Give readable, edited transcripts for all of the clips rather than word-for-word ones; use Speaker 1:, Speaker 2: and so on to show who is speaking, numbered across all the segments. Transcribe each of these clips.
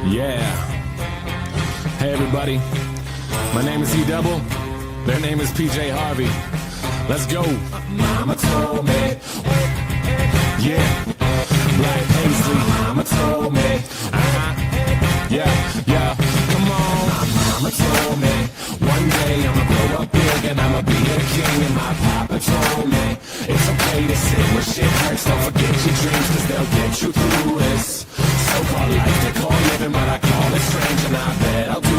Speaker 1: Yeah. Hey everybody, my name is E-Double, their name is PJ Harvey. Let's go. Mama told me. Yeah. Black Paisley. Mama told me. Yeah. Come on. Mama told me. One day I'ma grow up big and I'ma be a king. And my papa told me it's okay to sit when shit hurts. Don't forget your dreams, cause they'll get you through this so-called life they call living, but I call it strange. And I bet I'll do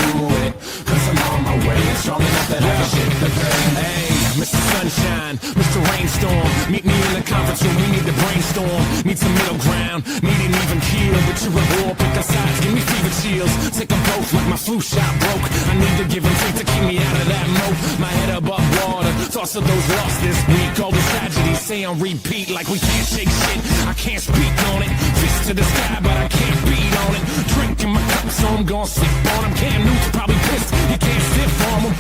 Speaker 1: it, cause I'm on my way and strong enough that I can shake the pain. Hey, Mr. Sunshine, Mr. Rainstorm, meet me in the conference room, we need to brainstorm. Need some middle ground, need an even keel. But you're at war, pick a sides, give me fever chills. Take them both like my flu shot broke. I need to give and take to keep me out of that moat. My head above water, thoughts of those lost this week. All the tragedies say on repeat, like we can't shake shit. I can't speak on it, fist to the sky, but I can't beat on it. Drinking my cup, so I'm gon' sip on him. Cam Newton's probably pissed, you can't stiff on him.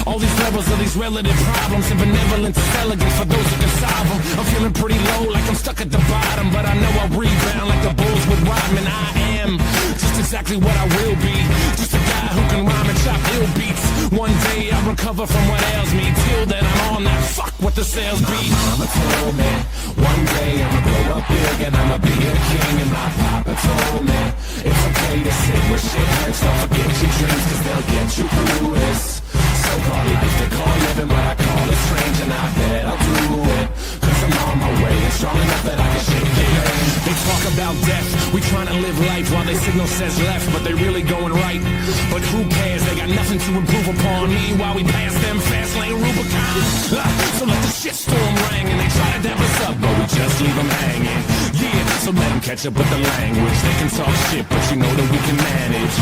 Speaker 1: All these levels of these relative problems, and benevolence is elegant for those who can solve them. I'm feeling pretty low, like I'm stuck at the bottom, but I know I'll rebound like the Bulls with Rodman. I am just exactly what I will be, just a guy who can rhyme and chop ill beats. One day I'll recover from what ails me. Till then I'm on that fuck what the sales be. Mama told me one day I'ma grow up big and I'ma be a king. And my papa told me it's okay to sit where shit hurts. Don't forget your dreams, cause they'll get you through this so-called life they call living, but I call it strange. And I bet I'll do it, cause I'm on my way and strong enough that I can shake the pain. They talk about death, we trying to live life while they signal says left, but they really going right. But who cares, they got nothing to improve upon. Meanwhile we pass them fast lane Rubicon. So let the shitstorm ring and they try to dap us up, but we just leave them hanging. Yeah, so let them catch up with the language. They can talk shit, but you know that we can manage.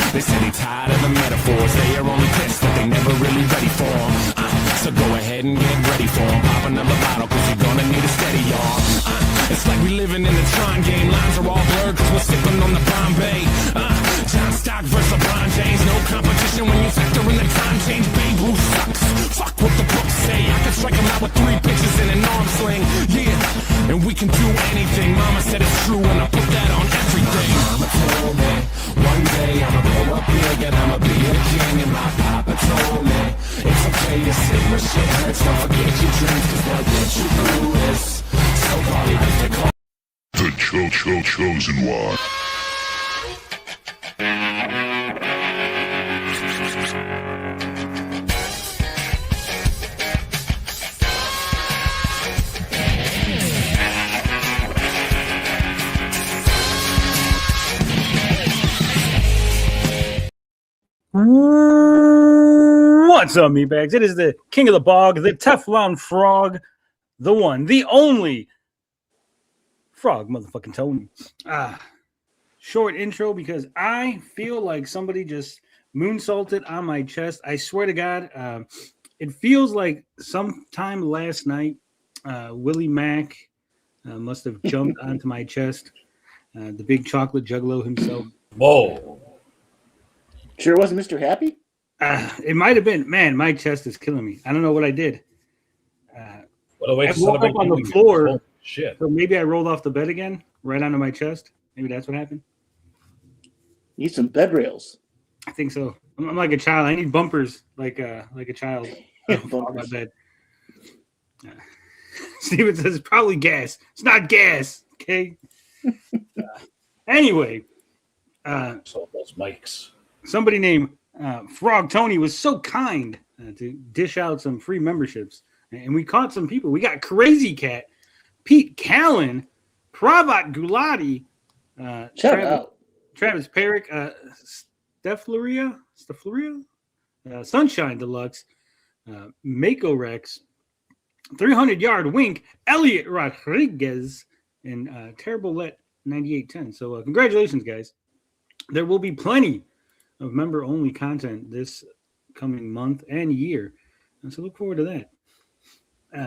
Speaker 1: They say they tired of the metaphors, they are only pissed that they never really ready for them. So go ahead and get ready for them. Pop another bottle, cause you're gonna need a steady arm. It's like we living in the Tron game. Lines are all blurred cause we're sipping on the Bombay. John Stock versus LeBron James. No competition when you factor in the time change. Babe Ruth sucks, fuck what the books say. I can strike him out with 3 pitches and an arm sling. Yeah, and we can do anything. Mama said it's true and I put that on everything. Mama told me one day I'ma grow up big and I'ma be a king. And my papa told me it's okay to sit where shit hurts. Don't forget your dreams, cause they'll get you through this so-called life they call
Speaker 2: the chosen one.
Speaker 3: What's up, meatbags? It is the king of the bog, the Teflon frog, the one, the only frog, motherfucking Tony. Short intro because I feel like somebody just moonsaulted on my chest. I swear to God, it feels like sometime last night, Willie Mack must have jumped onto my chest. The big chocolate juggalo himself.
Speaker 4: Whoa.
Speaker 5: Sure it wasn't Mr. Happy?
Speaker 3: It might have been. Man, my chest is killing me. I don't know what I did.
Speaker 4: What a way
Speaker 3: I
Speaker 4: to
Speaker 3: woke
Speaker 4: celebrate
Speaker 3: up on the
Speaker 4: you.
Speaker 3: floor.
Speaker 4: Oh, shit.
Speaker 3: So maybe I rolled off the bed again, right onto my chest. Maybe that's what happened.
Speaker 5: Need some bed rails.
Speaker 3: I think so. I'm like a child. I need bumpers like a child on my bed. Steven says it's probably gas. It's not gas. Okay. Anyway.
Speaker 4: So those mics.
Speaker 3: Somebody named Frog Tony was so kind to dish out some free memberships. And we caught some people. We got Crazy Cat, Pete Callen, Pravat Gulati, Travis Perrick, Stefluria, Sunshine Deluxe, Mako Rex, 300-Yard Wink, Elliot Rodriguez, and Terrible Let 9810. So congratulations, guys. There will be plenty of member-only content this coming month and year. And so look forward to that.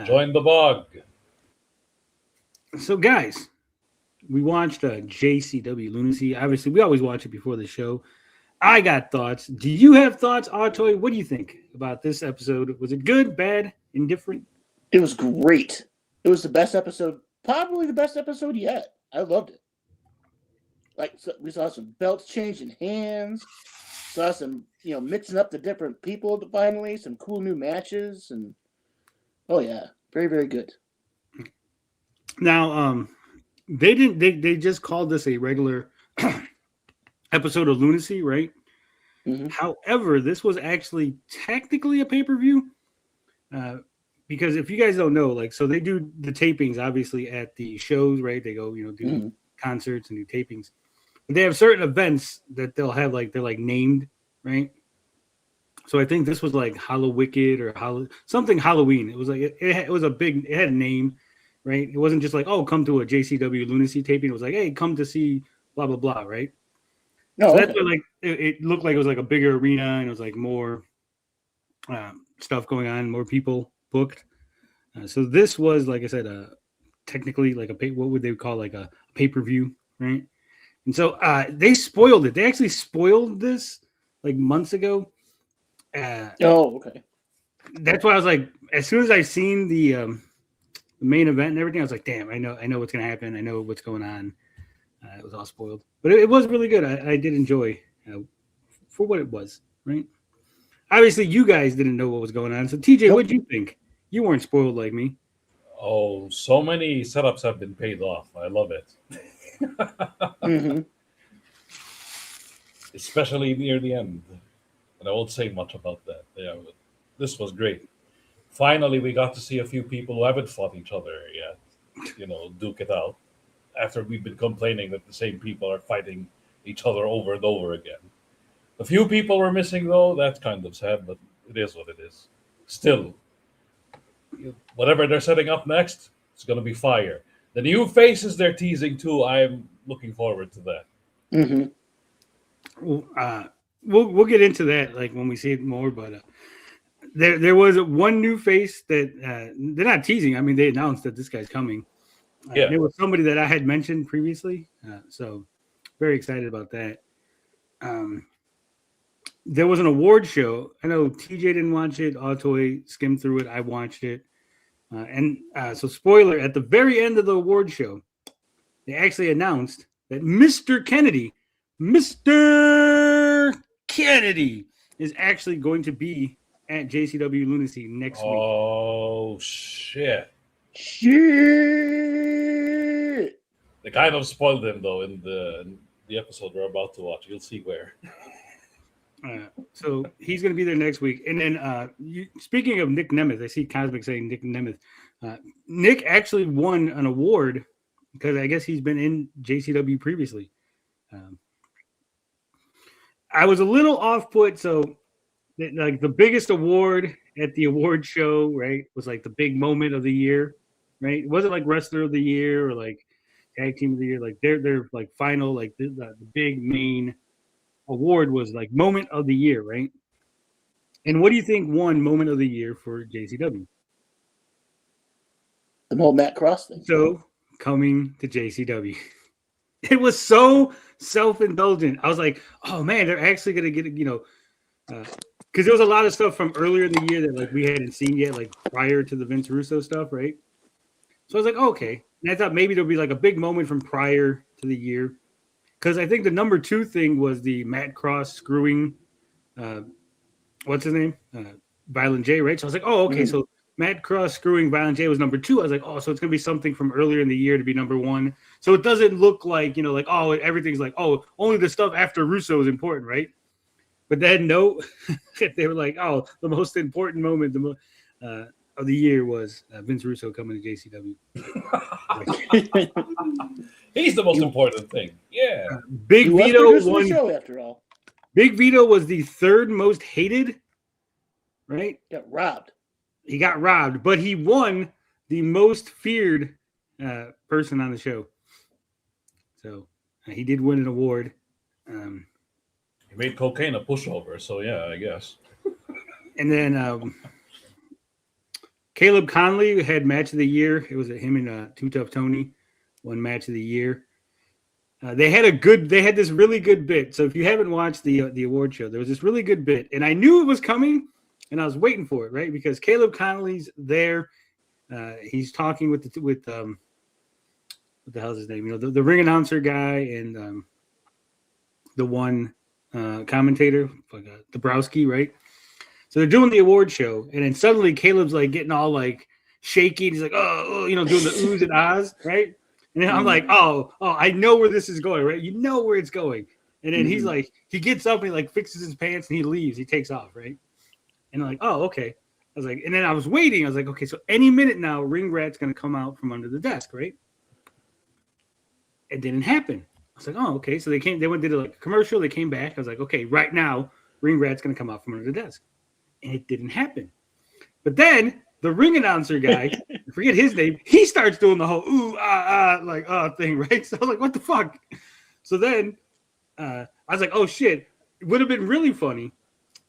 Speaker 4: Join the bog.
Speaker 3: So, guys, we watched JCW Lunacy. Obviously, we always watch it before the show. I got thoughts. Do you have thoughts, Artoy? What do you think about this episode? Was it good, bad, indifferent?
Speaker 5: It was great. It was the best episode, probably the best episode yet. I loved it. we saw some belts changing hands, saw some mixing up the different people finally, some cool new matches, and oh yeah, very very good.
Speaker 3: Now, they didn't. They just called this a regular episode of Lunacy, right?
Speaker 5: Mm-hmm.
Speaker 3: However, this was actually technically a pay-per-view. Because if you guys don't know, like, so they do the tapings obviously at the shows, right? They go, do concerts and do tapings. But they have certain events that they'll have, like, they're like named, right? So I think this was like Hallowicked or something Halloween. It was like it was it had a name, right? It wasn't just like, oh, come to a JCW Lunacy taping. It was like, hey, come to see blah blah blah, right?
Speaker 5: No,
Speaker 3: so that's why, like, it looked like it was like a bigger arena and it was like more stuff going on, more people booked. So this was, like I said, technically like what would they call, like a pay-per-view, right? And so they spoiled it. They actually spoiled this like months ago.
Speaker 5: Okay.
Speaker 3: That's why I was like, as soon as I seen the main event and everything, I was like, damn, I know what's gonna happen. I know what's going on. It was all spoiled, but it was really good. I did enjoy for what it was, right? Obviously, you guys didn't know what was going on. So, TJ,
Speaker 5: Nope.
Speaker 3: What'd you think? You weren't spoiled like me.
Speaker 4: Oh, so many setups have been paid off. I love it.
Speaker 5: Mm-hmm.
Speaker 4: Especially near the end. And I won't say much about that. Yeah, but this was great. Finally, we got to see a few people who haven't fought each other yet, duke it out. After we've been complaining that the same people are fighting each other over and over again. A few people were missing, though. That's kind of sad, but it is what it is. Still, whatever they're setting up next, it's going to be fire. The new faces they're teasing, too, I'm looking forward to that.
Speaker 5: Mm-hmm.
Speaker 3: We'll get into that like when we see it more, but there was one new face that they're not teasing. I mean, they announced that this guy's coming.
Speaker 4: Yeah.
Speaker 3: There was somebody that I had mentioned previously, so very excited about that. There was an award show. I know TJ didn't watch it. Autoy skimmed through it. I watched it. So spoiler, at the very end of the award show, they actually announced that Mr. Kennedy is actually going to be at JCW Lunacy next week.
Speaker 4: Oh, shit.
Speaker 5: Shit.
Speaker 4: They kind of spoiled him, though, in the episode we're about to watch. You'll see where.
Speaker 3: So he's going to be there next week. And then speaking of Nick Nemeth, I see Cosmic saying Nick Nemeth. Nick actually won an award because I guess he's been in JCW previously. I was a little off-put. So like the biggest award at the award show, right, was like the big moment of the year, right? It wasn't like Wrestler of the Year or like Tag Team of the Year. Like they're like final, like the big main award was like Moment of the Year, right? And what do you think won Moment of the Year for JCW?
Speaker 5: The whole Matt Cross thing.
Speaker 3: So coming to JCW. It was so self-indulgent. I was like, oh man, they're actually gonna get, because there was a lot of stuff from earlier in the year that like we hadn't seen yet, like prior to the Vince Russo stuff, right? So I was like, oh, okay. And I thought maybe there'll be like a big moment from prior to the year. Because I think the number 2 thing was the Matt Cross screwing, what's his name? Violent J, right? So I was like, oh, okay. So Matt Cross screwing Violent J was number 2. I was like, oh, so it's going to be something from earlier in the year to be number 1. So it doesn't look like, like, oh, everything's like, oh, only the stuff after Russo is important, right? But then, no, they were like, oh, the most important moment of the year was Vince Russo coming to JCW.
Speaker 4: He's the most important thing. Yeah.
Speaker 3: Big Vito won.
Speaker 5: Show after all.
Speaker 3: Big Vito was the 3rd most hated, right?
Speaker 5: Got robbed.
Speaker 3: He got robbed, but he won the most feared person on the show. So he did win an award.
Speaker 4: He made cocaine a pushover, so yeah, I guess.
Speaker 3: And then Caleb Conley had match of the year. It was him and Too Tough Tony won match of the year. They had this really good bit. So if you haven't watched the award show, there was this really good bit, and I knew it was coming, and I was waiting for it, right? Because Caleb Conley's there. He's talking with what the hell's his name? The ring announcer guy and the one commentator, like Dabrowski, right? So they're doing the award show, and then suddenly Caleb's like getting all like shaky. And he's like, oh, you know, doing the oohs and ahs, right? And then I'm like, oh, I know where this is going, right? You know where it's going. And then he's like, he gets up and he like fixes his pants and he leaves. He takes off, right? And I'm like, oh, okay. I was like, and then I was waiting. I was like, okay, so any minute now, Ring Rat's gonna come out from under the desk, right? It didn't happen. I was like, oh, okay. So they went did like a commercial. They came back. I was like, okay, right now, Ring Rat's gonna come out from under the desk. And it didn't happen. But then the ring announcer guy, I forget his name, he starts doing the whole ooh, like thing, right? So I was like, what the fuck? So then I was like, oh shit. It would have been really funny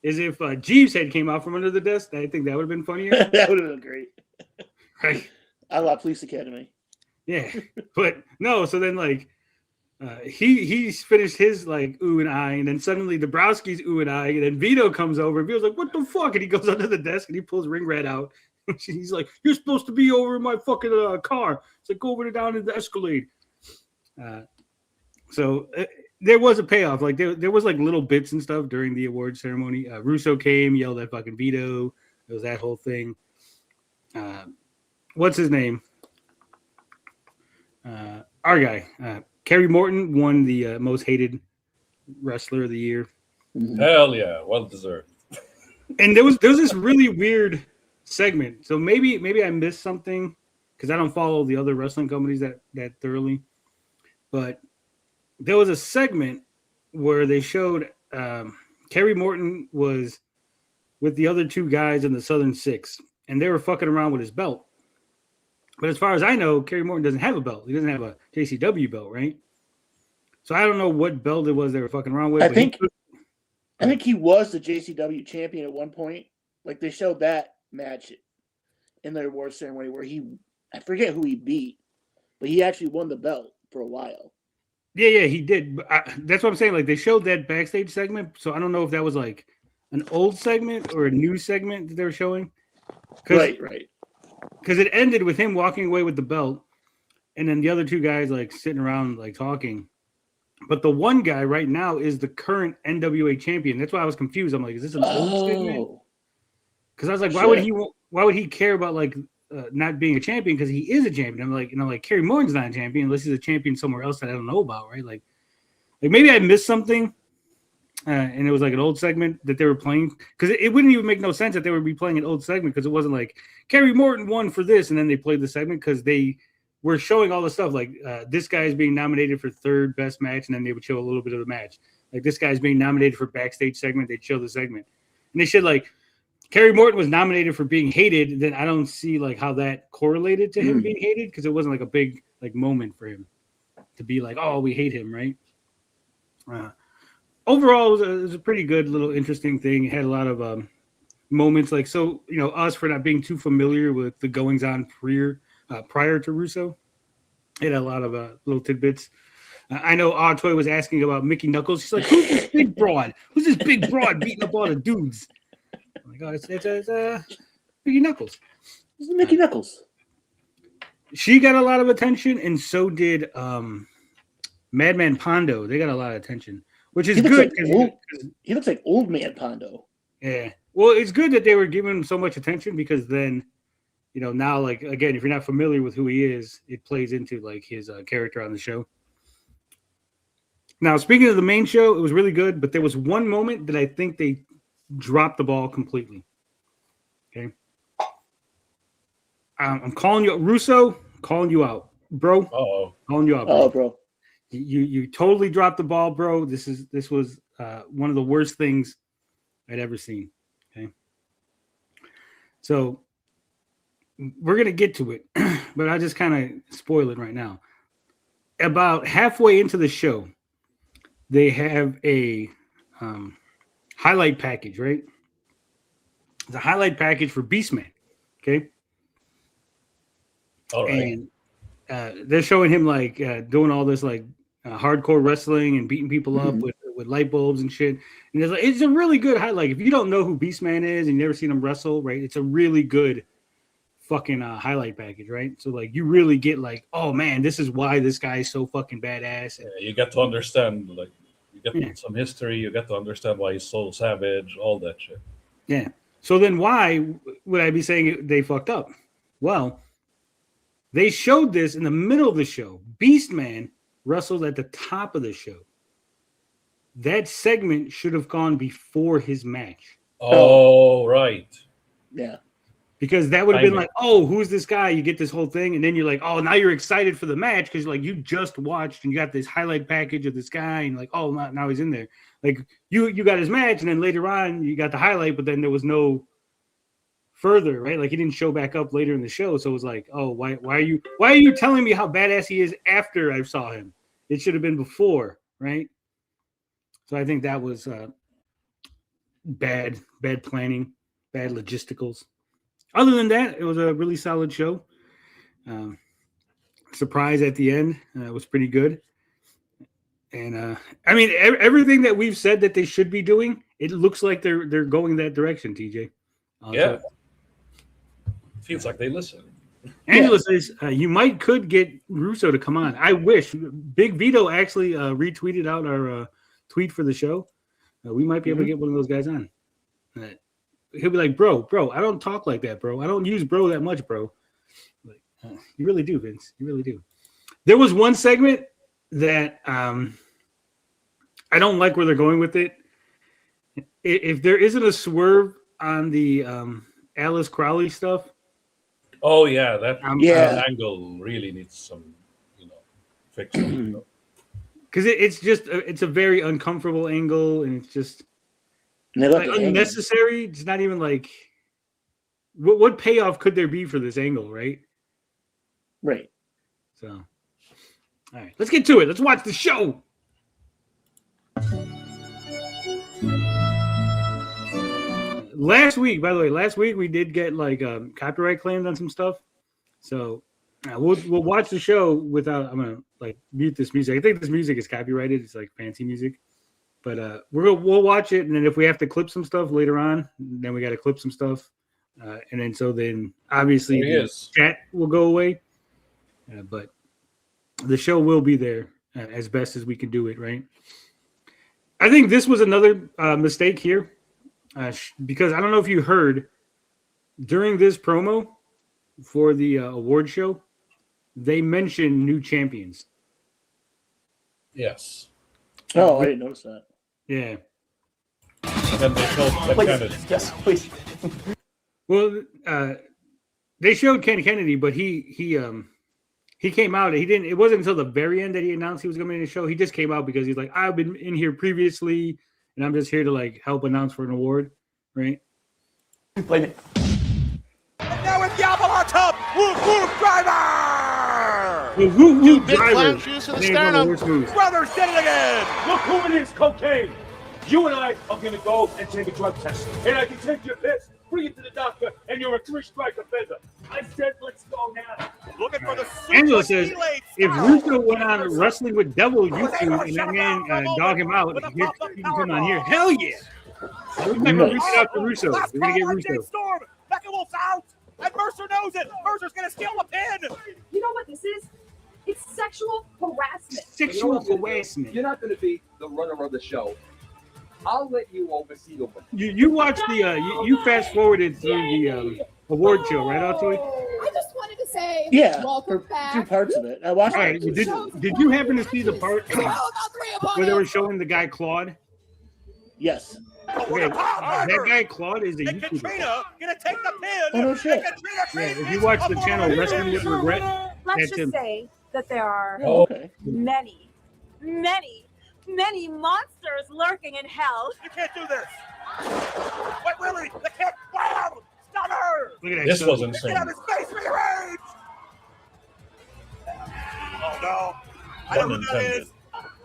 Speaker 3: is if Jeeves head came out from under the desk. I think that would have been funnier.
Speaker 5: That would have been great.
Speaker 3: Right?
Speaker 5: I love Police Academy.
Speaker 3: Yeah. But no, so then like he's finished his like ooh and I, and then suddenly Dabrowski's ooh and I, and then Vito comes over and Vito's like, what the fuck? And he goes under the desk and he pulls Ring Rat out. And he's like, you're supposed to be over in my fucking car. It's like, go over down in the Escalade. So there was a payoff. Like there was like little bits and stuff during the award ceremony. Russo came, yelled at fucking Vito. It was that whole thing. What's his name? Our guy. Kerry Morton won the most hated wrestler of the year.
Speaker 4: Hell yeah, well deserved.
Speaker 3: And there was this really weird segment. So maybe I missed something because I don't follow the other wrestling companies that thoroughly. But there was a segment where they showed Kerry Morton was with the other two guys in the Southern Six, and they were fucking around with his belt. But as far as I know, Kerry Morton doesn't have a belt. He doesn't have a JCW belt, right? So I don't know what belt it was they were fucking around with.
Speaker 5: I think he was the JCW champion at one point. Like they showed that match in their award ceremony where I forget who he beat, but he actually won the belt for a while.
Speaker 3: Yeah, he did. But that's what I'm saying. Like they showed that backstage segment, so I don't know if that was like an old segment or a new segment that they were showing.
Speaker 5: Right.
Speaker 3: Because it ended with him walking away with the belt, and then the other two guys like sitting around like talking. But the one guy right now is the current NWA champion. That's why I was confused. I'm like, is this an old segment? Because I was like, why would he care about like not being a champion? Because he is a champion. I'm like, Kerry Morton's not a champion unless he's a champion somewhere else that I don't know about, right? Like maybe I missed something, and it was like an old segment that they were playing. Because it wouldn't even make no sense that they would be playing an old segment because it wasn't like Kerry Morton won for this, and then they played the segment because they were showing all the stuff like this guy is being nominated for third best match, and then they would show a little bit of the match. Like this guy's being nominated for backstage segment, they'd show the segment. And they should like Kerry Morton was nominated for being hated, then I don't see like how that correlated to him being hated because it wasn't like a big like moment for him to be like, oh, we hate him, right? Overall, it was a pretty good little interesting thing. It had a lot of moments like, so, you know, us for not being too familiar with the goings on prior to Russo. It had a lot of little tidbits. I know Toy was asking about Mickey Knuckles. She's like, who's this big broad? Who's this big broad beating up all the dudes? Oh my God, it's Mickey Knuckles.
Speaker 5: It's Mickey Knuckles.
Speaker 3: She got a lot of attention, and so did Madman Pondo. They got a lot of attention, which is good.
Speaker 5: He looks like old man Pondo.
Speaker 3: Yeah. Well, it's good that they were giving him so much attention because then, you know, now, like, again, if you're not familiar with who he is, it plays into, like, his character on the show. Now, speaking of the main show, it was really good, but there was one moment that I think they dropped the ball completely. Okay? I'm calling you, Russo, calling you out. Bro, calling you out, bro.
Speaker 5: Oh, bro.
Speaker 3: You totally dropped the ball, bro. This was one of the worst things I'd ever seen. Okay? So, we're going to get to it, but I'll just kind of spoil it right now. About halfway into the show, they have a highlight package, right? It's a highlight package for Beastman, okay?
Speaker 4: All right.
Speaker 3: And they're showing him, like, doing all this, like, hardcore wrestling and beating people up with light bulbs and shit. And it's a really good highlight. If you don't know who Beastman is and you've never seen him wrestle, right, it's a really good fucking highlight package, right? So like you really get like, oh man, this is why this guy is so fucking badass.
Speaker 4: Yeah, you get to understand, like, you get some history. You get to understand why he's so savage. All that shit.
Speaker 3: Yeah. So then why would I be saying they fucked up? Well, they showed this in the middle of the show. Beastman wrestled at the top of the show. That segment should have gone before his match.
Speaker 4: Oh, right.
Speaker 5: Yeah.
Speaker 3: Because that would have been
Speaker 4: Timing.
Speaker 3: like, oh, who's this guy? You get this whole thing, and then you're like, oh, now you're excited for the match because like you just watched and you got this highlight package of this guy, and like, oh, now he's in there. Like you got his match, and then later on you got the highlight, but then there was no further, right? Like he didn't show back up later in the show, so it was like, oh, why are you telling me how badass he is after I saw him? It should have been before, right? So I think that was bad planning, bad logisticals. Other than that, it was a really solid show. Surprise at the end was pretty good. And I mean, everything that we've said that they should be doing, it looks like they're going that direction, TJ.
Speaker 4: Yeah. Feels like they listen.
Speaker 3: Angela says you could get Russo to come on. I wish. Big Vito actually retweeted out our tweet for the show. We might be able to get one of those guys on. He'll be like, bro, I don't talk like that, bro. I don't use bro that much, bro. Like, you really do, Vince. You really do. There was one segment that I don't like where they're going with it. If there isn't a swerve on the Alice Crowley stuff.
Speaker 4: Oh, yeah. That angle really needs some, fixing.
Speaker 3: Because it's a very uncomfortable angle, and it's just like unnecessary. It's not even like what payoff could there be for this angle, right?
Speaker 5: Right.
Speaker 3: So, all right, let's get to it. Let's watch the show. Last week, by the way, we did get like copyright claims on some stuff. So we'll watch the show without. I'm gonna like mute this music. I think this music is copyrighted. It's like fancy music. But we'll watch it, and then if we have to clip some stuff later on, then we got to clip some stuff, and then obviously the chat will go away, but the show will be there as best as we can do it, right? I think this was another mistake here, because I don't know if you heard during this promo for the award show, they mentioned new champions.
Speaker 4: Yes.
Speaker 5: Oh, I didn't notice that.
Speaker 3: Yeah.
Speaker 4: And then they showed Ken Kennedy.
Speaker 6: Yes, please.
Speaker 3: Well, they showed Ken Kennedy, but he came out. He didn't. It wasn't until the very end that he announced he was going to be in the show. He just came out because he's like, I've been in here previously, and I'm just here to like help announce for an award, right?
Speaker 6: Play it.
Speaker 7: And now with Yabba on top, Woof Woof Driver!
Speaker 3: The Woo Woo
Speaker 8: Big
Speaker 3: Driver.
Speaker 8: clown shoes to the
Speaker 3: Named one of
Speaker 8: sternum.
Speaker 3: worst moves.
Speaker 7: Brothers did it again!
Speaker 9: Look who it is, cocaine. You and I are going to go and take a drug test. And I can take your piss, bring it to the doctor, and you're a 3-strike offender. I said, let's go now.
Speaker 7: Looking for the
Speaker 3: Angela says, if Russo went on Wrestling with Devil YouTube and that man dog him out, he'd come on here. Hell yeah. We're going to reach out to Russo. We're going to get Russo.
Speaker 7: Storm. Becca Wolf's out, and Mercer knows it. Mercer's going to steal the pin.
Speaker 10: You know what this is? It's sexual harassment.
Speaker 3: Sexual harassment.
Speaker 11: You're not going to be the runner of the show. I'll let you oversee the win.
Speaker 3: You watched the you fast forwarded through the award show, right, Altoy?
Speaker 10: I just wanted to say,
Speaker 5: For
Speaker 10: welcome back.
Speaker 5: 2 parts of it. I watched
Speaker 3: All right, did you happen to see the part where they were showing the guy Claude?
Speaker 5: Yes.
Speaker 3: Okay, that guy Claude is a
Speaker 7: And
Speaker 3: YouTuber.
Speaker 7: Katrina going to take the pin.
Speaker 5: Oh, no shit.
Speaker 3: Yeah, if you watch the channel Wrestling with Regret,
Speaker 10: Let's
Speaker 3: that's
Speaker 10: just
Speaker 3: him.
Speaker 10: say that there are
Speaker 5: Okay.
Speaker 10: many monsters lurking in hell.
Speaker 7: You can't do this. Wait, Willie, the kid, wham! Stop her!
Speaker 3: Look at that.
Speaker 4: This
Speaker 3: son.
Speaker 4: was insane.
Speaker 7: Get out of his face, rearrange! Oh, no. I don't know who that is.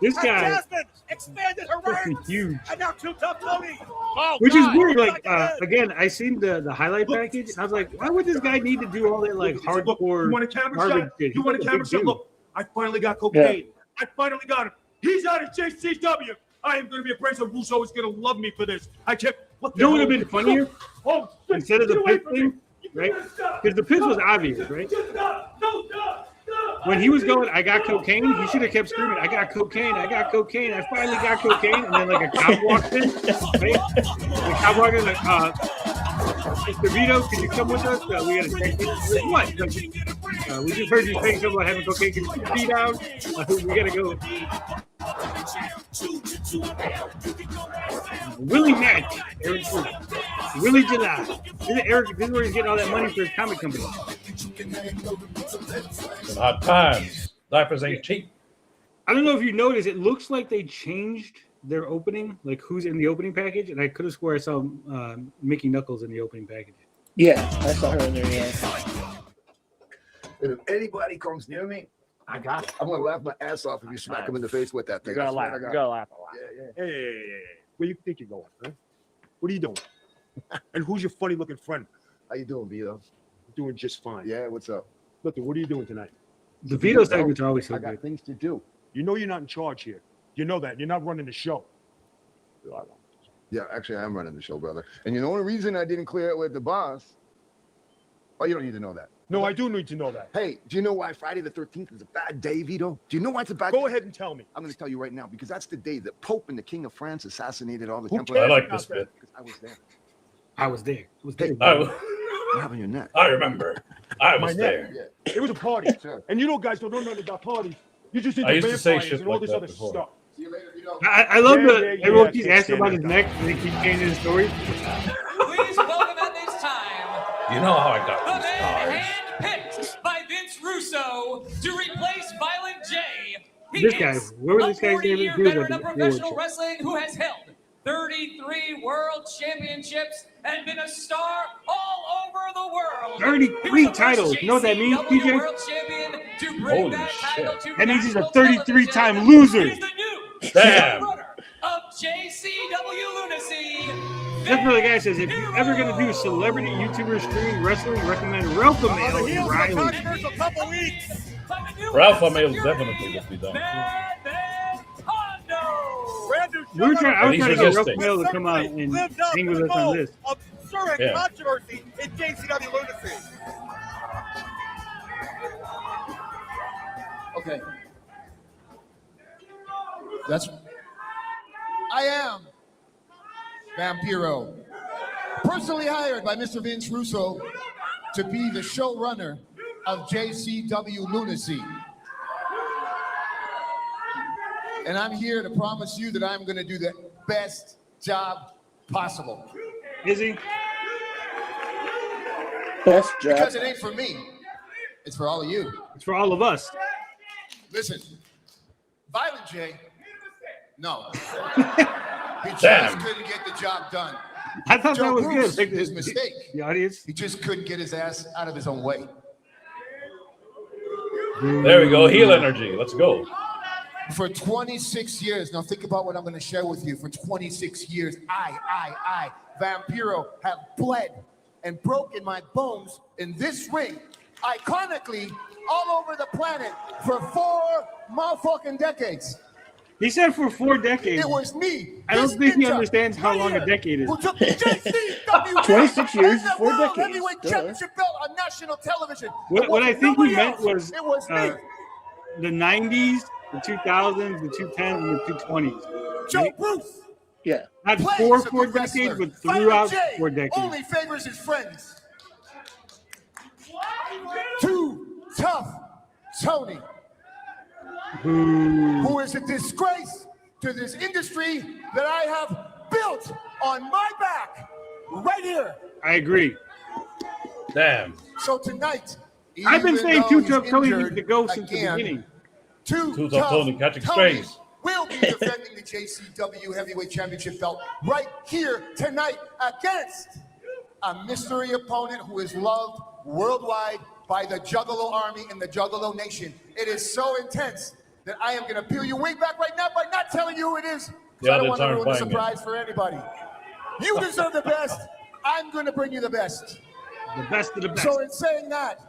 Speaker 3: This
Speaker 7: And
Speaker 3: guy
Speaker 7: Jasmine expanded her
Speaker 3: fucking
Speaker 7: range.
Speaker 3: huge.
Speaker 7: And now Too Tough Tony.
Speaker 8: Oh,
Speaker 3: Which is
Speaker 8: God.
Speaker 3: weird. Like again, I seen the highlight package. And I was like, why would this guy need to do all that like hardcore?
Speaker 9: You want a camera
Speaker 3: garbage
Speaker 9: shot?
Speaker 3: shit?
Speaker 9: You want a
Speaker 3: He's a
Speaker 9: camera
Speaker 3: big
Speaker 9: shot?
Speaker 3: dude.
Speaker 9: Look, I finally got cocaine. I finally got him. He's out of JCW. I am going to be a bracelet. Russo is going to love me for this. I can't. What the
Speaker 3: You know what
Speaker 9: hell?
Speaker 3: would have been funnier?
Speaker 9: Oh, shit,
Speaker 3: Instead of the
Speaker 9: get away
Speaker 3: piss
Speaker 9: from me.
Speaker 3: thing,
Speaker 9: You
Speaker 3: right?
Speaker 9: gotta stop.
Speaker 3: Because the piss was
Speaker 9: Stop.
Speaker 3: obvious, right?
Speaker 9: Just stop. No, stop. Stop.
Speaker 3: when he was going, I got cocaine. He should have kept screaming, I got cocaine. I got cocaine. I finally got cocaine. And then like a cop walked in. Right? The cop walked in like, Mr. Vito, can you come with us? We got to check this. What? We just heard you saying something about having cocaine. Can you put your feet down? We got to go. Willie Mack, Eric Willie July. This is where he's getting all that money for his comic company.
Speaker 4: Hot times. Diapers ain't cheap.
Speaker 3: I don't know if you noticed, it looks like they changed their opening, like who's in the opening package, and I could have swore I saw Mickey Knuckles in the opening package.
Speaker 5: Yeah, I saw her in there. Yeah.
Speaker 8: And if anybody comes near me, I'm gonna laugh my ass off if you smack him in the face with that thing.
Speaker 6: You gotta laugh. You gotta laugh a lot.
Speaker 8: Yeah.
Speaker 9: Hey. Where you think you're going? Huh? What are you doing? And who's your funny-looking friend?
Speaker 8: How you doing, Vito?
Speaker 9: Doing just fine.
Speaker 8: Yeah, what's up?
Speaker 9: Look, what are you doing tonight?
Speaker 3: The Vito segments are always so
Speaker 8: I got
Speaker 3: good.
Speaker 8: things to do.
Speaker 9: You know you're not in charge here. You know that. You're not running the show.
Speaker 8: Yeah, actually, I am running the show, brother. And you know the only reason I didn't clear it with the boss. Oh, you don't need to know that.
Speaker 9: No, I do need to know that.
Speaker 8: Hey, do you know why Friday the 13th is a bad day, Vito? Do you know why it's a bad
Speaker 9: Go
Speaker 8: day?
Speaker 9: ahead and tell me.
Speaker 8: I'm going to tell you right now, because that's the day that Pope and the King of France assassinated all the
Speaker 9: Who
Speaker 8: Templars.
Speaker 4: I
Speaker 9: cares
Speaker 4: like
Speaker 9: about
Speaker 4: this
Speaker 9: that?
Speaker 4: bit.
Speaker 8: Because I was there.
Speaker 3: I was there.
Speaker 8: Hey,
Speaker 4: I
Speaker 8: what happened to your neck?
Speaker 4: remember. I was
Speaker 9: My
Speaker 4: there.
Speaker 9: neck.
Speaker 8: Yeah.
Speaker 9: It was a party.
Speaker 8: Sure.
Speaker 9: And you know guys don't know nothing about parties. You just
Speaker 4: I
Speaker 9: into
Speaker 4: used to say
Speaker 9: vampires
Speaker 4: shit
Speaker 9: and all
Speaker 4: like
Speaker 9: this
Speaker 4: that
Speaker 9: other
Speaker 4: before.
Speaker 9: stuff.
Speaker 8: See you later, Vito.
Speaker 3: I love
Speaker 9: Yeah,
Speaker 3: everyone keeps
Speaker 9: can't
Speaker 3: asking about his
Speaker 9: stand
Speaker 3: neck,
Speaker 9: that
Speaker 3: and they keep changing his story.
Speaker 12: Please welcome at this time
Speaker 4: You know how I got
Speaker 12: the
Speaker 4: these
Speaker 12: man
Speaker 4: stars.
Speaker 12: handpicked by Vince Russo to replace Violent J. He
Speaker 3: This
Speaker 12: is
Speaker 3: guy, what was this
Speaker 12: a
Speaker 3: guy's name?
Speaker 12: 40-year
Speaker 3: He was
Speaker 12: veteran
Speaker 3: like
Speaker 12: of
Speaker 3: the
Speaker 12: professional
Speaker 3: award show.
Speaker 12: wrestling who has held 33 world championships and been a star all over the world.
Speaker 3: 33
Speaker 12: He was the first
Speaker 3: titles. You know what that means,
Speaker 12: JCW
Speaker 3: PJ?
Speaker 12: World champion to bring
Speaker 4: Holy
Speaker 12: that
Speaker 4: shit.
Speaker 12: title to
Speaker 3: That means he's a
Speaker 12: national
Speaker 3: 33-time
Speaker 12: television.
Speaker 3: loser.
Speaker 12: He is the new
Speaker 4: Damn.
Speaker 12: runner of JCW Lunacy.
Speaker 3: That's what the guy says. If you're ever going to do celebrity YouTuber streaming wrestling, recommend Ralph
Speaker 7: On the
Speaker 3: Mail and
Speaker 7: heels of a
Speaker 3: Riley.
Speaker 7: controversial couple weeks.
Speaker 4: Ralph Mail definitely would be done.
Speaker 7: Brandon
Speaker 3: I was trying to get Ralph
Speaker 4: resisting.
Speaker 3: Mail to come out and
Speaker 7: lived up
Speaker 3: hang
Speaker 7: to
Speaker 3: with
Speaker 7: the
Speaker 3: us on
Speaker 7: goal
Speaker 3: this.
Speaker 7: of stirring
Speaker 4: Yeah.
Speaker 7: controversy in JCW Lunacy.
Speaker 13: Okay. I am Vampiro, personally hired by Mr. Vince Russo to be the showrunner of JCW Lunacy. And I'm here to promise you that I'm going to do the best job possible.
Speaker 3: Is he?
Speaker 5: Best job.
Speaker 13: Because it ain't for me. It's for all of you.
Speaker 3: It's for all of us.
Speaker 13: Listen, Violent J, no. He just
Speaker 4: Damn.
Speaker 13: couldn't get the job done.
Speaker 3: I thought
Speaker 13: Joe
Speaker 3: that was
Speaker 13: Bruce,
Speaker 3: good. Like,
Speaker 13: his mistake.
Speaker 3: The audience.
Speaker 13: He just couldn't get his ass out of his own way.
Speaker 4: There we go. Heel energy. Let's go.
Speaker 13: For 26 years, now think about what I'm going to share with you. For 26 years, I, Vampiro, have bled and broken my bones in this ring, iconically, all over the planet for 4 motherfucking decades.
Speaker 3: He said for 4 decades.
Speaker 13: It was me.
Speaker 3: I don't
Speaker 13: this
Speaker 3: think he
Speaker 13: ninja,
Speaker 3: understands how
Speaker 13: right
Speaker 3: long
Speaker 13: here,
Speaker 3: a decade is.
Speaker 13: Who took the JCW
Speaker 5: 26 years,
Speaker 13: and the
Speaker 5: 4
Speaker 13: World
Speaker 5: decades.
Speaker 13: Heavyweight
Speaker 5: Duh.
Speaker 13: Championship belt on national television.
Speaker 3: What
Speaker 13: It was
Speaker 3: I think he
Speaker 13: nobody
Speaker 3: meant
Speaker 13: else.
Speaker 3: was
Speaker 13: It was me.
Speaker 3: the 90s, the 2000s, the 2010s, and the 2020s.
Speaker 13: Joe Bruce.
Speaker 5: Yeah.
Speaker 3: Not
Speaker 13: Plays
Speaker 3: four
Speaker 13: a good
Speaker 3: decades,
Speaker 13: wrestler.
Speaker 3: but
Speaker 13: Violent
Speaker 3: throughout
Speaker 13: J
Speaker 3: 4 decades.
Speaker 13: only favors his friends. Too tough Tony, who is a disgrace to this industry that I have built on my back right here.
Speaker 3: I agree.
Speaker 4: Damn.
Speaker 13: So tonight,
Speaker 3: I've been
Speaker 13: even
Speaker 3: saying
Speaker 13: though
Speaker 3: Too
Speaker 13: he's
Speaker 3: Tough Tony needs
Speaker 13: injured
Speaker 3: to go since the
Speaker 13: again,
Speaker 3: beginning.
Speaker 13: Too
Speaker 4: Tough Tony catching strays.
Speaker 13: will be defending the JCW Heavyweight Championship belt right here tonight against a mystery opponent who is loved worldwide by the Juggalo Army and the Juggalo Nation. It is so intense that I am going to peel your wig back right now by not telling you who it is.
Speaker 4: The
Speaker 13: I don't
Speaker 4: others
Speaker 13: want to
Speaker 4: aren't
Speaker 13: ruin the
Speaker 4: buying it.
Speaker 13: surprise for anybody. You deserve the best. I'm going to bring you the best.
Speaker 3: The best of the best.
Speaker 13: So in saying that,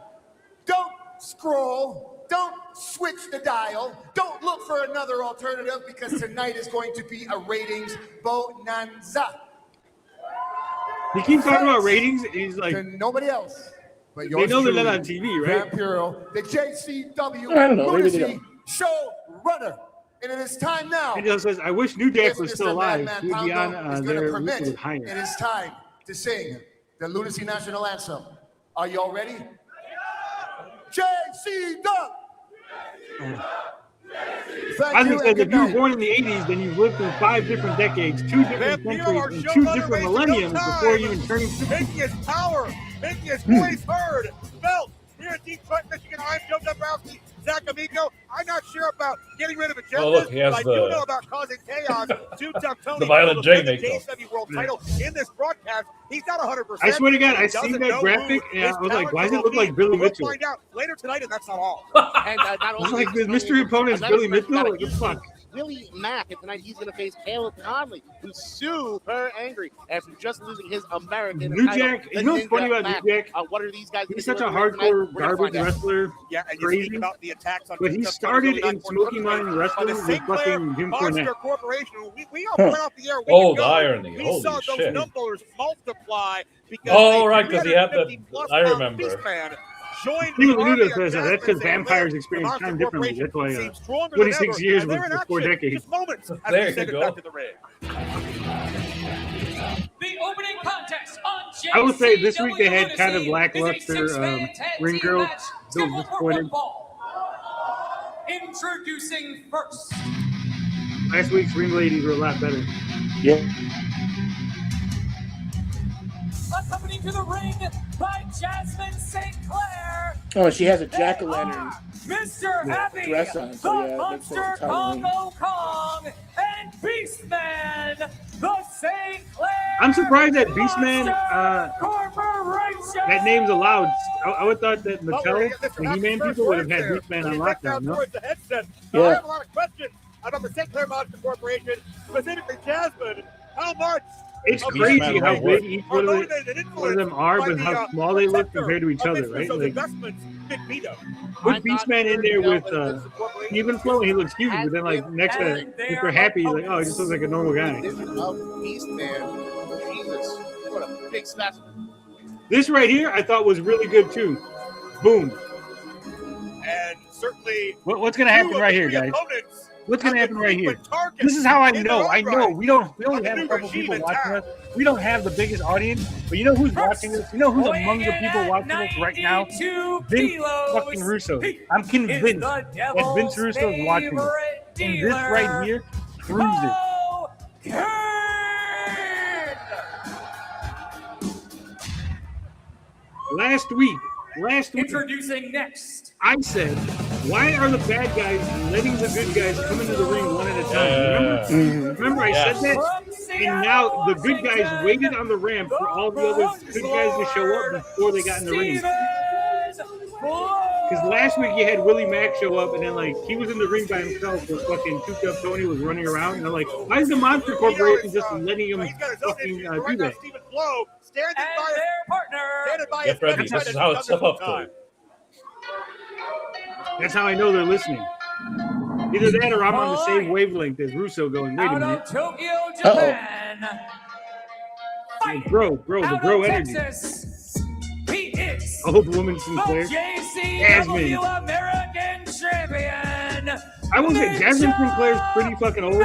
Speaker 13: don't scroll, don't switch the dial, don't look for another alternative because tonight is going to be a ratings bonanza.
Speaker 3: He keeps talking about ratings, and he's like,
Speaker 13: To nobody else, But
Speaker 3: They know they're
Speaker 13: truly,
Speaker 3: not on TV, right?
Speaker 13: Vampiro, the JCW
Speaker 5: I don't know, maybe they
Speaker 13: Lunacy
Speaker 5: don't.
Speaker 13: show runner. And it is time now.
Speaker 3: Angelo says, I wish New Jack was
Speaker 13: Mr.
Speaker 3: still alive.
Speaker 13: Madman
Speaker 3: He would be
Speaker 13: Pondo
Speaker 3: on
Speaker 13: is going to
Speaker 3: there
Speaker 13: permit.
Speaker 3: with higher.
Speaker 13: It is time to sing the Lunacy National Anthem. Are you all ready? JCW!
Speaker 3: I think that if you were born in the 80s, then you've lived through 5 different decades, 2 different centuries, and 2 different millenniums before you even turning 50.
Speaker 7: Making his power, making his voice heard, felt here in Detroit, Michigan. I'm Joe Dombrowski, Zach Amico. I'm not sure about getting rid of agendas,
Speaker 4: Oh, look, he has
Speaker 7: but I do know about causing chaos. Too tough Tony.
Speaker 4: The Violent J makeup.
Speaker 7: JCW World title in this broadcast. He's not 100%.
Speaker 3: I swear to God, I seen
Speaker 7: Doesn't
Speaker 3: that
Speaker 7: know
Speaker 3: graphic,
Speaker 7: who
Speaker 3: and I
Speaker 7: his
Speaker 3: was like, why does it
Speaker 7: talent
Speaker 3: look
Speaker 7: will
Speaker 3: like Billy
Speaker 7: be.
Speaker 3: Mitchell?
Speaker 7: We'll find out later tonight, and that's not all.
Speaker 6: And not
Speaker 3: I was
Speaker 6: only
Speaker 3: like, the mystery opponent's Billy Mitchell? Like, what the fuck?
Speaker 6: Willie Mack, and tonight he's going to face Caleb Conley, who's super angry after just losing his American
Speaker 3: New
Speaker 6: title.
Speaker 3: Jack, you know what's funny about New Jack?
Speaker 6: What are these guys?
Speaker 3: He's such a hardcore garbage wrestler.
Speaker 7: Yeah, and you
Speaker 3: Crazy.
Speaker 7: speak about the attacks on
Speaker 3: But he started in Smoky Mountain Wrestling with fucking Jim Cornette.
Speaker 7: Corporation. We all went off the air.
Speaker 4: Oh, the irony.
Speaker 7: We
Speaker 4: Holy
Speaker 7: saw those
Speaker 4: shit.
Speaker 7: numbers multiply because
Speaker 4: Oh, right, because he had that.
Speaker 7: 350-plus
Speaker 4: I
Speaker 7: pound
Speaker 4: remember.
Speaker 7: Beastman joined
Speaker 3: Steven
Speaker 7: the army
Speaker 3: Lanudo says
Speaker 7: of
Speaker 3: that's because
Speaker 7: Jasmine
Speaker 3: vampires
Speaker 7: St.
Speaker 3: experience
Speaker 7: Clair.
Speaker 3: time
Speaker 7: The
Speaker 3: differently. That's why
Speaker 7: seems stronger than
Speaker 3: 26
Speaker 7: ever,
Speaker 3: years
Speaker 7: and they're in
Speaker 3: was 4
Speaker 7: action
Speaker 3: decades.
Speaker 7: just moments after
Speaker 4: There
Speaker 7: we
Speaker 4: you
Speaker 7: send it
Speaker 4: go.
Speaker 7: back to the ring.
Speaker 12: The opening contest on JCW
Speaker 3: I will say this week they had kind of
Speaker 12: Lunacy
Speaker 3: lackluster
Speaker 12: is a 6-man tag
Speaker 3: ring
Speaker 12: team
Speaker 3: girls.
Speaker 12: match
Speaker 3: Still
Speaker 12: scheduled for
Speaker 3: disappointed.
Speaker 12: football. Introducing first.
Speaker 3: Last week's ring ladies were a lot better.
Speaker 5: Yeah.
Speaker 12: Accompanied to the ring by Jasmine St. Clair.
Speaker 5: Oh, she has a jack-o'-lantern
Speaker 12: Mr. Happy,
Speaker 5: dress on,
Speaker 12: the
Speaker 5: so yeah, it makes
Speaker 12: Monster
Speaker 5: sense. Halloween.
Speaker 12: Congo Kong, and Beastman, the St. Clair.
Speaker 3: I'm surprised that Beastman,
Speaker 12: Corporation.
Speaker 3: that name's allowed. I would have thought that
Speaker 7: Oh,
Speaker 3: Mattel, the He-Man people, would have had Beastman on lockdown, no?
Speaker 7: The headset. Now,
Speaker 5: Yeah.
Speaker 7: I have a lot of questions about the St. Clair Monster Corporation, specifically Jasmine. How much?
Speaker 3: It's
Speaker 4: Beastman
Speaker 3: crazy how
Speaker 4: might
Speaker 3: big
Speaker 4: work.
Speaker 3: each
Speaker 7: are
Speaker 3: one
Speaker 7: motivated and
Speaker 3: of
Speaker 7: influenced
Speaker 3: them are,
Speaker 7: by
Speaker 3: but
Speaker 7: the,
Speaker 3: how small they look
Speaker 7: protector
Speaker 3: compared to each
Speaker 7: of
Speaker 3: other,
Speaker 7: Mr.
Speaker 3: right?
Speaker 7: So's
Speaker 3: Like,
Speaker 7: investments, Big Vito.
Speaker 3: put
Speaker 6: I'm not
Speaker 3: Beastman in
Speaker 6: sure
Speaker 3: there
Speaker 6: you know
Speaker 3: with
Speaker 6: that this corporation
Speaker 3: Steven Flow, and he looks huge, but then like next to
Speaker 12: And
Speaker 3: Mr. Happy, he's like, oh, he just looks like a normal guy.
Speaker 6: This is of Beastman. Jesus, what a big specimen.
Speaker 3: This right here, I thought was really good too. Boom.
Speaker 7: And certainly,
Speaker 3: What's gonna happen
Speaker 7: two of
Speaker 3: right
Speaker 7: the
Speaker 3: here,
Speaker 7: three
Speaker 3: guys?
Speaker 7: opponents
Speaker 3: What's gonna
Speaker 7: have
Speaker 3: happen
Speaker 7: been
Speaker 3: right here?
Speaker 7: frequent targets
Speaker 3: This is how I
Speaker 7: in their
Speaker 3: know.
Speaker 7: own
Speaker 3: I know
Speaker 7: right.
Speaker 3: we only
Speaker 7: But the
Speaker 3: have a
Speaker 7: new
Speaker 3: couple
Speaker 7: regime
Speaker 3: people
Speaker 7: in
Speaker 3: watching
Speaker 7: town.
Speaker 3: us. We don't have the biggest audience, but you know who's watching this? You know who's among the people watching us right now? Vince fucking Russo. I'm convinced that Vince Russo's watching us. And this right here proves it. Last week,
Speaker 12: Introducing next.
Speaker 3: I said, why are the bad guys letting the good guys come into the ring one at a time? Remember I said that? And now the good guys waited on the ramp for all the other good guys to show up before they got in the ring. Because last week you had Willie Mack show up, and then like he was in the ring by himself, but fucking Two Tough Tony was running around, and they're like, why is the Monster Corporation just letting him fucking do that?
Speaker 7: Stephen Flow standing
Speaker 12: And
Speaker 7: by
Speaker 12: their partner.
Speaker 4: Get ready. This is how it's supposed to.
Speaker 3: That's how I know they're listening. Either that or I'm on the same wavelength as Russo going, wait a
Speaker 12: Out
Speaker 3: minute.
Speaker 12: of Tokyo, Japan.
Speaker 3: Like, bro, the
Speaker 12: Out
Speaker 3: bro
Speaker 12: of
Speaker 3: energy.
Speaker 12: Texas, he is
Speaker 3: Old woman
Speaker 12: the
Speaker 3: Sinclair.
Speaker 12: JCW
Speaker 3: Jasmine.
Speaker 12: American Champion.
Speaker 3: I will say Jasmine Sinclair's pretty fucking old,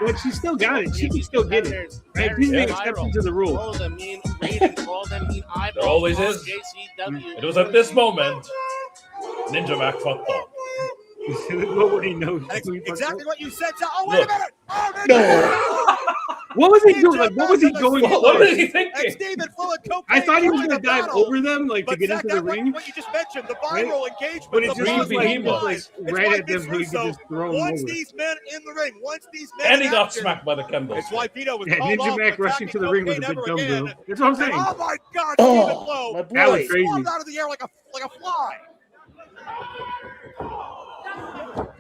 Speaker 3: but she still got it. She can still get it. Right? Please make exceptions to the rule.
Speaker 6: All them mean ratings, all them mean eyeballs.
Speaker 4: There always
Speaker 6: on
Speaker 4: is.
Speaker 6: JCW.
Speaker 4: It was at this moment Ninja Mac fucked up.
Speaker 3: Nobody knows.
Speaker 7: exactly what you said. Oh, wait
Speaker 4: Look.
Speaker 7: a minute! Oh,
Speaker 3: What was he doing? Like, what was he going
Speaker 4: What
Speaker 3: for?
Speaker 4: was he
Speaker 7: and
Speaker 4: thinking?
Speaker 7: Stephen Flow and cocaine.
Speaker 3: I thought he was
Speaker 7: joined
Speaker 3: going to
Speaker 7: the
Speaker 3: dive
Speaker 7: battle.
Speaker 3: over them, like, to
Speaker 7: But
Speaker 3: get
Speaker 7: Zach,
Speaker 3: into the
Speaker 7: that's
Speaker 3: ring.
Speaker 7: what you just mentioned, the viral engagement.
Speaker 3: But it
Speaker 7: the
Speaker 3: just
Speaker 7: buzz
Speaker 3: looked like he
Speaker 7: was
Speaker 3: was, like,
Speaker 7: It's
Speaker 3: right
Speaker 7: why
Speaker 3: at them
Speaker 7: Vince
Speaker 3: so he could
Speaker 7: Russo
Speaker 3: just throw him
Speaker 7: wants
Speaker 3: over.
Speaker 7: these men in the ring. Once these men
Speaker 4: And he
Speaker 7: in
Speaker 4: got
Speaker 7: action,
Speaker 4: smacked by the Kendo.
Speaker 7: it's why Vito was
Speaker 3: Yeah,
Speaker 7: called
Speaker 3: Ninja
Speaker 7: off
Speaker 3: Mac
Speaker 7: for
Speaker 3: rushing to the ring with a
Speaker 7: attacking
Speaker 3: big
Speaker 7: cocaine
Speaker 3: dumbbell.
Speaker 7: ever
Speaker 3: That's what I'm
Speaker 7: again.
Speaker 3: saying.
Speaker 7: Oh my God, Stephen
Speaker 5: Oh,
Speaker 7: Flow
Speaker 5: my
Speaker 3: That was
Speaker 5: boy.
Speaker 3: crazy.
Speaker 7: falls out of the air like a fly.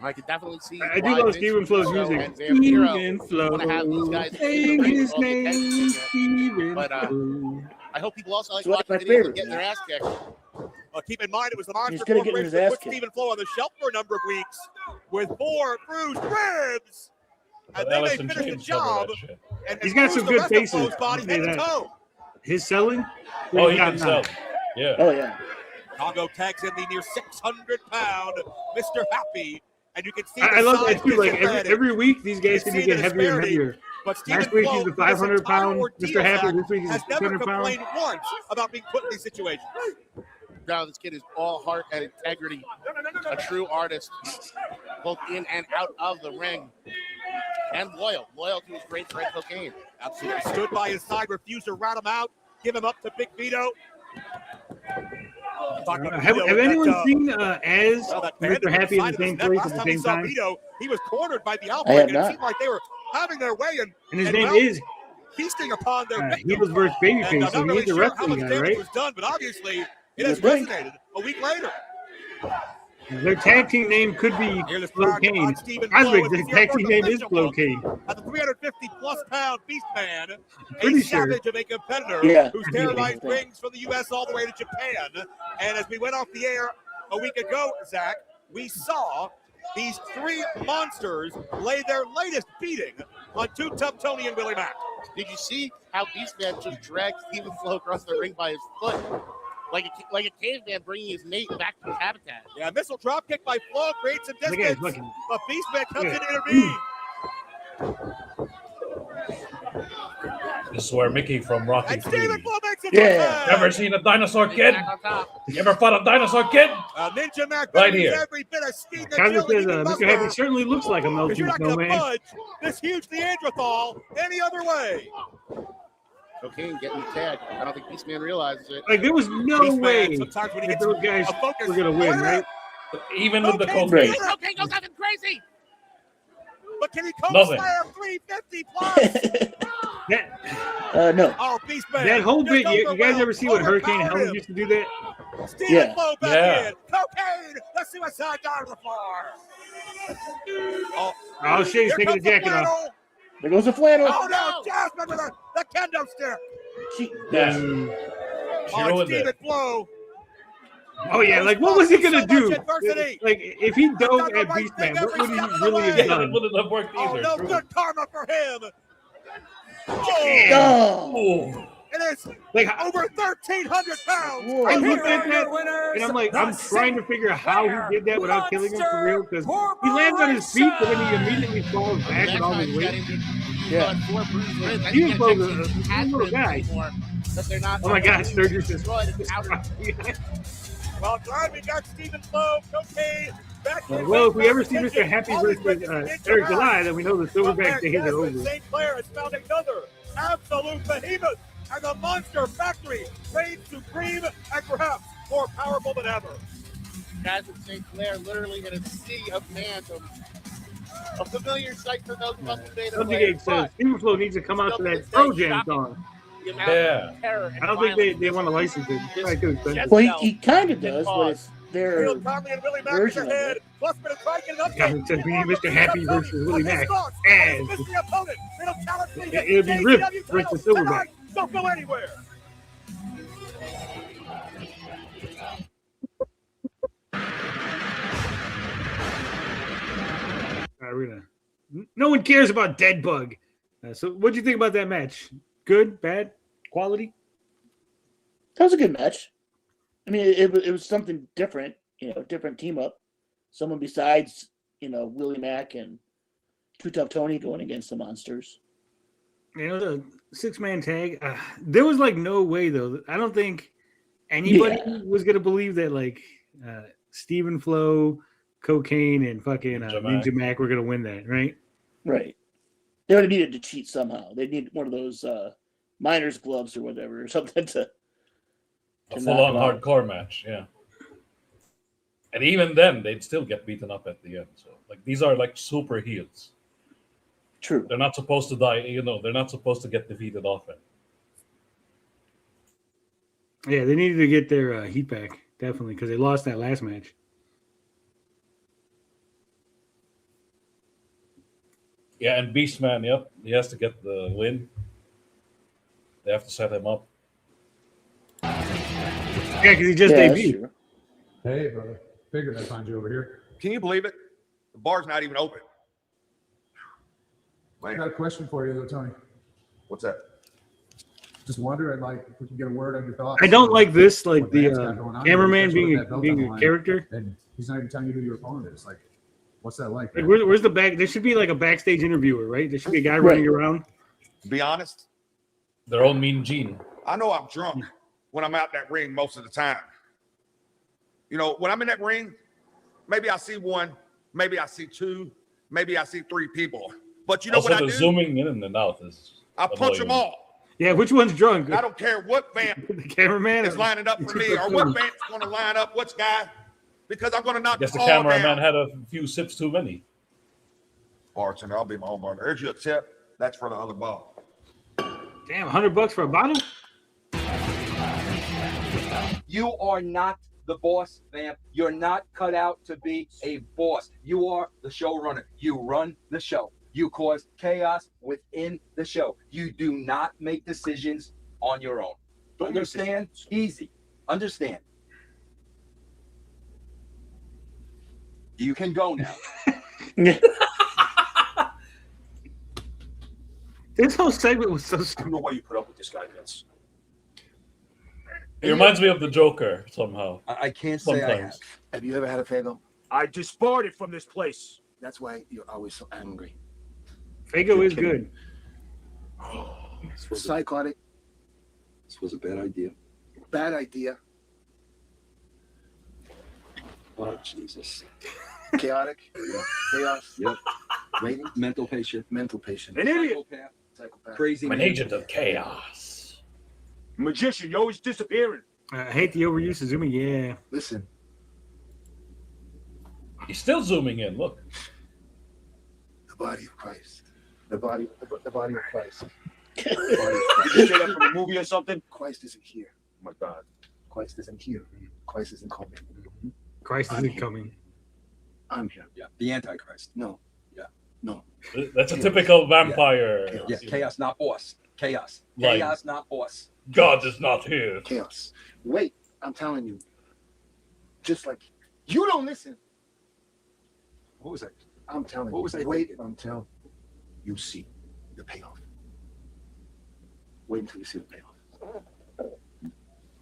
Speaker 6: I could definitely see.
Speaker 3: I do
Speaker 6: why
Speaker 3: love
Speaker 6: Vince
Speaker 3: Steven Flow's
Speaker 6: Russo
Speaker 3: music.
Speaker 6: and Vampiro
Speaker 3: Steven Flow.
Speaker 6: want to have these guys
Speaker 3: Say
Speaker 6: in the ring
Speaker 3: his
Speaker 6: for all the
Speaker 3: name,
Speaker 6: attention.
Speaker 3: Steven
Speaker 6: But,
Speaker 3: Flow.
Speaker 6: I hope people also like
Speaker 5: It's one of
Speaker 6: watching
Speaker 5: my
Speaker 6: videos
Speaker 5: favorites.
Speaker 6: and getting their ass kicked.
Speaker 7: Keep in mind, it was the Monster
Speaker 5: He's gonna get
Speaker 7: Corporation
Speaker 5: his
Speaker 7: that
Speaker 5: ass
Speaker 7: put
Speaker 5: kicked.
Speaker 7: Stephen Flow on the shelf for a number of weeks with 4 bruised ribs. And then they
Speaker 4: Allison
Speaker 7: finished the
Speaker 4: James
Speaker 7: job.
Speaker 4: covered that shit.
Speaker 7: And
Speaker 3: He's got
Speaker 7: bruised
Speaker 3: some
Speaker 7: the
Speaker 3: good
Speaker 7: rest of
Speaker 3: faces,
Speaker 7: Flow's body
Speaker 3: I'll say
Speaker 7: head to
Speaker 3: that.
Speaker 7: toe.
Speaker 3: his selling.
Speaker 4: Oh, he can sell. Yeah.
Speaker 5: Oh yeah.
Speaker 7: Congo tags in the near 600-pound Mr. Happy, and you can see
Speaker 3: I love that too. Like
Speaker 7: advantage.
Speaker 3: every week, these guys seem to get heavier and heavier.
Speaker 7: But Stephen
Speaker 3: Last week
Speaker 7: Flo,
Speaker 3: he's the
Speaker 7: through this
Speaker 3: 500-pound
Speaker 7: entire
Speaker 3: Mr. Happy.
Speaker 7: ordeal,
Speaker 3: This week he's
Speaker 7: has
Speaker 3: the
Speaker 7: never
Speaker 3: 600 pound.
Speaker 7: complained once about being put in these situations.
Speaker 6: Now this kid is all heart and integrity, a true artist, both in and out of the ring, and loyal to his great friend Cocaine.
Speaker 7: Absolutely stood by his side, refused to rat him out, give him up to Big Vito.
Speaker 3: Have anyone seen as Mr. Happy in the same place at the same time?
Speaker 7: Vito, he was cornered by the
Speaker 5: I
Speaker 7: outbreak,
Speaker 5: have
Speaker 7: and it
Speaker 5: not.
Speaker 7: seemed like they were having their way.
Speaker 3: And his name is
Speaker 7: feasting upon their victim.
Speaker 3: Heels versus Babyface, so
Speaker 7: I'm not
Speaker 3: he's
Speaker 7: really
Speaker 3: the
Speaker 7: sure how
Speaker 3: wrestling
Speaker 7: much
Speaker 3: guy,
Speaker 7: damage
Speaker 3: right?
Speaker 7: was done, but obviously it has
Speaker 5: That's right.
Speaker 7: resonated a week later.
Speaker 3: Their tag team name could be
Speaker 7: Here's Flo
Speaker 3: Flocane.
Speaker 7: Stephen
Speaker 3: Osric,
Speaker 7: Flo
Speaker 3: the
Speaker 7: with his
Speaker 3: tag team name is
Speaker 7: official look
Speaker 3: Flocane.
Speaker 7: at the 350-plus pound Beast Man,
Speaker 3: Pretty
Speaker 7: a
Speaker 3: sure.
Speaker 7: savage of a competitor
Speaker 5: Yeah.
Speaker 7: who's terrorized rings from the U.S. all the way to Japan. And as we went off the air a week ago, Zach, we saw these three monsters lay their latest beating on Too Tough Tony and Willie Mack.
Speaker 6: Did you see how Beastman just dragged Stephen Flo across the ring by his foot? Like a caveman bringing his mate back to his habitat.
Speaker 7: Yeah, missile drop kick by Flo creates some
Speaker 3: Look at
Speaker 7: distance,
Speaker 3: him,
Speaker 7: but Beastman comes in
Speaker 3: Look
Speaker 7: to
Speaker 3: at
Speaker 7: intervene.
Speaker 4: This is where Mickey from Rocky
Speaker 7: And Stephen
Speaker 4: 3.
Speaker 7: Flo makes it
Speaker 5: Yeah.
Speaker 7: to
Speaker 4: Ever seen a dinosaur kid?
Speaker 6: Back on top.
Speaker 4: You ever fought a dinosaur kid?
Speaker 7: Ninja Mac
Speaker 4: Right
Speaker 7: brings
Speaker 4: here.
Speaker 7: every bit of speed and
Speaker 3: Kaiser
Speaker 7: agility
Speaker 3: says
Speaker 7: he can
Speaker 3: Mr. Happy
Speaker 7: muster,
Speaker 3: certainly looks like a
Speaker 7: because
Speaker 3: melting
Speaker 7: you're not going to
Speaker 3: snowman.
Speaker 7: budge this huge Neanderthal any other way.
Speaker 6: Cocaine getting tagged. I don't think Beastman realizes it.
Speaker 3: Like there was no
Speaker 7: Beastman,
Speaker 3: way
Speaker 7: sometimes when he
Speaker 3: that
Speaker 7: gets
Speaker 3: those guys
Speaker 7: a focus,
Speaker 3: were gonna win, right?
Speaker 4: Even with the
Speaker 7: Cocaine,
Speaker 4: cocaine.
Speaker 5: Right.
Speaker 6: Cocaine goes nothing crazy.
Speaker 7: But can he coach
Speaker 4: Nothing.
Speaker 7: slam 350 plus?
Speaker 5: No.
Speaker 7: Oh, Beastman.
Speaker 3: That whole bit,
Speaker 7: just
Speaker 3: you guys
Speaker 7: overwhelmed,
Speaker 3: ever see when Hurricane
Speaker 7: overpowered
Speaker 3: Helen
Speaker 7: him.
Speaker 3: used to do that?
Speaker 7: Stephen
Speaker 5: Yeah.
Speaker 7: Flo back
Speaker 4: Yeah.
Speaker 7: in. Cocaine, the suicide down to the floor.
Speaker 3: Oh shit, he's
Speaker 7: Here
Speaker 3: taking the
Speaker 7: comes the
Speaker 3: jacket off.
Speaker 7: flannel.
Speaker 5: There goes the flannel.
Speaker 7: Oh no, Jasmine with the kendo stick.
Speaker 5: She,
Speaker 4: Yeah. She
Speaker 7: Oh,
Speaker 4: ruined
Speaker 7: Stephen
Speaker 4: it.
Speaker 7: Flo.
Speaker 3: Oh yeah, like what was he gonna
Speaker 7: So
Speaker 3: do?
Speaker 7: much adversity.
Speaker 3: Like if he dove
Speaker 7: done the
Speaker 3: at
Speaker 7: right
Speaker 3: Beastman,
Speaker 7: thing
Speaker 3: what
Speaker 7: every
Speaker 3: would he
Speaker 7: step of the
Speaker 3: really
Speaker 7: way.
Speaker 3: have
Speaker 4: Yeah,
Speaker 3: done?
Speaker 4: it wouldn't have worked
Speaker 7: Oh,
Speaker 4: either.
Speaker 7: no
Speaker 4: True.
Speaker 7: good karma for him.
Speaker 5: Oh.
Speaker 4: Oh.
Speaker 7: It is
Speaker 3: Like
Speaker 7: over 1,300 pounds.
Speaker 5: Whoa.
Speaker 3: I
Speaker 7: And
Speaker 3: looked
Speaker 7: here
Speaker 3: at that and I'm like, I'm trying to figure out how he did that without killing him for real, because he lands on his feet, but then he immediately falls back with all his weight.
Speaker 5: Yeah.
Speaker 3: He was a little guy. Oh my God, Sturgis is.
Speaker 7: Well, glad we got Stephen Flo, Cocaine, back in
Speaker 3: Well, if we ever see
Speaker 7: contention.
Speaker 3: Mr. Happy
Speaker 7: Always
Speaker 3: versus
Speaker 7: with his
Speaker 3: Eric
Speaker 7: ninja
Speaker 3: July,
Speaker 7: mask.
Speaker 3: then we know the Silverback days are
Speaker 7: Jasmine
Speaker 3: over.
Speaker 7: St. Clair has found another absolute behemoth, and the Monster Factory reigns supreme and perhaps more powerful than ever.
Speaker 6: Jasmine St. Clair literally in a sea of phantoms. A familiar sight for those of us who made it
Speaker 3: Something
Speaker 6: away,
Speaker 3: says
Speaker 6: but
Speaker 3: Stephen Flo needs to come out to that
Speaker 6: Still
Speaker 3: Pro Jam
Speaker 6: shocking.
Speaker 3: song.
Speaker 6: the amount
Speaker 4: Yeah.
Speaker 6: of terror and
Speaker 3: I don't think
Speaker 6: violence
Speaker 3: they want to license it. It's probably too expensive.
Speaker 5: Well, he kind of does, but it's their
Speaker 7: Real Conley and Willie Mack is
Speaker 5: version of
Speaker 7: ahead.
Speaker 5: it.
Speaker 7: Plus, been trying to get an
Speaker 3: Yeah,
Speaker 7: update.
Speaker 3: it says we need Mr. Happy versus Willie Mack.
Speaker 7: And
Speaker 3: And
Speaker 7: mystery opponent. It'll challenge me.
Speaker 3: it'll be Rip versus Silverback.
Speaker 7: Don't go anywhere.
Speaker 3: All right, we're gonna. No one cares about Dead Bug. So, what do you think about that match? Good, bad, quality?
Speaker 5: That was a good match. I mean, it was something different, different team up. Someone besides, Willie Mack and Too Tough Tony going against the Monsters.
Speaker 3: The 6-man tag. There was like no way though. I don't think anybody was gonna believe that Stephen Flo, Cocaine, and fucking Ninja Mac were gonna win that, right?
Speaker 5: Right. They would have needed to cheat somehow. They need one of those miner's gloves or whatever, or something to
Speaker 4: A full-on hardcore match, yeah. And even then, they'd still get beaten up at the end. So, these are super heels.
Speaker 5: True.
Speaker 4: They're not supposed to die. They're not supposed to get defeated often.
Speaker 3: Yeah, they needed to get their heat back definitely because they lost that last match.
Speaker 4: Yeah, and Beastman, yep, he has to get the win. They have to set him up.
Speaker 3: Yeah, because he just debuted.
Speaker 14: Hey, brother. Figured I'd find you over here.
Speaker 15: Can you believe it? The bar's not even open.
Speaker 14: I got a question for you, though, Tony.
Speaker 15: What's that?
Speaker 14: Just wonder, like, if we can get a word on your thoughts.
Speaker 3: I don't like this, like
Speaker 14: What
Speaker 3: the
Speaker 14: Vance got going on here,
Speaker 3: cameraman
Speaker 14: especially with that
Speaker 3: being
Speaker 14: belt on
Speaker 3: a
Speaker 14: the line,
Speaker 3: character.
Speaker 14: and he's not even telling you who your opponent is. Like, what's that like?
Speaker 3: Like, where's the back? There should be like a backstage interviewer, right? There should be a guy running around.
Speaker 15: To be honest,
Speaker 4: Their own Mean Gene.
Speaker 15: I know I'm drunk when I'm out that ring most of the time. You know, when I'm in that ring, maybe I see one, maybe I see two, maybe I see three people. But you know
Speaker 4: Also,
Speaker 15: what I
Speaker 4: the
Speaker 15: do?
Speaker 4: zooming in and out is
Speaker 15: I punch them
Speaker 4: annoying.
Speaker 15: all.
Speaker 3: Yeah, which one's drunk?
Speaker 15: I don't care what vamp
Speaker 3: The cameraman
Speaker 15: is lining up for me or what vamp's going to line up, which guy, because I'm going to knock
Speaker 4: Guess the
Speaker 15: them all
Speaker 4: cameraman
Speaker 15: down.
Speaker 4: had a few sips too many.
Speaker 15: Bartender, I'll be my own bartender. Here's your tip. That's for the other ball.
Speaker 3: Damn, $100 for a bottle?
Speaker 11: You are not the boss, Vamp. You're not cut out to be a boss. You are the showrunner. You run the show. You cause chaos within the show. You do not make decisions on your own. Understand? Easy. Understand. You can go now.
Speaker 3: This whole segment was so
Speaker 9: I
Speaker 3: stupid.
Speaker 9: don't know why you put up with this guy, Vince.
Speaker 4: It reminds me of the Joker somehow.
Speaker 11: I can't say I have.
Speaker 4: Sometimes.
Speaker 13: Have you ever had a Fago?
Speaker 9: I disbarred from this place.
Speaker 13: That's why you're always so angry.
Speaker 3: Fago is good.
Speaker 13: Psychotic.
Speaker 11: This was a bad idea.
Speaker 13: Bad idea.
Speaker 11: Oh, Jesus.
Speaker 13: Chaotic. Chaos.
Speaker 11: Yep. Rating? Mental patient.
Speaker 13: Mental patient.
Speaker 9: An idiot.
Speaker 11: Psychopath.
Speaker 13: Psychopath.
Speaker 11: Crazy
Speaker 4: I'm an
Speaker 11: man.
Speaker 4: agent of chaos.
Speaker 9: Magician, you're always disappearing.
Speaker 3: I hate the overuse of zooming. Yeah.
Speaker 13: Listen.
Speaker 4: He's still zooming in. Look.
Speaker 13: The body of Christ. The body of Christ.
Speaker 9: Did you say that from a movie or something?
Speaker 13: Christ isn't here.
Speaker 9: Oh my God.
Speaker 13: Christ isn't here. Christ isn't coming.
Speaker 3: Christ
Speaker 13: I'm
Speaker 3: isn't
Speaker 13: here.
Speaker 3: coming.
Speaker 13: I'm here.
Speaker 11: Yeah. The Antichrist.
Speaker 13: No.
Speaker 11: Yeah.
Speaker 13: No.
Speaker 4: That's a typical vampire.
Speaker 11: Yeah. Chaos, not boss. Chaos.
Speaker 4: Like-
Speaker 11: Chaos, not boss.
Speaker 4: God is not here.
Speaker 13: Chaos. Wait, I'm telling you. Just like you don't listen.
Speaker 11: What was that?
Speaker 13: I'm telling
Speaker 11: What
Speaker 13: you.
Speaker 11: was I
Speaker 13: Wait
Speaker 11: thinking?
Speaker 13: until you see the payoff. Wait until you see the payoff.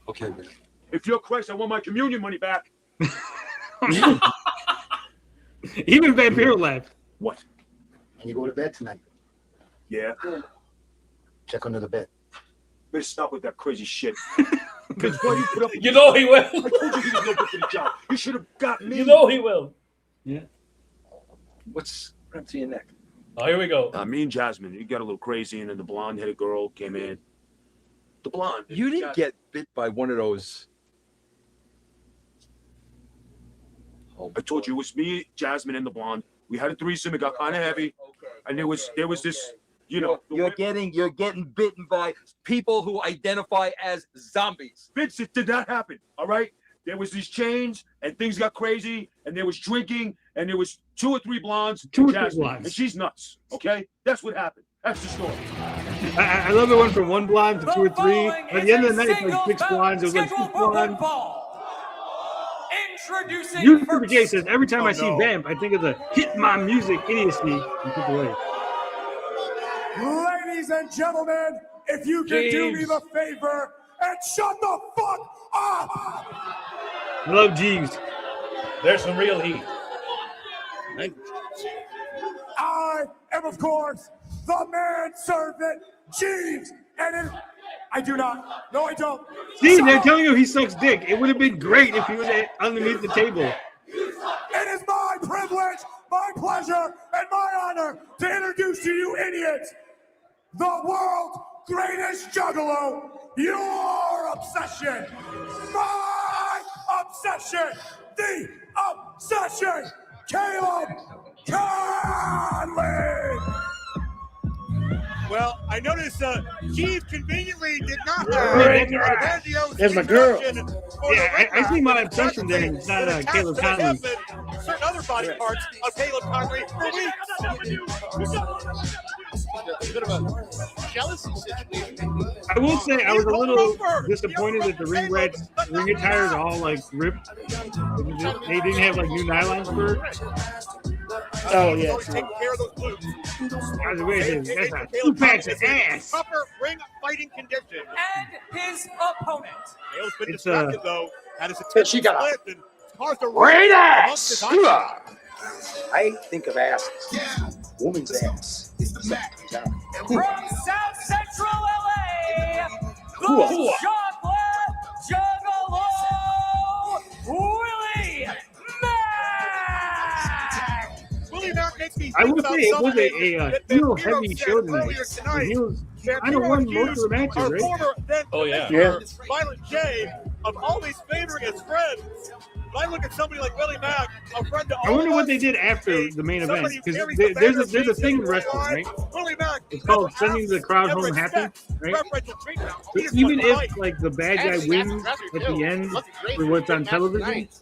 Speaker 11: Okay, man.
Speaker 9: If you're Christ, I want my communion money back.
Speaker 3: Even Vampiro laughed.
Speaker 9: What?
Speaker 13: Can you go to bed tonight?
Speaker 9: Yeah.
Speaker 13: Check under the bed.
Speaker 9: Better stop with that crazy shit. Because why you put up with
Speaker 4: You know he will.
Speaker 9: I told you he was no good for the job. You should have got me.
Speaker 4: You know he will.
Speaker 3: Yeah.
Speaker 11: What's up to your neck?
Speaker 4: Oh, here we go.
Speaker 9: Me and Jasmine, you got a little crazy, and then the blonde-headed girl came in. The blonde.
Speaker 11: You didn't get bit by one of those.
Speaker 9: I told you it was me, Jasmine, and the blonde. We had a threesome. It got kind of heavy, and there was this, you know.
Speaker 11: You're getting bitten by people who identify as zombies.
Speaker 9: Vince, it did not happen. All right. There was these chains, and things got crazy, and there was drinking, and there was 2 or 3 blondes.
Speaker 3: Two
Speaker 9: and
Speaker 3: or three
Speaker 9: Jasmine,
Speaker 3: blondes.
Speaker 9: and she's nuts. Okay, that's what happened. That's the story.
Speaker 3: I love it went from 1 blonde to 2 or 3. At the end of the night, it's like 6 blondes. It was like 6 blondes.
Speaker 12: Introducing
Speaker 3: You
Speaker 12: first.
Speaker 3: Jay says every time
Speaker 9: Oh,
Speaker 3: I see
Speaker 9: no.
Speaker 3: Vamp, I think of the hit my music idiocy and keep away.
Speaker 7: Ladies and gentlemen, if you can do me
Speaker 3: Jeeves.
Speaker 7: the favor and shut the fuck up!
Speaker 3: I love Jeeves.
Speaker 4: There's some real heat.
Speaker 7: I am, of course, the manservant, Jeeves, and I do not. No, I don't.
Speaker 3: See,
Speaker 7: So,
Speaker 3: they're telling you he sucks dick. It would have been great if he was underneath the table.
Speaker 7: it is my privilege, my pleasure, and my honor to introduce to you idiots the world's greatest juggalo, your obsession, my obsession, the obsession, Caleb Conley. Well, I noticed Keith convenently did not
Speaker 3: There's my girl. Yeah, I see my obsession there. It's not Caleb Conley.
Speaker 7: certain other body parts of Caleb Conley for weeks.
Speaker 6: A bit of a jealousy situation.
Speaker 3: I will say I was a little disappointed that the ring attires are all like ripped. They didn't have like new nylon for it.
Speaker 5: Oh, yeah,
Speaker 7: Always
Speaker 5: true.
Speaker 7: taking care of those glutes.
Speaker 3: That's amazing. That's a
Speaker 7: Caleb
Speaker 3: 2 packs
Speaker 7: Conley
Speaker 3: of
Speaker 7: is in
Speaker 3: ass.
Speaker 7: Tougher ring fighting condition.
Speaker 12: And his opponent.
Speaker 7: Caleb's been
Speaker 3: It's,
Speaker 7: distracted though, and his attention
Speaker 11: she got
Speaker 7: split and caused a
Speaker 11: Great
Speaker 7: rift
Speaker 11: ass!
Speaker 7: amongst his eyes.
Speaker 11: I think of asses. Woman's ass.
Speaker 12: From South Central LA, the
Speaker 11: Cool.
Speaker 12: Chocolate Juggalo, Willie Mack.
Speaker 7: Willie Mack makes me
Speaker 3: I
Speaker 7: think
Speaker 3: would
Speaker 7: about
Speaker 3: say it was
Speaker 7: something
Speaker 3: a
Speaker 7: that
Speaker 3: heel
Speaker 7: Vampiro
Speaker 3: heavy
Speaker 7: said
Speaker 3: show tonight.
Speaker 7: earlier tonight.
Speaker 3: He was kind of
Speaker 7: Vampiro
Speaker 3: won most of
Speaker 7: accused
Speaker 3: the matches,
Speaker 7: our
Speaker 3: right?
Speaker 7: former then
Speaker 4: Oh, yeah.
Speaker 5: Yeah.
Speaker 7: Violent J of always favoring his friends. But I look at somebody like Willie Mack, a friend to all
Speaker 3: I wonder
Speaker 7: of
Speaker 3: what
Speaker 7: us,
Speaker 3: they did after the main event,
Speaker 7: somebody who
Speaker 3: because
Speaker 7: carries the
Speaker 3: there's a thing in
Speaker 7: banner
Speaker 3: wrestling, right?
Speaker 7: Willie Mack
Speaker 3: It's called
Speaker 7: never
Speaker 3: sending the
Speaker 7: asks,
Speaker 3: crowd
Speaker 7: never
Speaker 3: home happy,
Speaker 7: expects
Speaker 3: right?
Speaker 7: preferential treatment.
Speaker 3: So
Speaker 7: He just
Speaker 3: even
Speaker 7: wants to
Speaker 3: if
Speaker 7: fight.
Speaker 3: like the bad guy
Speaker 6: Actually,
Speaker 3: wins
Speaker 6: that's
Speaker 3: at the end
Speaker 6: Looking great
Speaker 3: for what's on
Speaker 6: match
Speaker 3: television,
Speaker 6: tonight.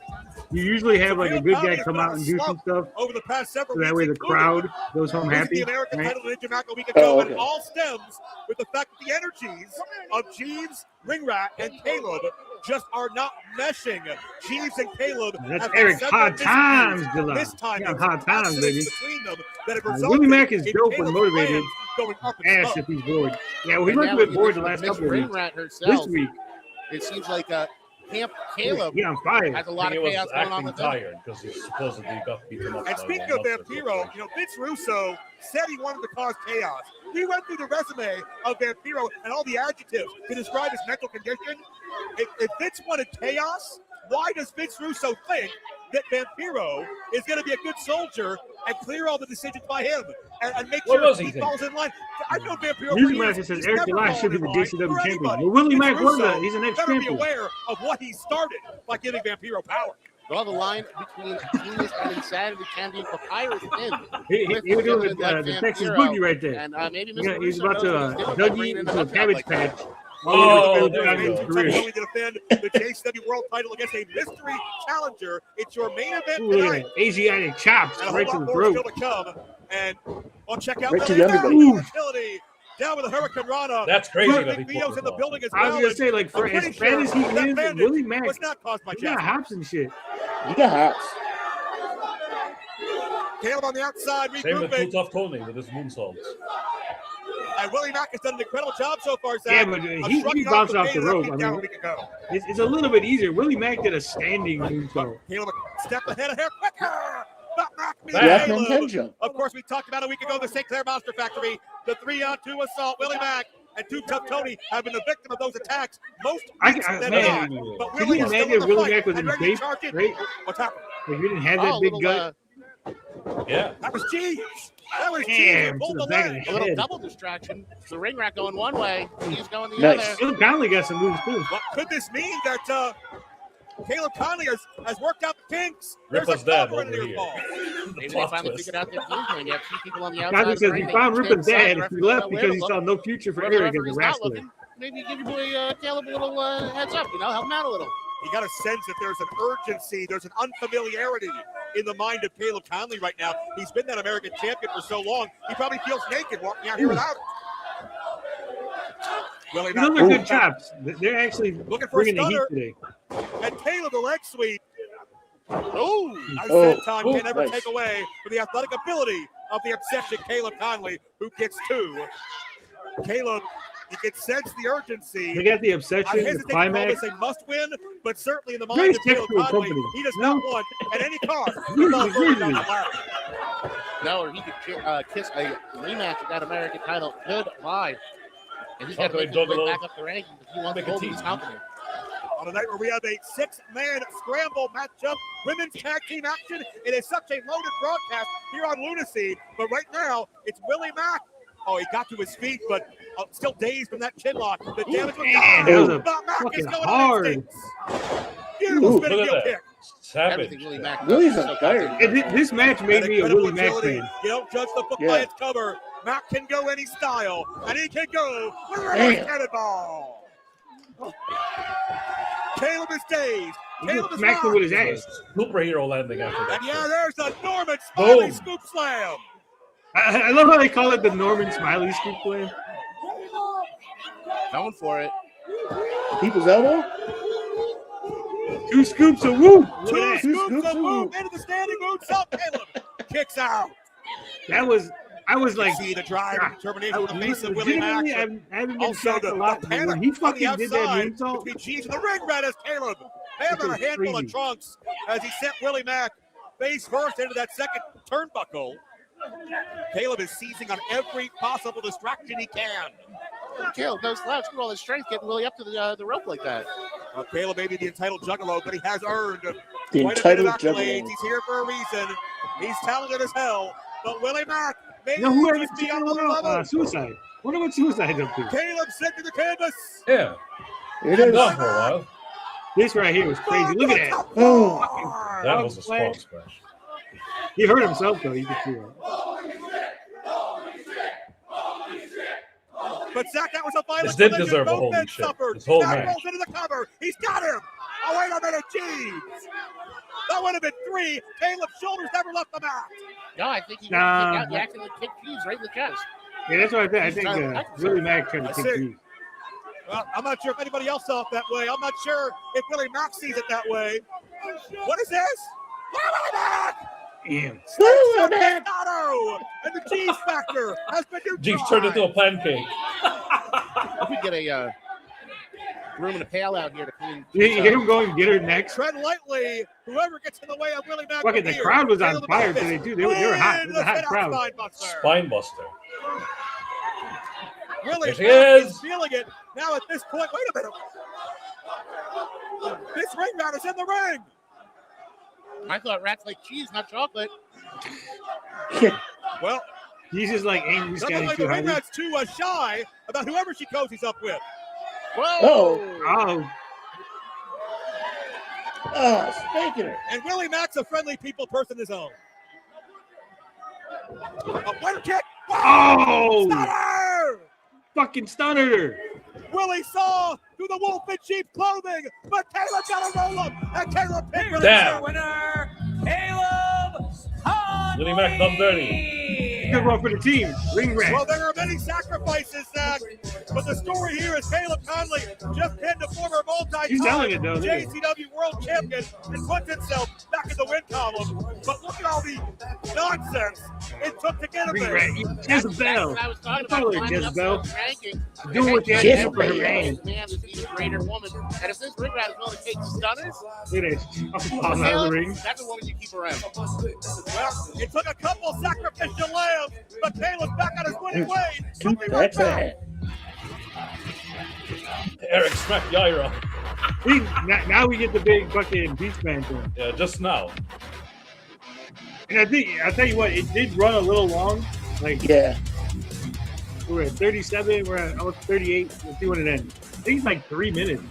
Speaker 3: you usually have like a
Speaker 7: Caleb
Speaker 3: good
Speaker 7: Conley
Speaker 3: guy
Speaker 7: has
Speaker 3: come
Speaker 7: been
Speaker 3: out
Speaker 7: on a
Speaker 3: and do some
Speaker 7: slump
Speaker 3: stuff,
Speaker 7: over the past several
Speaker 3: so that
Speaker 7: weeks,
Speaker 3: way the
Speaker 7: including
Speaker 3: crowd goes home
Speaker 7: losing
Speaker 3: happy,
Speaker 7: the American
Speaker 3: right?
Speaker 7: title to Ninja Mack a week ago,
Speaker 5: Oh,
Speaker 7: and
Speaker 5: okay.
Speaker 7: all stems with the fact that the energies of Jeeves, Ringrat, and Caleb just are not meshing. Jeeves and Caleb
Speaker 3: That's
Speaker 7: have
Speaker 3: Eric
Speaker 7: had several
Speaker 3: Hot Times,
Speaker 7: miscues,
Speaker 3: Dilla.
Speaker 7: mistimings,
Speaker 3: Yeah, Hot Times,
Speaker 7: accidents
Speaker 3: baby.
Speaker 7: between them that have
Speaker 3: Willie
Speaker 7: resulted
Speaker 3: Mack is
Speaker 7: in
Speaker 3: dope and
Speaker 7: Caleb's
Speaker 3: motivated.
Speaker 7: plans going up in
Speaker 3: Ass
Speaker 7: smoke.
Speaker 3: if he's bored. Yeah, well, he
Speaker 6: And
Speaker 3: must
Speaker 6: now
Speaker 3: have been
Speaker 6: with
Speaker 3: bored the
Speaker 6: Miss
Speaker 3: last couple of weeks.
Speaker 6: Ringrat
Speaker 3: This
Speaker 6: herself,
Speaker 3: week,
Speaker 6: it seems like Camp Caleb
Speaker 3: he on fire.
Speaker 6: has a
Speaker 4: I
Speaker 6: lot
Speaker 4: think
Speaker 6: of
Speaker 4: he was
Speaker 6: chaos going on
Speaker 4: acting
Speaker 6: with him.
Speaker 4: tired because he supposedly got beaten up.
Speaker 7: And
Speaker 4: by
Speaker 7: speaking
Speaker 4: one
Speaker 7: of
Speaker 4: monster
Speaker 7: Vampiro,
Speaker 4: corporation.
Speaker 7: Vince Russo said he wanted to cause chaos. We went through the resume of Vampiro and all the adjectives to describe his mental condition. If Vince wanted chaos, why does Vince Russo think that Vampiro is going to be a good soldier and clear all the decisions by him and make
Speaker 4: What
Speaker 7: sure
Speaker 4: was he
Speaker 7: he
Speaker 4: thinking?
Speaker 7: falls in line? I know Vampiro for
Speaker 3: Music
Speaker 7: years.
Speaker 3: Master says
Speaker 7: He's
Speaker 3: Eric
Speaker 7: never
Speaker 3: Elias should be
Speaker 7: fallen
Speaker 3: the
Speaker 7: in line
Speaker 3: JCW
Speaker 7: for
Speaker 3: champion.
Speaker 7: anybody.
Speaker 3: Well, Willie
Speaker 7: Vince
Speaker 3: Mack was
Speaker 7: Russo
Speaker 3: he's an
Speaker 7: better be
Speaker 3: ex-champion.
Speaker 7: aware of what he started by giving Vampiro power.
Speaker 6: Well, the line between genius and insanity can be papyrus thin.
Speaker 3: He was doing
Speaker 6: gentlemen like
Speaker 3: the Texas
Speaker 6: Vampiro.
Speaker 3: Boogie right there.
Speaker 6: And maybe
Speaker 3: Yeah,
Speaker 6: Mr.
Speaker 3: he's
Speaker 6: Russo
Speaker 3: about
Speaker 6: knows
Speaker 3: to
Speaker 6: what he's doing by
Speaker 3: Dougie
Speaker 6: bringing in
Speaker 3: into
Speaker 6: a
Speaker 3: a
Speaker 6: hookup
Speaker 3: cabbage
Speaker 6: like that.
Speaker 3: patch.
Speaker 4: Oh,
Speaker 3: All
Speaker 4: there
Speaker 3: over
Speaker 4: you
Speaker 3: his
Speaker 4: go.
Speaker 3: career.
Speaker 7: Only to defend the JCW World Title against a mystery challenger. It's your main event
Speaker 3: Ooh, look at
Speaker 7: tonight.
Speaker 3: that Asiatic chops
Speaker 7: And a
Speaker 3: right
Speaker 7: whole
Speaker 3: to
Speaker 7: lot
Speaker 3: the
Speaker 7: more
Speaker 3: throat.
Speaker 7: still to come. And I'll check out
Speaker 5: Right to
Speaker 7: Billy
Speaker 5: the
Speaker 7: Mack,
Speaker 5: underbelly.
Speaker 7: versatility. Down with the Hurricane Rana.
Speaker 4: That's crazy
Speaker 7: Rick
Speaker 4: that he
Speaker 7: Vito's
Speaker 4: pulled
Speaker 7: in the
Speaker 4: it off.
Speaker 7: building as
Speaker 3: I was
Speaker 7: well.
Speaker 3: gonna say, like, for
Speaker 7: I'm pretty
Speaker 3: as bad
Speaker 7: sure
Speaker 3: as he
Speaker 7: that
Speaker 3: is,
Speaker 7: bandage
Speaker 3: Willie Mack,
Speaker 7: was not caused by
Speaker 3: he got
Speaker 7: Jackson.
Speaker 3: hops and shit.
Speaker 5: You got hops.
Speaker 7: Caleb on the outside,
Speaker 4: Same with Too
Speaker 7: regrouping.
Speaker 4: Tough Tony with his moonsaults.
Speaker 7: And Willie Mack has done an incredible job so far, Zach.
Speaker 3: Yeah, but
Speaker 7: of
Speaker 3: he
Speaker 7: shrugging
Speaker 3: bounced off
Speaker 7: pain
Speaker 3: the
Speaker 7: of that
Speaker 3: rope.
Speaker 7: beat
Speaker 3: I
Speaker 7: down a
Speaker 3: mean,
Speaker 7: week ago.
Speaker 3: it's a little bit easier. Willie Mack did a standing moonsault.
Speaker 7: Caleb a step ahead of here, quicker. But Mack beat
Speaker 5: Jack Man
Speaker 7: Caleb.
Speaker 5: can jump.
Speaker 7: Of course, we talked about a week ago the St. Clair Monster Factory, the 3-on-2 assault. Willie Mack and Too Tough Tony have been the victim of those attacks most weeks than not. But
Speaker 3: Could
Speaker 7: Willie
Speaker 3: you
Speaker 7: is still
Speaker 3: imagine
Speaker 7: in
Speaker 3: if
Speaker 7: the
Speaker 3: Willie
Speaker 7: fight
Speaker 3: Mack was
Speaker 7: and
Speaker 3: in
Speaker 7: ready to
Speaker 3: shape,
Speaker 7: charge in.
Speaker 3: right?
Speaker 7: What's happening?
Speaker 3: If you didn't have that big gut,
Speaker 4: Yeah.
Speaker 7: That was Jeeves. That was Jeeves.
Speaker 3: Damn,
Speaker 7: Pulled
Speaker 3: to
Speaker 7: the
Speaker 3: the back of
Speaker 7: leg.
Speaker 3: the
Speaker 6: A little
Speaker 3: head.
Speaker 6: double distraction. The ring rack going one way, he's going the
Speaker 5: Nice.
Speaker 6: other.
Speaker 3: Bill Conley got some moves too.
Speaker 7: What could this mean that Caleb Conley has worked out the kinks?
Speaker 4: Rip
Speaker 7: There's
Speaker 4: us
Speaker 7: a
Speaker 4: dad
Speaker 7: cover in
Speaker 4: over
Speaker 7: the
Speaker 4: here.
Speaker 7: ball.
Speaker 6: Maybe they
Speaker 4: Plot
Speaker 6: finally
Speaker 4: twist.
Speaker 6: figured out their game plan. You have two people on the outside.
Speaker 3: Probably
Speaker 6: of the
Speaker 3: because
Speaker 6: ring.
Speaker 3: he
Speaker 6: They
Speaker 3: found
Speaker 6: stay
Speaker 3: Ripper's
Speaker 6: inside.
Speaker 3: dad.
Speaker 6: The
Speaker 3: He
Speaker 6: referee
Speaker 3: left
Speaker 6: knows where
Speaker 3: because
Speaker 6: to
Speaker 3: he
Speaker 6: look.
Speaker 3: saw no future for
Speaker 6: Wherever the
Speaker 3: Eric as a
Speaker 6: referee's not
Speaker 3: wrestler.
Speaker 6: looking, maybe give your boy Caleb a little heads up, help him out a little.
Speaker 7: You got a sense that there's an urgency, there's an unfamiliarity in the mind of Caleb Conley right now. He's been that American champion for so long, he probably feels naked walking out here without it. Willie Mack
Speaker 3: Those are good chops. They're actually
Speaker 7: looking for a
Speaker 3: bringing the heat
Speaker 7: stunner.
Speaker 3: today.
Speaker 7: And Caleb, the leg sweep.
Speaker 6: Oh,
Speaker 7: I
Speaker 5: Oh.
Speaker 7: said Tom can never
Speaker 5: Nice.
Speaker 7: take away from the athletic ability of the obsession Caleb Conley, who gets two. Caleb, you can sense the urgency.
Speaker 3: They got the
Speaker 7: I
Speaker 3: obsession, the
Speaker 7: hesitate to call
Speaker 3: climax.
Speaker 7: this a must-win, but certainly in the
Speaker 3: Very
Speaker 7: mind of Caleb
Speaker 3: sexual
Speaker 7: Conley,
Speaker 3: company.
Speaker 7: he does
Speaker 3: No?
Speaker 7: not want at any cost to
Speaker 3: Usually,
Speaker 7: fall further down the
Speaker 3: usually.
Speaker 7: ladder.
Speaker 6: no, or he could kiss a rematch of that American title goodbye. And he's got to
Speaker 4: Okay,
Speaker 6: make his way
Speaker 4: Juggalo.
Speaker 6: back up the rankings if he wants
Speaker 4: Make
Speaker 6: to
Speaker 4: a
Speaker 6: hold
Speaker 4: team.
Speaker 6: his company.
Speaker 7: On a night where we have a six-man scramble matchup, women's tag team action. It is such a loaded broadcast here on Lunacy, but right now it's Willie Mack. Oh, he got to his feet, but still dazed from that chin lock. The damage was
Speaker 3: Man,
Speaker 7: done.
Speaker 3: that was a
Speaker 7: But Mack is
Speaker 3: fucking
Speaker 7: going
Speaker 3: hard.
Speaker 7: on instincts. Beautiful
Speaker 5: Ooh.
Speaker 7: spinning
Speaker 4: Look
Speaker 7: heel
Speaker 4: at that.
Speaker 7: kick.
Speaker 4: Savage.
Speaker 6: Everything Willie Mack does
Speaker 5: Willie's
Speaker 6: is
Speaker 5: on
Speaker 6: so
Speaker 5: fire.
Speaker 6: concentrated.
Speaker 3: This match made
Speaker 7: That
Speaker 3: me a
Speaker 7: incredible
Speaker 3: Willie Mack
Speaker 7: agility.
Speaker 3: fan.
Speaker 7: You don't judge the book
Speaker 5: Yeah.
Speaker 7: by its cover. Mack can go any style, and he can go with a
Speaker 5: Damn.
Speaker 7: reverse cannonball. Caleb is dazed.
Speaker 3: He
Speaker 7: Caleb
Speaker 3: just
Speaker 7: is
Speaker 3: smacked him
Speaker 7: rocked.
Speaker 3: with his ass.
Speaker 4: Superhero landing after that.
Speaker 7: And yeah, there's a Norman Smiley
Speaker 4: Boom.
Speaker 7: scoop slam.
Speaker 3: I love how they call it the Norman Smiley scoop play.
Speaker 6: Going for it.
Speaker 5: People's elbow?
Speaker 3: Two scoops of woo. Look
Speaker 7: Two
Speaker 3: at that.
Speaker 7: scoops
Speaker 5: scoops
Speaker 7: of
Speaker 5: of
Speaker 7: move into the standing moonsault. Caleb kicks out.
Speaker 3: I was like,
Speaker 7: see the drive and determination on the face of Willie
Speaker 3: legitimately,
Speaker 7: Mack.
Speaker 3: I haven't been
Speaker 7: Also,
Speaker 3: shocked
Speaker 7: the
Speaker 3: a lot. But
Speaker 7: panic
Speaker 3: when he
Speaker 7: on the
Speaker 3: fucking did that
Speaker 7: outside
Speaker 3: moonsault,
Speaker 7: between Jeeves and the ring rat as Caleb hammered a
Speaker 3: was
Speaker 7: handful
Speaker 3: crazy.
Speaker 7: of trunks as he sent Willie Mack face first into that second turnbuckle. Caleb is seizing on every possible distraction he can.
Speaker 6: Caleb no slouch, with all his strength, getting Willie up to the rope like that.
Speaker 7: Caleb may be the entitled juggalo, but he has earned
Speaker 5: The
Speaker 7: quite a bit of
Speaker 5: entitled
Speaker 7: accolades.
Speaker 5: juggalo.
Speaker 7: He's here for a reason. He's talented as hell. But Willie Mack may
Speaker 3: you know who
Speaker 7: just be on another level.
Speaker 3: Suicide. Wonder what Suicide's up to.
Speaker 7: Caleb sent to the canvas.
Speaker 4: Yeah.
Speaker 5: It is.
Speaker 4: Gone for a while.
Speaker 3: This right here was crazy. Look at that.
Speaker 5: Oh,
Speaker 4: That was a frog splash.
Speaker 3: He hurt himself though. You can see that.
Speaker 7: But Zach, that was a violent
Speaker 4: This did
Speaker 7: collision.
Speaker 4: deserve a
Speaker 7: Both
Speaker 4: holy
Speaker 7: men
Speaker 4: shit.
Speaker 7: suffered.
Speaker 4: This whole
Speaker 7: Mack
Speaker 4: match.
Speaker 7: rolls into the cover. He's got him. Oh, wait a minute. Jeez. That would have been 3. Caleb's shoulders never left the mat.
Speaker 6: No, I think he
Speaker 3: Nah.
Speaker 6: kicked out. He accidentally kicked Jeeves right in the chest.
Speaker 3: Yeah, that's what I think. I think Willie Mack tried to
Speaker 7: I
Speaker 3: kick
Speaker 7: see.
Speaker 3: Jeeves.
Speaker 7: Well, I'm not sure if anybody else saw it that way. I'm not sure if Willie Mack sees it that way. What is this? Willie Mack!
Speaker 3: Damn.
Speaker 5: Willie Mack!
Speaker 7: And the cheese factor has been neutralized.
Speaker 4: Jeeves turned into a pancake.
Speaker 6: If we get a room and a pail out here to clean.
Speaker 3: You hear him going, get her next.
Speaker 7: Tread lightly. Whoever gets in the way of Willie Mack.
Speaker 3: Fucking the
Speaker 7: here.
Speaker 3: crowd was on
Speaker 7: Caleb
Speaker 3: fire
Speaker 7: Davis
Speaker 3: today too. They were hot. It was a hot
Speaker 7: wins the
Speaker 3: crowd.
Speaker 7: Spinebuster.
Speaker 4: Spinebuster.
Speaker 7: Willie
Speaker 4: There she
Speaker 7: Mack
Speaker 4: is.
Speaker 7: feeling it. Now at this point, wait a minute. This ring rat is in the ring.
Speaker 6: I thought rats like cheese, not chocolate.
Speaker 7: Well,
Speaker 3: He's just like angry
Speaker 7: nothing
Speaker 3: Scotty
Speaker 7: like
Speaker 3: too
Speaker 7: the ring
Speaker 3: hard.
Speaker 7: rat's too shy about whoever she cozies up with.
Speaker 6: Whoa!
Speaker 3: Oh,
Speaker 5: oh, spanking her.
Speaker 7: And Willie Mack's a friendly people person his own. A winner kick.
Speaker 3: oh,
Speaker 7: Stunner!
Speaker 3: fucking stunner.
Speaker 7: Willie saw through the wolf in sheep's clothing, but Caleb got a roll up, and Caleb picked
Speaker 12: Here's
Speaker 4: Damn.
Speaker 12: your winner, Caleb Conley.
Speaker 4: Willie Mack done dirty.
Speaker 3: Good one for the team. Ring rat.
Speaker 7: Well, there are many sacrifices, Zach, but the story here is Caleb Conley just pinned a former
Speaker 3: He's selling it,
Speaker 7: multi-time
Speaker 3: though, look at
Speaker 7: JCW World Champion and puts himself back in the win column. But look at all the nonsense it took to get him
Speaker 3: Ring
Speaker 7: there.
Speaker 3: rat. Jezebel.
Speaker 6: That's what I was talking
Speaker 3: Follow
Speaker 6: about.
Speaker 3: her,
Speaker 6: Climbing up
Speaker 3: Jezebel.
Speaker 6: the ranking.
Speaker 3: Do what you have to do for her man.
Speaker 6: This man is the even greater woman. And if this ring rat is willing to take stunners,
Speaker 3: Look at that. Out of the ring.
Speaker 6: that's a woman you keep around.
Speaker 7: Well, it took a couple sacrificial lambs, but Caleb's back on his winning way. We'll be right
Speaker 5: That's
Speaker 7: back.
Speaker 5: it.
Speaker 4: Eric smacked Yaira.
Speaker 3: Now we get the big fucking Beastman thing.
Speaker 4: Yeah, just now.
Speaker 3: And I think, I'll tell you what, it did run a little long. Like,
Speaker 5: Yeah.
Speaker 3: we're at 37, we're at almost 38. Let's see when it ends. I think it's like 3 minutes.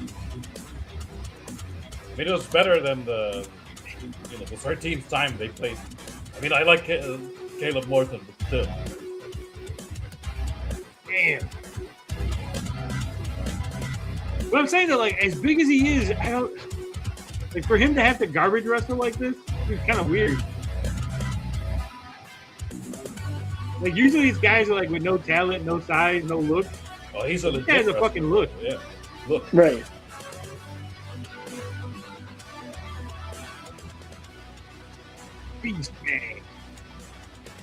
Speaker 4: I mean, it was better than the 13th time they played. I mean, I like Caleb Morton, but still.
Speaker 3: Damn. But I'm saying that, like, as big as he is, I don't like for him to have to garbage wrestle like this. It's kind of weird. Like usually these guys are like with no talent, no size, no look.
Speaker 4: Oh, he's a
Speaker 3: This
Speaker 4: legit
Speaker 3: guy has a
Speaker 4: wrestler.
Speaker 3: fucking look.
Speaker 4: Yeah, look.
Speaker 5: Right.
Speaker 3: Beast man.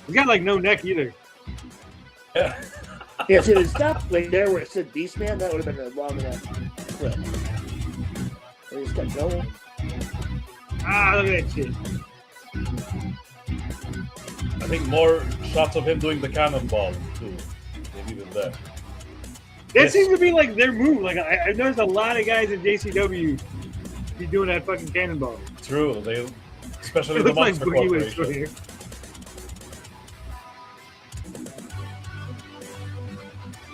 Speaker 3: He's got like no neck either.
Speaker 4: Yeah.
Speaker 5: Yeah, if it had stopped right there where it said Beast Man, that would have been a long enough clip. They just kept going.
Speaker 3: Ah, look at that shit.
Speaker 4: I think more shots of him doing the cannonball too. They needed that.
Speaker 3: That seems to be like their move. Like I've noticed a lot of guys in JCW be doing that fucking cannonball.
Speaker 4: True. They, especially
Speaker 3: It
Speaker 4: the
Speaker 3: looks like
Speaker 4: Monster
Speaker 3: Boogie was
Speaker 4: Corporation.
Speaker 3: still here.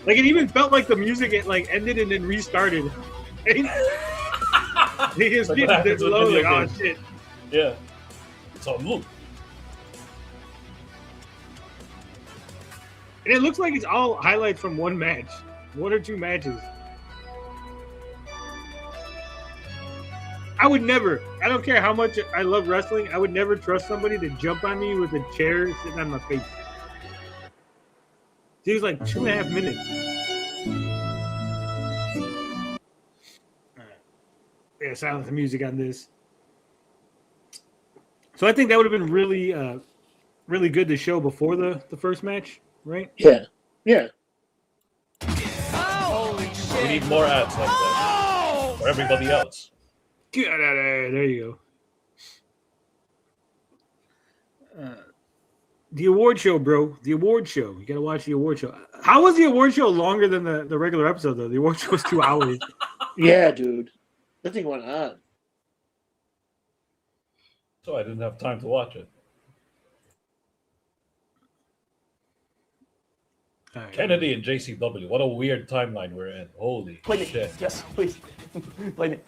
Speaker 3: Like it even felt like the music it like ended and then restarted. He just
Speaker 4: Like
Speaker 3: getting
Speaker 4: what happens with
Speaker 3: low, like,
Speaker 4: video
Speaker 3: oh
Speaker 4: games.
Speaker 3: shit.
Speaker 4: Yeah. So look.
Speaker 3: And it looks like it's all highlights from one match. 1 or 2 matches. I would never, I don't care how much I love wrestling, I would never trust somebody to jump on me with a chair sitting on my face. It was like 2.5 minutes. Yeah, silence the music on this. So I think that would have been really really good to show before the first match, right?
Speaker 5: Yeah. Yeah.
Speaker 4: We need more ads like that for everybody else.
Speaker 3: Get out of there. There you go. The award show, bro. The award show. You got to watch the award show. How was the award show longer than the regular episode, though? The award show was 2 hours.
Speaker 5: Yeah, dude. That thing went on.
Speaker 4: So I didn't have time to watch it.
Speaker 3: Right.
Speaker 4: Kennedy and JCW. What a weird timeline we're in. Holy shit.
Speaker 16: Yes, please. Blame it.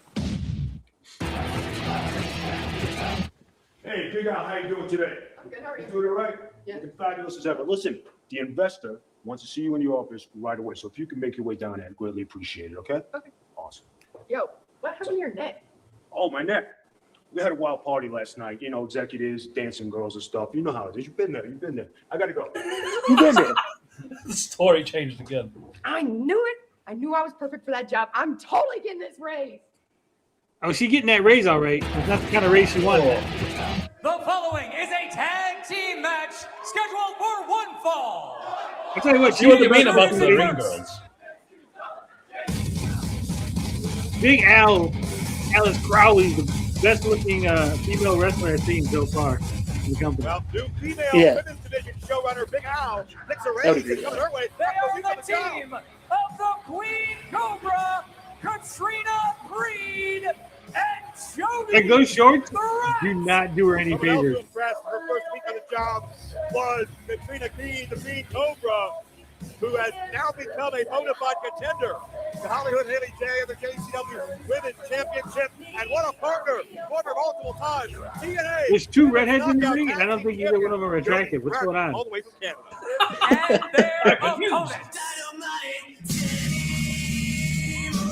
Speaker 9: Hey, Big Al, how you doing today?
Speaker 10: Good, how are you?
Speaker 9: You doing all right?
Speaker 10: Yeah.
Speaker 9: Looking fabulous as ever. Listen, the investor wants to see you in the office right away. So if you can make your way down there, I'd greatly appreciate it, okay?
Speaker 10: Okay.
Speaker 9: Awesome.
Speaker 10: Yo, what happened to your neck?
Speaker 9: Oh, my neck. We had a wild party last night. You know, executives, dancing girls and stuff. You know how it is. You've been there. You've been there. I got to go.
Speaker 5: You've been there.
Speaker 4: The story changed again.
Speaker 10: I knew it. I knew I was perfect for that job. I'm totally getting this raise.
Speaker 3: Oh, she getting that raise all right. It's not the kind of raise she wanted.
Speaker 12: The following is a tag team match scheduled for one fall.
Speaker 3: I'll tell you what.
Speaker 4: See what you mean about the ring girls.
Speaker 3: Big Al, Alice Crowley's the best looking female wrestler I've seen so far in the company.
Speaker 7: Well, new female women's division showrunner Big Al licks a raise and coming her way.
Speaker 12: They are the team of the Queen Cobra, Katrina Breed, and Jody.
Speaker 3: Like those shorts
Speaker 12: Threat.
Speaker 3: do not do her any
Speaker 7: Someone else
Speaker 3: favors.
Speaker 7: who impressed her first week on the job was Katrina Green, the Queen Cobra, who has now become a bona fide contender to Hollywood Haley J of the JCW Women's Championship. And what a partner multiple times. TNA.
Speaker 3: There's 2 redheads in the ring, and I don't think either one of them are attractive. What's going on?
Speaker 7: All the way from Canada.
Speaker 12: And their opponents.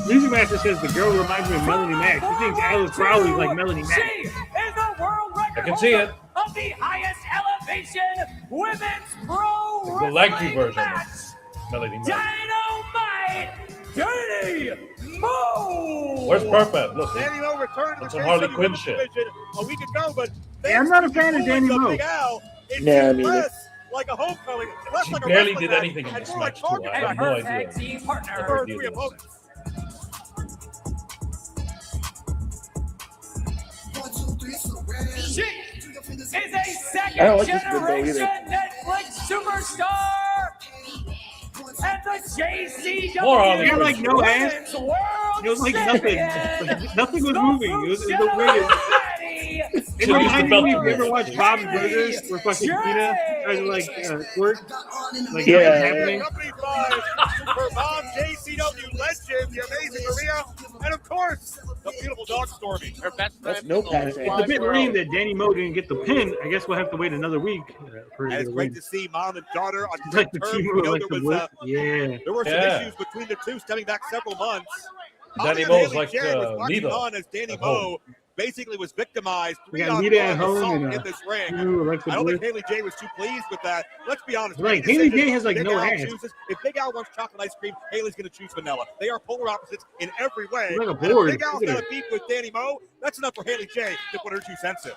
Speaker 3: Music Master says the girl reminds me of Melanie Mack. She thinks Alice Crowley's like Melanie
Speaker 12: She
Speaker 3: Mack.
Speaker 12: is the world record
Speaker 4: I can see it.
Speaker 12: of the highest elevation women's pro
Speaker 4: The lanky
Speaker 12: wrestling
Speaker 4: version
Speaker 12: match.
Speaker 4: of Melody Mack.
Speaker 12: Dynamite Danny Mo.
Speaker 4: Where's Purpet? Look,
Speaker 7: Danny Mo returned to
Speaker 4: that's
Speaker 7: the
Speaker 4: some Harley
Speaker 7: JCW
Speaker 4: Quinn
Speaker 7: Women's
Speaker 4: shit.
Speaker 7: Division a week ago, but
Speaker 3: Yeah, I'm not a fan of Danny Mo.
Speaker 7: Big Al, it's
Speaker 5: Nah, me neither.
Speaker 7: less like a homecoming, less
Speaker 4: She
Speaker 7: like a
Speaker 4: barely
Speaker 7: wrestling
Speaker 4: did
Speaker 7: match,
Speaker 4: anything in
Speaker 7: and
Speaker 4: this
Speaker 7: more like
Speaker 4: match, too.
Speaker 7: target
Speaker 4: I have
Speaker 12: And
Speaker 4: no
Speaker 12: her
Speaker 4: idea.
Speaker 12: tag team
Speaker 7: for
Speaker 12: partner.
Speaker 7: her 3 opponents.
Speaker 12: She is a
Speaker 5: I don't like
Speaker 12: second
Speaker 5: this video
Speaker 12: generation
Speaker 5: either.
Speaker 12: Netflix superstar. And the JCW
Speaker 4: More Harley
Speaker 3: They had like no ass.
Speaker 12: Women's World
Speaker 3: It was like nothing.
Speaker 12: Champion.
Speaker 3: Like, nothing was moving. It was the weirdest. It
Speaker 4: Should use the
Speaker 3: reminded
Speaker 4: belt
Speaker 3: me
Speaker 4: to
Speaker 3: of you ever
Speaker 4: rest.
Speaker 3: watched Bob's Burgers where fucking Tina tries to like work? Like
Speaker 5: Yeah.
Speaker 3: nothing's happening.
Speaker 7: Accompanied by her mom, JCW legend, the amazing Maria, and of course, the beautiful dog Stormy.
Speaker 6: Her best friend.
Speaker 5: That's no pass.
Speaker 3: It's a bit lame that Danny Mo didn't get the pin. I guess we'll have to wait another week for
Speaker 7: And
Speaker 3: her
Speaker 7: it's
Speaker 3: to
Speaker 7: great
Speaker 3: win.
Speaker 7: to see mom and daughter on
Speaker 3: It's
Speaker 7: good
Speaker 3: like the
Speaker 7: terms.
Speaker 3: team
Speaker 7: We
Speaker 3: were
Speaker 7: know
Speaker 3: like
Speaker 7: there
Speaker 3: the
Speaker 7: was
Speaker 3: worst. Yeah.
Speaker 7: there were some
Speaker 4: Yeah.
Speaker 7: issues between the two stemming back several months.
Speaker 4: Danny
Speaker 7: Hollywood
Speaker 4: Mo's
Speaker 7: Haley
Speaker 4: like
Speaker 7: J was watching
Speaker 4: Nita
Speaker 7: on as Danny
Speaker 4: at
Speaker 7: Mo
Speaker 4: home.
Speaker 7: basically was victimized
Speaker 3: We got
Speaker 7: 3-on-1
Speaker 3: Nita at home
Speaker 7: assault
Speaker 3: and
Speaker 7: in this ring.
Speaker 3: Alexa
Speaker 7: I don't think
Speaker 3: Bliss.
Speaker 7: Haley J was too pleased with that. Let's be honest.
Speaker 3: Right,
Speaker 7: Big
Speaker 3: Haley
Speaker 7: decision.
Speaker 3: J has, like,
Speaker 7: Big
Speaker 3: no
Speaker 7: Al
Speaker 3: ass.
Speaker 7: chooses- If Big Al wants chocolate ice cream, Haley's going to choose vanilla. They are polar opposites in every way.
Speaker 3: Like a
Speaker 7: And
Speaker 3: board.
Speaker 7: if Big Al's
Speaker 3: Look at
Speaker 7: got
Speaker 3: her.
Speaker 7: a beef with Danny Mo, that's enough for Haley J to put her 2 cents in.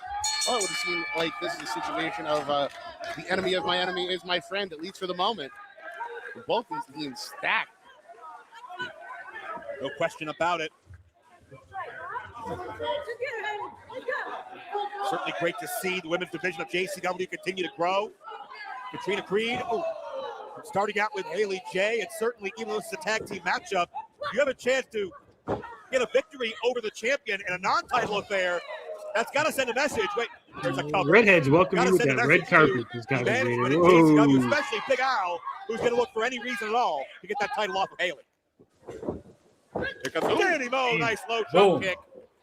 Speaker 6: Oh, it would seem like this is a situation of the enemy of my enemy is my friend, at least for the moment. Both these teams stacked.
Speaker 7: No question about it. Certainly great to see the women's division of JCW continue to grow. Katrina Creed, starting out with Haley J, and certainly even though it's a tag team matchup, you have a chance to get a victory over the champion in a non-title affair. That's got to send a message. Wait, there's a cover.
Speaker 3: Redheads welcome
Speaker 7: Gotta
Speaker 3: you with
Speaker 7: send a
Speaker 3: that red
Speaker 7: message
Speaker 3: carpet.
Speaker 7: to
Speaker 3: This guy
Speaker 7: management
Speaker 3: was
Speaker 7: at JCW,
Speaker 3: Whoa.
Speaker 7: especially Big Al, who's going to look for any reason at all to get that title off of Haley. Here comes Danny Mo, nice low
Speaker 4: Boom.
Speaker 7: drop kick.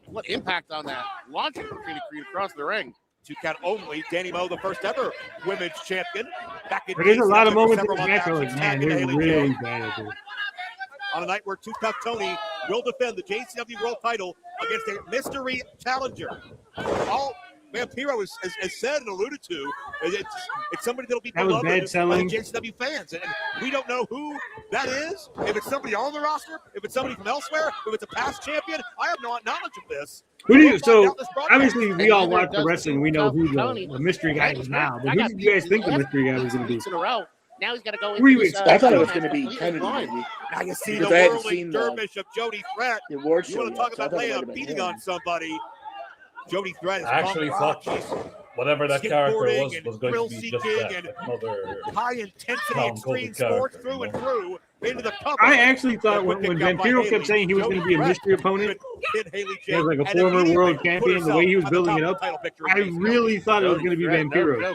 Speaker 6: What impact on that? Launching Katrina Creed across the ring.
Speaker 7: 2 count only. Danny Mo, the first ever women's champion. Back in
Speaker 3: But there's a lot of
Speaker 7: JCW
Speaker 3: moments in
Speaker 7: several
Speaker 3: this
Speaker 7: months
Speaker 3: match where
Speaker 7: after
Speaker 3: like, man,
Speaker 7: tagging
Speaker 3: they're
Speaker 7: Haley
Speaker 3: really
Speaker 7: J.
Speaker 3: bad at this.
Speaker 7: On a night where 2 Tough Tony will defend the JCW World title against a mystery challenger. All Vampiro has said and alluded to, it's somebody that'll be
Speaker 3: That was
Speaker 7: beloved
Speaker 3: bad
Speaker 7: by the
Speaker 3: selling.
Speaker 7: JCW fans, and we don't know who that is. If it's somebody on the roster, if it's somebody from elsewhere, if it's a past champion, I have no knowledge of this.
Speaker 3: Who do you?
Speaker 7: We'll find
Speaker 3: So
Speaker 7: out this broadcast.
Speaker 3: obviously we
Speaker 6: And
Speaker 3: all
Speaker 6: neither
Speaker 3: watch the
Speaker 6: does
Speaker 3: wrestling. We know who
Speaker 6: Tony.
Speaker 3: the mystery guy is now. But
Speaker 6: I
Speaker 3: who
Speaker 6: got
Speaker 3: did you guys think the mystery guy was
Speaker 6: beat
Speaker 3: going to be?
Speaker 6: weeks in a row. Now he's got to go into
Speaker 3: 3
Speaker 6: this,
Speaker 3: weeks.
Speaker 5: I thought it was
Speaker 6: match
Speaker 5: going to be
Speaker 6: completely
Speaker 5: Kennedy.
Speaker 6: blind.
Speaker 5: Maybe.
Speaker 7: Now you see
Speaker 5: Because
Speaker 7: the
Speaker 5: I hadn't
Speaker 7: whirling
Speaker 5: seen
Speaker 7: dervish of Jody Threat.
Speaker 5: the award
Speaker 7: You
Speaker 5: show
Speaker 7: want to
Speaker 5: yet,
Speaker 7: talk
Speaker 5: so I
Speaker 7: about
Speaker 5: thought it
Speaker 7: laying
Speaker 5: might
Speaker 7: a
Speaker 5: have been
Speaker 7: beating
Speaker 5: him.
Speaker 7: on somebody? Jody Threat is
Speaker 4: I actually thought whatever that character was going to be just that, another
Speaker 7: high intensity
Speaker 4: clown
Speaker 7: extreme
Speaker 4: coated
Speaker 7: sports
Speaker 4: character,
Speaker 7: through
Speaker 4: you
Speaker 7: and
Speaker 4: know?
Speaker 7: through into the cover.
Speaker 3: I actually thought when Vampiro kept saying he was going to be a mystery opponent, he was like a former world champion, the way he was building it up, I really thought it was going to be Vampiro.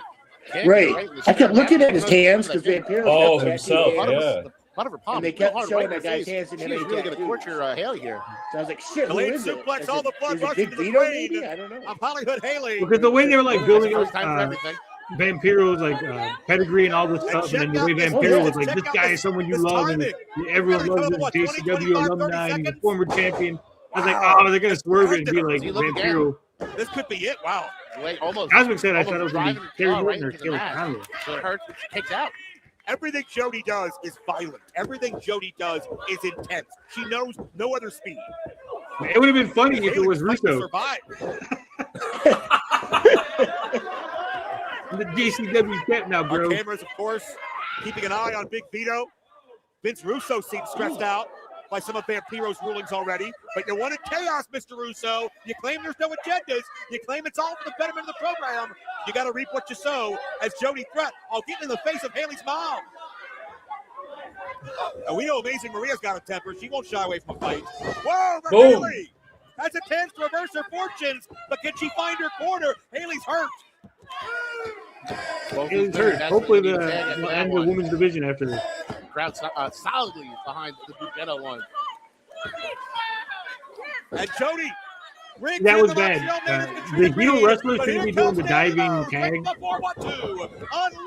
Speaker 5: Right. I kept looking at his hands because Vampiro.
Speaker 4: Oh, himself, yeah.
Speaker 6: Butt of her palm.
Speaker 5: And they
Speaker 6: It's real
Speaker 5: kept
Speaker 6: hard
Speaker 5: showing
Speaker 6: right in
Speaker 5: that
Speaker 6: her
Speaker 5: guy's
Speaker 6: face.
Speaker 5: hands and
Speaker 6: She's
Speaker 5: then
Speaker 6: really
Speaker 5: they
Speaker 6: going to torture Haley here.
Speaker 5: So I was like, shit, who
Speaker 7: Delayed
Speaker 5: is it?
Speaker 7: suplex,
Speaker 5: Is
Speaker 7: all
Speaker 5: it-
Speaker 7: the blood
Speaker 5: is it
Speaker 7: rushing
Speaker 5: Big
Speaker 7: to the
Speaker 5: Vito,
Speaker 7: brain
Speaker 5: maybe? I don't know.
Speaker 7: of Hollywood Haley.
Speaker 3: Because the way they were like building up
Speaker 6: First time for everything.
Speaker 3: Vampiro's like pedigree and all this stuff, and then the way Vampiro was like, this guy is someone you love, and everyone loves this JCW alumni, and he's a former champion. I was like, oh, they're going to swerve it and be like Vampiro.
Speaker 7: This could be it. Wow.
Speaker 6: Wait, almost.
Speaker 3: As we said, I thought it was going to
Speaker 6: driving
Speaker 3: be
Speaker 6: her
Speaker 3: Terry
Speaker 6: jaw right
Speaker 3: Norton or
Speaker 6: into the
Speaker 3: Kelly
Speaker 6: mat.
Speaker 3: Conway.
Speaker 6: So it hurts. She kicks out.
Speaker 7: Everything Jody does is violent. Everything Jody does is intense. She knows no other speed.
Speaker 3: It would have been funny if it was Russo. The JCW champ now, bro.
Speaker 7: Our cameras, of course, keeping an eye on Big Vito. Vince Russo seems stressed out by some of Vampiro's rulings already. But you wanted chaos, Mr. Russo. You claim there's no agendas. You claim it's all for the betterment of the program. You got to reap what you sow. As Jody Threat, I'll get in the face of Haley's mom. And we know Amazing Maria's got a temper. She won't shy away from a fight. Whoa, but
Speaker 4: Boom.
Speaker 7: Haley has a chance to reverse her fortunes. But can she find her corner? Haley's hurt.
Speaker 3: It's hurt. Hopefully they'll end the women's division after this.
Speaker 6: Crowd solidly behind the Ghetto one.
Speaker 7: And Jody,
Speaker 3: that was bad. The heel wrestlers shouldn't be doing the diving tag,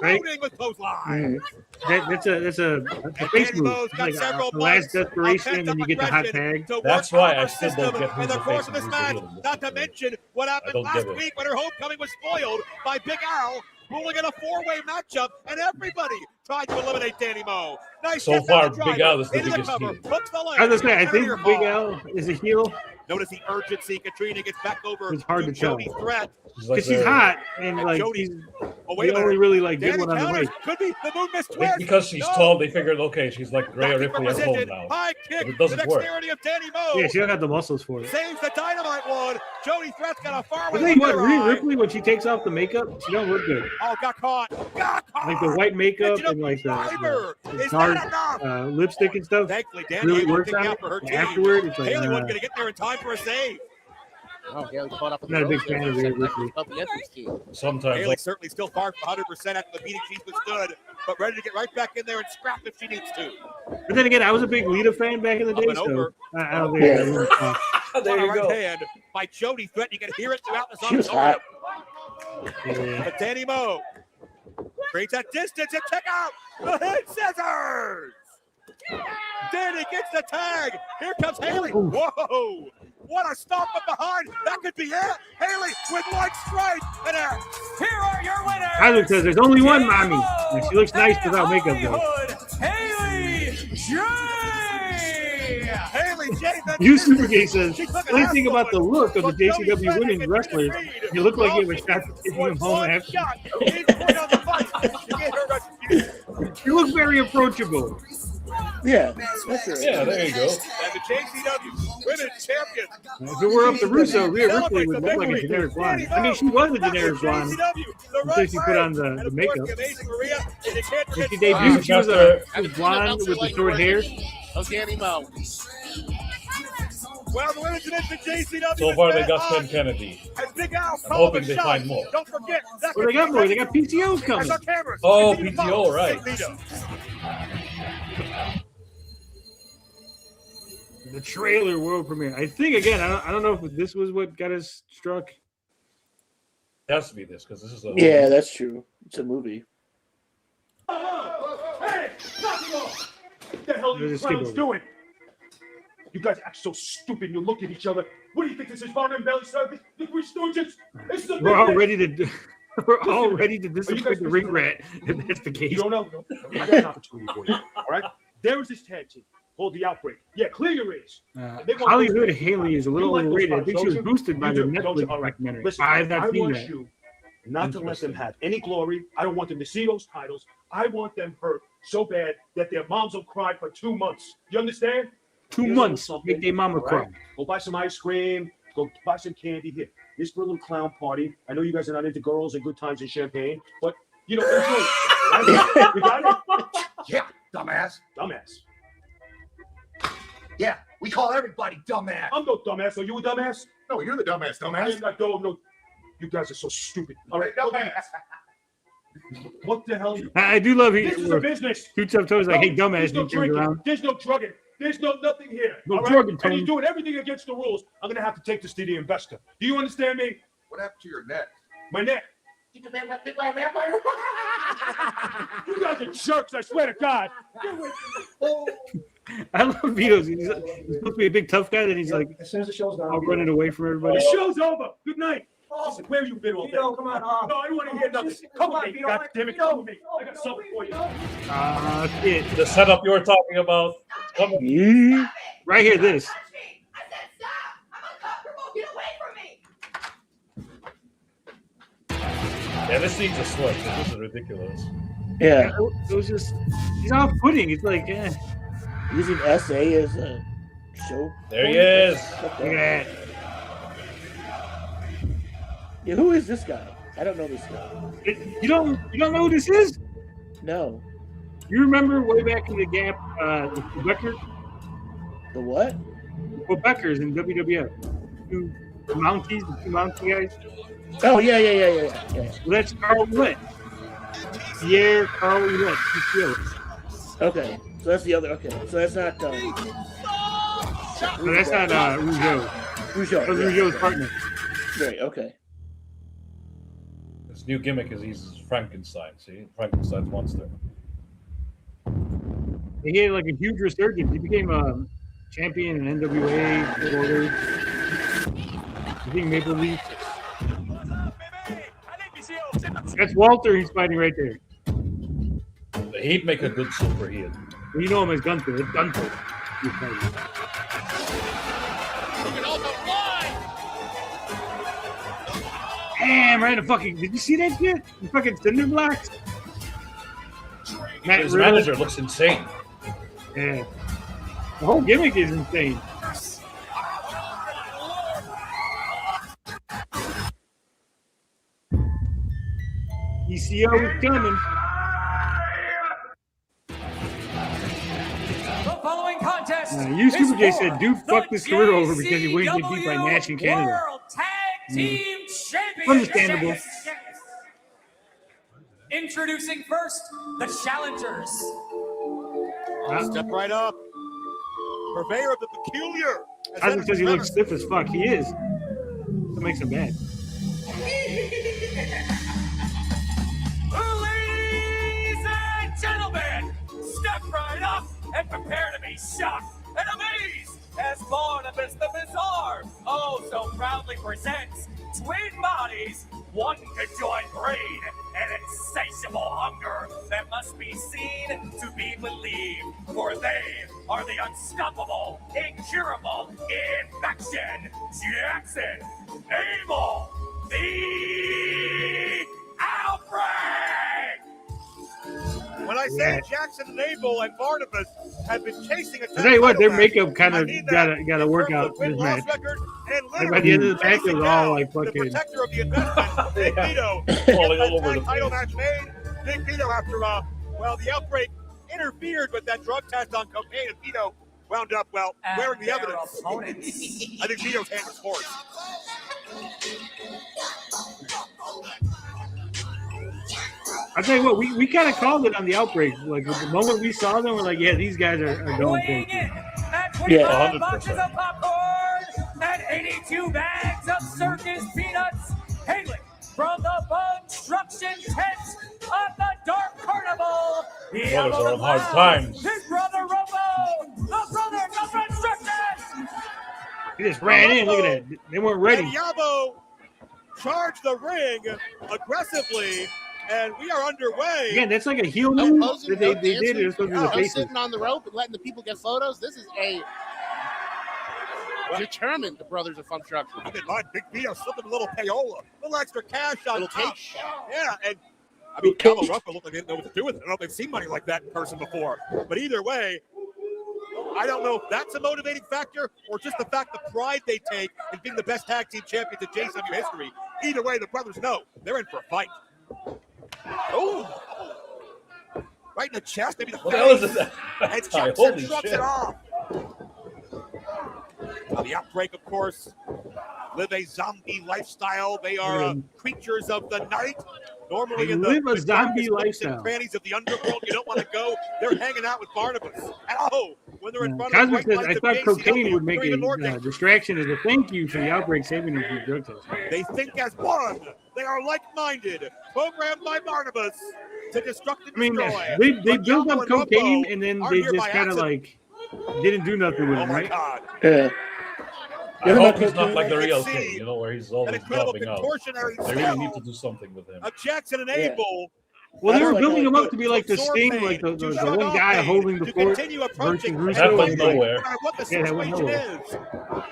Speaker 3: right?
Speaker 7: With clothesline.
Speaker 3: That's a face move. It's like a last desperation, and you get the hot tag.
Speaker 4: That's why I still don't get
Speaker 7: In the
Speaker 4: who's the
Speaker 7: course
Speaker 4: face
Speaker 7: of this
Speaker 4: and
Speaker 7: match,
Speaker 4: who's the heel.
Speaker 7: not to mention what happened last week when her homecoming was spoiled by Big Al ruling in a four-way matchup, and everybody tried to eliminate Danny Moe. Nice
Speaker 4: So
Speaker 7: step
Speaker 4: far,
Speaker 7: down the
Speaker 4: Big
Speaker 7: driver,
Speaker 4: Al is the
Speaker 7: into
Speaker 4: biggest
Speaker 7: cover,
Speaker 4: heel.
Speaker 7: hooks the leg,
Speaker 3: I was gonna say, I think
Speaker 7: carrier
Speaker 3: Big
Speaker 7: ball.
Speaker 3: Al is a heel.
Speaker 7: Notice the urgency. Katrina gets back over
Speaker 3: It's hard to tell.
Speaker 7: Jody Threat.
Speaker 3: Because she's hot, and like
Speaker 7: Jody,
Speaker 3: she's
Speaker 7: wait a
Speaker 3: the only
Speaker 7: minute.
Speaker 3: really like good
Speaker 7: Danny
Speaker 3: one on the way.
Speaker 7: counters. Could be the move missed
Speaker 4: It's
Speaker 7: twist.
Speaker 4: because she's tall, they figured, okay, she's like Rhea Ripley at home now.
Speaker 7: High
Speaker 4: But
Speaker 7: kick.
Speaker 4: it doesn't
Speaker 7: The
Speaker 4: work.
Speaker 7: dexterity of Danny Moe.
Speaker 3: Yeah, she don't got the muscles for it.
Speaker 7: Saves the dynamite one. Jody Threat's got a far
Speaker 3: I
Speaker 7: away
Speaker 3: tell you what,
Speaker 7: look in
Speaker 3: Rhea
Speaker 7: her eye.
Speaker 3: Ripley, when she takes off the makeup, she don't look good.
Speaker 7: Oh, got caught. Got caught.
Speaker 3: Like the white makeup and like
Speaker 7: Driver.
Speaker 3: the
Speaker 7: Is
Speaker 3: dark
Speaker 7: that enough?
Speaker 3: lipstick and stuff
Speaker 7: Thankfully, Danny
Speaker 3: really
Speaker 7: able to
Speaker 3: works
Speaker 7: dig
Speaker 3: on
Speaker 7: out
Speaker 3: it.
Speaker 7: for her
Speaker 3: And
Speaker 7: team.
Speaker 3: afterward, it's like,
Speaker 7: Haley wasn't going to get there in time for a save.
Speaker 6: Oh, Haley caught up in
Speaker 3: Not a
Speaker 6: the
Speaker 3: big
Speaker 6: ropes there
Speaker 3: fan of
Speaker 6: for a
Speaker 3: Rhea
Speaker 6: second.
Speaker 3: Ripley.
Speaker 6: Up the entrance key.
Speaker 4: Sometimes.
Speaker 7: Haley certainly still far from 100% after the beating she's withstood, but ready to get right back in there and scrap if she needs to.
Speaker 3: But then again, I was a big Lita fan back in the day,
Speaker 7: Up and
Speaker 3: so
Speaker 7: over.
Speaker 3: I don't think I really
Speaker 7: There you go. Right hand by Jody Threat. You can hear it throughout the
Speaker 5: She was hot.
Speaker 7: But Danny Moe creates that distance and check out the head scissors. Danny gets the tag. Here comes Haley. Whoa. What a stop from behind. That could be it. Haley with one strike and a.
Speaker 12: Here are your winners.
Speaker 3: Tyler says there's only one mommy, and she looks nice without makeup though.
Speaker 12: Haley J.
Speaker 7: Haley J.
Speaker 3: You Super Gay says the only thing about the look of the JCW women's wrestlers, you look like you have a shot to taking them home after. You look very approachable.
Speaker 5: Yeah, that's right.
Speaker 4: Yeah, there you go.
Speaker 7: And the JCW Women's Champion.
Speaker 3: If it were up to Russo, Rhea Ripley would look like a generic blonde. I mean, she was a generic blonde until she put on the makeup. When she debuted, she was blonde with the short hair.
Speaker 6: Of Danny Moe.
Speaker 7: Well, the women's division JCW.
Speaker 4: So far, they got Ken Kennedy.
Speaker 7: And Big Al
Speaker 4: I'm hoping they find more.
Speaker 7: Don't forget.
Speaker 3: Well, they got more. They got PCOs coming.
Speaker 4: Oh, PTO, right.
Speaker 3: The trailer world premiere. I think again. I don't know if this was what got us struck.
Speaker 4: It has to be this because this is a.
Speaker 5: Yeah, that's true. It's a movie.
Speaker 9: Hey, knock him off! What the hell are you
Speaker 3: There's a
Speaker 9: clowns
Speaker 3: skip
Speaker 9: doing? You guys act so stupid. You look at each other. What do you think this is? Barnum and Bailey service? The Three Stooges? This is a
Speaker 3: We're all
Speaker 9: business.
Speaker 3: ready to we're all ready to disappoint the ring rat if that's the case.
Speaker 9: You don't know. I got an opportunity for you. All right? There is this tag team called The Outbreak. Yeah, clear your ears.
Speaker 3: Hollywood Haley is a little
Speaker 9: You like those
Speaker 3: overrated. I
Speaker 9: titles,
Speaker 3: think she was
Speaker 9: don't you?
Speaker 3: boosted by
Speaker 9: You
Speaker 3: the
Speaker 9: do, don't you?
Speaker 3: Netflix
Speaker 9: All right.
Speaker 3: documentary.
Speaker 9: Listen,
Speaker 3: I've not seen
Speaker 9: want
Speaker 3: that.
Speaker 9: you not to let them have any glory. I don't want them to see those titles. I want them hurt so bad that their moms will cry for 2 months. You understand?
Speaker 3: 2
Speaker 9: Here's a
Speaker 3: months
Speaker 9: little
Speaker 3: make their mama
Speaker 9: all right?
Speaker 3: cry.
Speaker 9: Go buy some ice cream. Go buy some candy. Here, this for a little clown party. I know you guys are not into girls and good times and champagne, but you know, enjoy it. Right? You got it?
Speaker 13: Yeah, dumbass.
Speaker 9: Dumbass.
Speaker 13: Yeah, we call everybody dumbass.
Speaker 9: I'm no dumbass. Are you a dumbass?
Speaker 13: No, you're the dumbass, dumbass.
Speaker 9: No. You guys are so stupid. All right, dumbass. What the hell?
Speaker 3: I do love
Speaker 9: This is a business.
Speaker 3: Two tough toes like, hey, dumbass,
Speaker 9: There's no
Speaker 3: you turn
Speaker 9: drinking.
Speaker 3: around.
Speaker 9: There's no drugging. There's no nothing here.
Speaker 3: No
Speaker 9: all right?
Speaker 3: drugging,
Speaker 9: And
Speaker 3: Tony.
Speaker 9: you're doing everything against the rules. I'm gonna have to take this to the investor. Do you understand me?
Speaker 13: What happened to your neck?
Speaker 9: My neck. You guys are jerks, I swear to God.
Speaker 3: I love Vito's. He's supposed to be a big tough guy, then he's like,
Speaker 14: As soon as the show's done,
Speaker 3: all running away from everybody.
Speaker 9: The show's over. Good night. Listen, where have you been all day?
Speaker 14: Vito, come on.
Speaker 9: No, I don't want to hear nothing. Come with me. God damn it, come with me. I got something for you.
Speaker 3: Shit.
Speaker 4: The setup you were talking about. Come on.
Speaker 3: Right here, this.
Speaker 4: Yeah, this needs a switch. This is ridiculous.
Speaker 5: Yeah.
Speaker 3: It was just, he's off-putting. It's like,
Speaker 5: Using SA as a show.
Speaker 4: There he is.
Speaker 3: Look at that.
Speaker 5: Yeah, who is this guy? I don't know this guy.
Speaker 3: You don't know who this is?
Speaker 5: No.
Speaker 3: You remember way back in the Gap, the Quebecers?
Speaker 5: The what?
Speaker 3: Quebecers in WWF. Two Mounties, the two Mountie guys.
Speaker 5: Oh, yeah.
Speaker 3: Well, that's Carl Ouellette. Pierre Carl Ouellette.
Speaker 5: Okay. So that's the other. Okay. So that's not.
Speaker 3: No, that's not Rougeau.
Speaker 5: Rougeau.
Speaker 3: That was Rougeau's partner.
Speaker 5: Right. Okay.
Speaker 4: His new gimmick is he's Frankenstein. See? Frankenstein's monster.
Speaker 3: He had like a huge resurgence. He became a champion in NWA, Order. I think Maple Leaf. That's Walter he's fighting right there.
Speaker 4: He'd make a good super heel.
Speaker 3: You know him as Gunther. It's Gunther. He's fighting. Damn, right in the fucking. Did you see that shit? The fucking Cinder Blocks?
Speaker 4: His manager looks insane.
Speaker 3: Yeah. The whole gimmick is insane. ECO is coming.
Speaker 12: The following contest.
Speaker 3: You Super J
Speaker 12: is
Speaker 3: said,
Speaker 12: for
Speaker 3: dude, fuck
Speaker 12: the
Speaker 3: this career over because he wouldn't get beat by
Speaker 12: JCW
Speaker 3: Nash in Canada.
Speaker 12: World Tag Team Championship.
Speaker 3: Understandable.
Speaker 12: Introducing first the challengers.
Speaker 7: Step right up. Purveyor of the peculiar.
Speaker 3: I just because he looks stiff as fuck. He is. That makes him bad.
Speaker 12: Ladies and gentlemen, step right up and prepare to be shocked and amazed as Barnabas the Bizarre so proudly presents twin bodies, one conjoined brain, and insatiable hunger that must be seen to be believed, for they are the unstoppable, incurable, infection, Jackson, Abel, the Outbreak!
Speaker 7: When I say Jackson and Abel and Barnabas have been chasing a
Speaker 3: I tell you what, their makeup kind of got to work out in this match.
Speaker 7: And
Speaker 3: By the end of the match, it was all like
Speaker 7: the
Speaker 3: fucking.
Speaker 7: protector of the investment, Big Vito.
Speaker 4: Falling all over the
Speaker 7: Title
Speaker 4: place.
Speaker 7: match made. Big Vito after, the Outbreak interfered with that drug test on cocaine, and Vito wound up, wearing the evidence. I think Vito's hand was forced.
Speaker 3: I tell you what, we kind of called it on the Outbreak. Like the moment we saw them, we're like, yeah, these guys are going for it.
Speaker 12: At 25 boxes of popcorn and 82 bags of circus peanuts, hailing from the construction tent of the Dark Carnival.
Speaker 4: Brothers are on hard times.
Speaker 12: His brother Robo, the brothers of Construction.
Speaker 3: He just ran in. Look at that. They weren't ready.
Speaker 7: And Yabo charged the ring aggressively, and we are underway.
Speaker 3: Again, that's like a heel move that they did. It was supposed to be the
Speaker 6: No
Speaker 3: faces.
Speaker 6: sitting on the rope and letting the people get photos. This is a determined the brothers of Fun Structure.
Speaker 7: I didn't mind Big Vito slipping a little payola, a little extra cash on
Speaker 6: Little
Speaker 7: top.
Speaker 6: cash.
Speaker 7: Yeah, and I mean, Cabo Ruffalo looked like they didn't know what to do with it. I don't know if they've seen money like that in person before. But either way, I don't know if that's a motivating factor or just the fact the pride they take in being the best tag team champions in JCW history. Either way, the brothers know they're in for a fight. Oh! Right in the chest, maybe the
Speaker 4: What the hell is
Speaker 7: face.
Speaker 4: that?
Speaker 7: And
Speaker 4: Holy
Speaker 7: Jackson shrugs
Speaker 4: shit.
Speaker 7: it off. The outbreak, of course, live a zombie lifestyle. They are creatures of the night. Normally in the
Speaker 3: Live a zombie
Speaker 7: darkest nooks
Speaker 3: lifestyle.
Speaker 7: and crannies of the underworld, you don't want to go. They're hanging out with Barnabas. And when they're in front of
Speaker 3: Cosmic
Speaker 7: the
Speaker 3: says,
Speaker 7: white
Speaker 3: I
Speaker 7: lights
Speaker 3: thought
Speaker 7: of
Speaker 3: cocaine
Speaker 7: JCW,
Speaker 3: would make
Speaker 7: they're even lurking.
Speaker 3: a distraction as a thank you for the outbreak saving them from drug test.
Speaker 7: They think as one. They are like-minded, programmed by Barnabas to destruct and
Speaker 3: I mean,
Speaker 7: destroy.
Speaker 3: they
Speaker 7: But
Speaker 3: built
Speaker 7: Yabo
Speaker 3: up
Speaker 7: and
Speaker 3: cocaine
Speaker 7: Rumbo
Speaker 3: and then
Speaker 7: aren't
Speaker 3: they
Speaker 7: here
Speaker 3: just
Speaker 7: by
Speaker 3: kind of
Speaker 7: accident.
Speaker 3: like didn't do nothing with
Speaker 7: Oh
Speaker 3: it,
Speaker 7: my
Speaker 3: right?
Speaker 7: God.
Speaker 5: Yeah.
Speaker 4: I hope he's not like the
Speaker 7: You
Speaker 4: real
Speaker 7: can
Speaker 4: King,
Speaker 7: see
Speaker 4: you know, where he's
Speaker 7: An
Speaker 4: always
Speaker 7: incredible
Speaker 4: dropping out.
Speaker 7: contortionary
Speaker 4: They really
Speaker 7: skill
Speaker 4: need to do something with him.
Speaker 7: of Jackson and Abel.
Speaker 3: Well, they were
Speaker 5: That's
Speaker 3: building
Speaker 5: like
Speaker 3: him
Speaker 5: a-
Speaker 3: up to be like the
Speaker 7: absorb
Speaker 3: Sting,
Speaker 7: pain,
Speaker 3: like the
Speaker 7: to
Speaker 3: one
Speaker 7: shut off
Speaker 3: guy
Speaker 7: pain,
Speaker 3: holding the
Speaker 7: to
Speaker 3: fort
Speaker 7: continue
Speaker 3: versus
Speaker 7: approaching,
Speaker 3: Russo.
Speaker 4: That
Speaker 3: and,
Speaker 4: went
Speaker 3: like,
Speaker 4: nowhere.
Speaker 7: no matter what the
Speaker 3: Yeah, that went
Speaker 7: situation
Speaker 3: nowhere.
Speaker 7: is.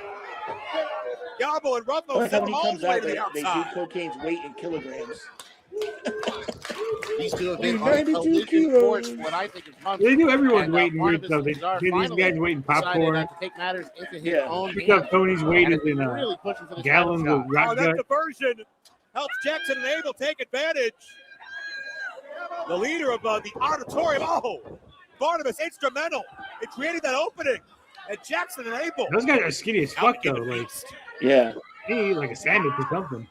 Speaker 7: Yabo and
Speaker 5: I
Speaker 7: Rumbo
Speaker 5: like how
Speaker 7: send
Speaker 5: when
Speaker 7: him
Speaker 5: he
Speaker 7: all
Speaker 5: comes
Speaker 7: the way
Speaker 5: out,
Speaker 7: to the
Speaker 5: they do
Speaker 7: outside.
Speaker 5: cocaine's weight in kilograms.
Speaker 6: These two have been on
Speaker 5: 92
Speaker 6: collision
Speaker 5: kilos.
Speaker 6: course for what I think is months.
Speaker 3: They do everyone's
Speaker 6: And,
Speaker 3: weight in weird
Speaker 6: Barnabas
Speaker 3: stuff. They
Speaker 6: and Czar
Speaker 3: did these
Speaker 6: finally
Speaker 3: guys weighting
Speaker 6: decided
Speaker 3: popcorn.
Speaker 6: not to take matters into his
Speaker 5: Yeah.
Speaker 6: own
Speaker 3: Picked up
Speaker 6: hands.
Speaker 3: Tony's weight
Speaker 6: And
Speaker 3: is in
Speaker 6: really pushing for the
Speaker 3: gallons
Speaker 6: title
Speaker 3: of
Speaker 6: shot.
Speaker 3: rock
Speaker 7: Oh, that
Speaker 3: gut.
Speaker 7: diversion helps Jackson and Abel take advantage. The leader of the auditorium. Oh, Barnabas instrumental in creating that opening. And Jackson and Abel.
Speaker 3: Those guys are skinny as fuck though. Like
Speaker 5: Yeah.
Speaker 3: they eat like a sandwich or something.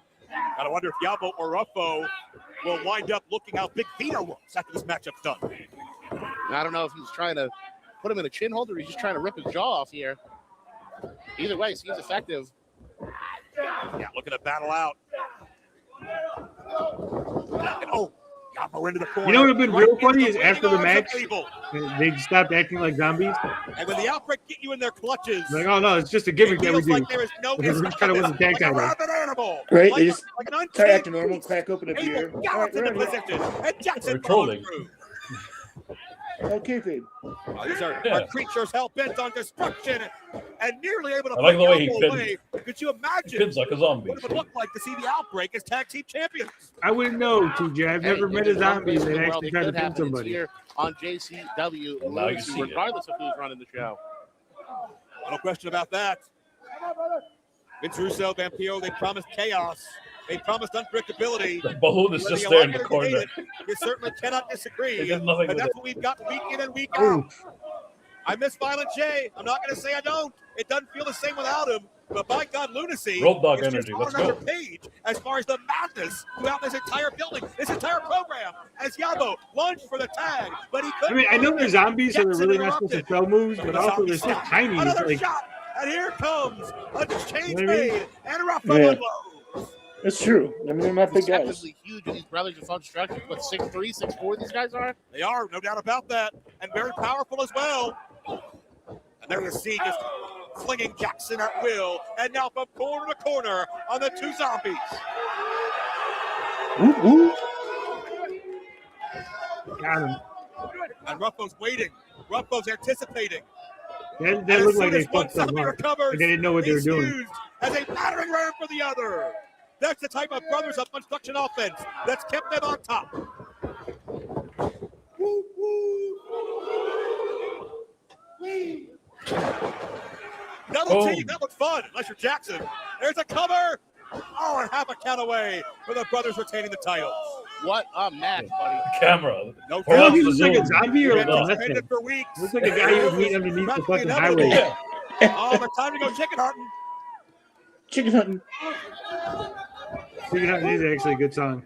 Speaker 7: Gotta wonder if Yabo or Ruffo will wind up looking how Big Vito looks after this matchup's done.
Speaker 6: I don't know if he's trying to put him in a chin holder or he's just trying to rip his jaw off here. Either way, seems effective.
Speaker 7: Yeah, looking to battle out. And, oh, Yabo into the corner.
Speaker 3: You know what would have been
Speaker 7: Right
Speaker 3: real
Speaker 7: into
Speaker 3: funny is
Speaker 7: waiting
Speaker 3: after the
Speaker 7: arms of
Speaker 3: match,
Speaker 7: Abel.
Speaker 3: they stopped acting like zombies.
Speaker 7: And when the outbreak get you in their clutches,
Speaker 3: Like, oh no, it's just a gimmick
Speaker 7: it
Speaker 3: that we
Speaker 7: feels
Speaker 3: do.
Speaker 7: like there is no
Speaker 3: Because we kind of wasn't tag
Speaker 7: like a
Speaker 3: title.
Speaker 7: rabid animal.
Speaker 5: Right?
Speaker 7: Like
Speaker 5: They just
Speaker 7: like an
Speaker 5: start
Speaker 7: untamed
Speaker 5: acting normal,
Speaker 7: beast.
Speaker 5: crack open a beer.
Speaker 7: Abel
Speaker 5: All right,
Speaker 7: gallops
Speaker 5: we're
Speaker 7: into
Speaker 5: on here.
Speaker 7: position. And Jackson
Speaker 4: They're
Speaker 7: follows
Speaker 4: trolling.
Speaker 7: through.
Speaker 5: Okay, babe.
Speaker 7: These are
Speaker 4: Yeah.
Speaker 7: creatures hell-bent on destruction and nearly able to
Speaker 4: I like
Speaker 7: put
Speaker 4: the way he
Speaker 7: Yabo
Speaker 4: pins.
Speaker 7: away. Could you
Speaker 4: He
Speaker 7: imagine
Speaker 4: pins like a zombie.
Speaker 7: what it would look like to see the outbreak as tag team champions?
Speaker 3: I wouldn't know, TJ. I've never met a zombie that actually tried to pin somebody.
Speaker 6: Here on JCW,
Speaker 4: Well, now you
Speaker 6: Lunacy,
Speaker 4: see it.
Speaker 6: regardless of who's running the show.
Speaker 7: No question about that. Vince Russo, Vampiro, they promised chaos. They promised unpredictability.
Speaker 4: The balloon is
Speaker 7: Whether
Speaker 4: just
Speaker 7: you
Speaker 4: there
Speaker 7: like
Speaker 4: in
Speaker 7: it
Speaker 4: the
Speaker 7: or you hate
Speaker 4: corner.
Speaker 7: it, you certainly cannot disagree.
Speaker 4: They did nothing
Speaker 7: And
Speaker 4: with
Speaker 7: that's
Speaker 4: it.
Speaker 7: what we've got week in and week
Speaker 3: Ooh.
Speaker 7: out. I miss Violent J. I'm not going to say I don't. It doesn't feel the same without him. But by God, Lunacy
Speaker 4: Road dog
Speaker 7: is just
Speaker 4: energy.
Speaker 7: on
Speaker 4: Let's
Speaker 7: another
Speaker 4: go.
Speaker 7: page as far as the madness throughout this entire building, this entire program. As Yabo lunged for the tag, but he
Speaker 3: I
Speaker 7: couldn't.
Speaker 3: mean, I know they're zombies, so they're
Speaker 7: Jackson
Speaker 3: really not supposed to
Speaker 7: interrupted.
Speaker 3: throw moves, but
Speaker 7: The
Speaker 3: also
Speaker 7: zombie
Speaker 3: they're so
Speaker 7: stop.
Speaker 3: tiny. It's
Speaker 7: Another
Speaker 3: like,
Speaker 7: shot, and here comes a change
Speaker 3: You know what I mean?
Speaker 7: made and Ruffalo
Speaker 5: Yeah.
Speaker 7: unloads.
Speaker 5: That's true. I mean, they're not big guys.
Speaker 6: Effectively huge in these brothers of fun structure. What, 6'3", 6'4" these guys are?
Speaker 7: They are, no doubt about that, and very powerful as well. And there you see just flinging Jackson at will, and now from corner to corner on the two zombies.
Speaker 5: Whoop, whoop.
Speaker 3: got him.
Speaker 7: And Ruffo's waiting. Ruffo's anticipating.
Speaker 3: That
Speaker 7: And
Speaker 3: looked
Speaker 7: as
Speaker 3: like
Speaker 7: soon
Speaker 3: they
Speaker 7: as one
Speaker 3: fucked up.
Speaker 7: zombie
Speaker 3: Like
Speaker 7: recovers,
Speaker 3: they didn't know what they were
Speaker 7: he's
Speaker 3: doing.
Speaker 7: used as a battering ram for the other. That's the type of brothers of construction offense that's kept them on top. Double team, that looked fun, unless you're Jackson. There's a cover. Oh, and half a count away for the brothers retaining the titles.
Speaker 6: What a match, buddy.
Speaker 4: Camera.
Speaker 7: No
Speaker 4: For
Speaker 3: Well,
Speaker 4: us
Speaker 3: he
Speaker 4: to
Speaker 3: looks like a
Speaker 4: zoom.
Speaker 3: zombie or
Speaker 7: We've
Speaker 3: a
Speaker 7: anticipated
Speaker 3: Mexican.
Speaker 7: it for weeks.
Speaker 3: Looks like a guy you would meet underneath the fucking highway.
Speaker 4: Yeah.
Speaker 7: Oh, but time to go chicken hunting.
Speaker 5: Chicken hunting.
Speaker 3: Chicken Hunting is actually a good song.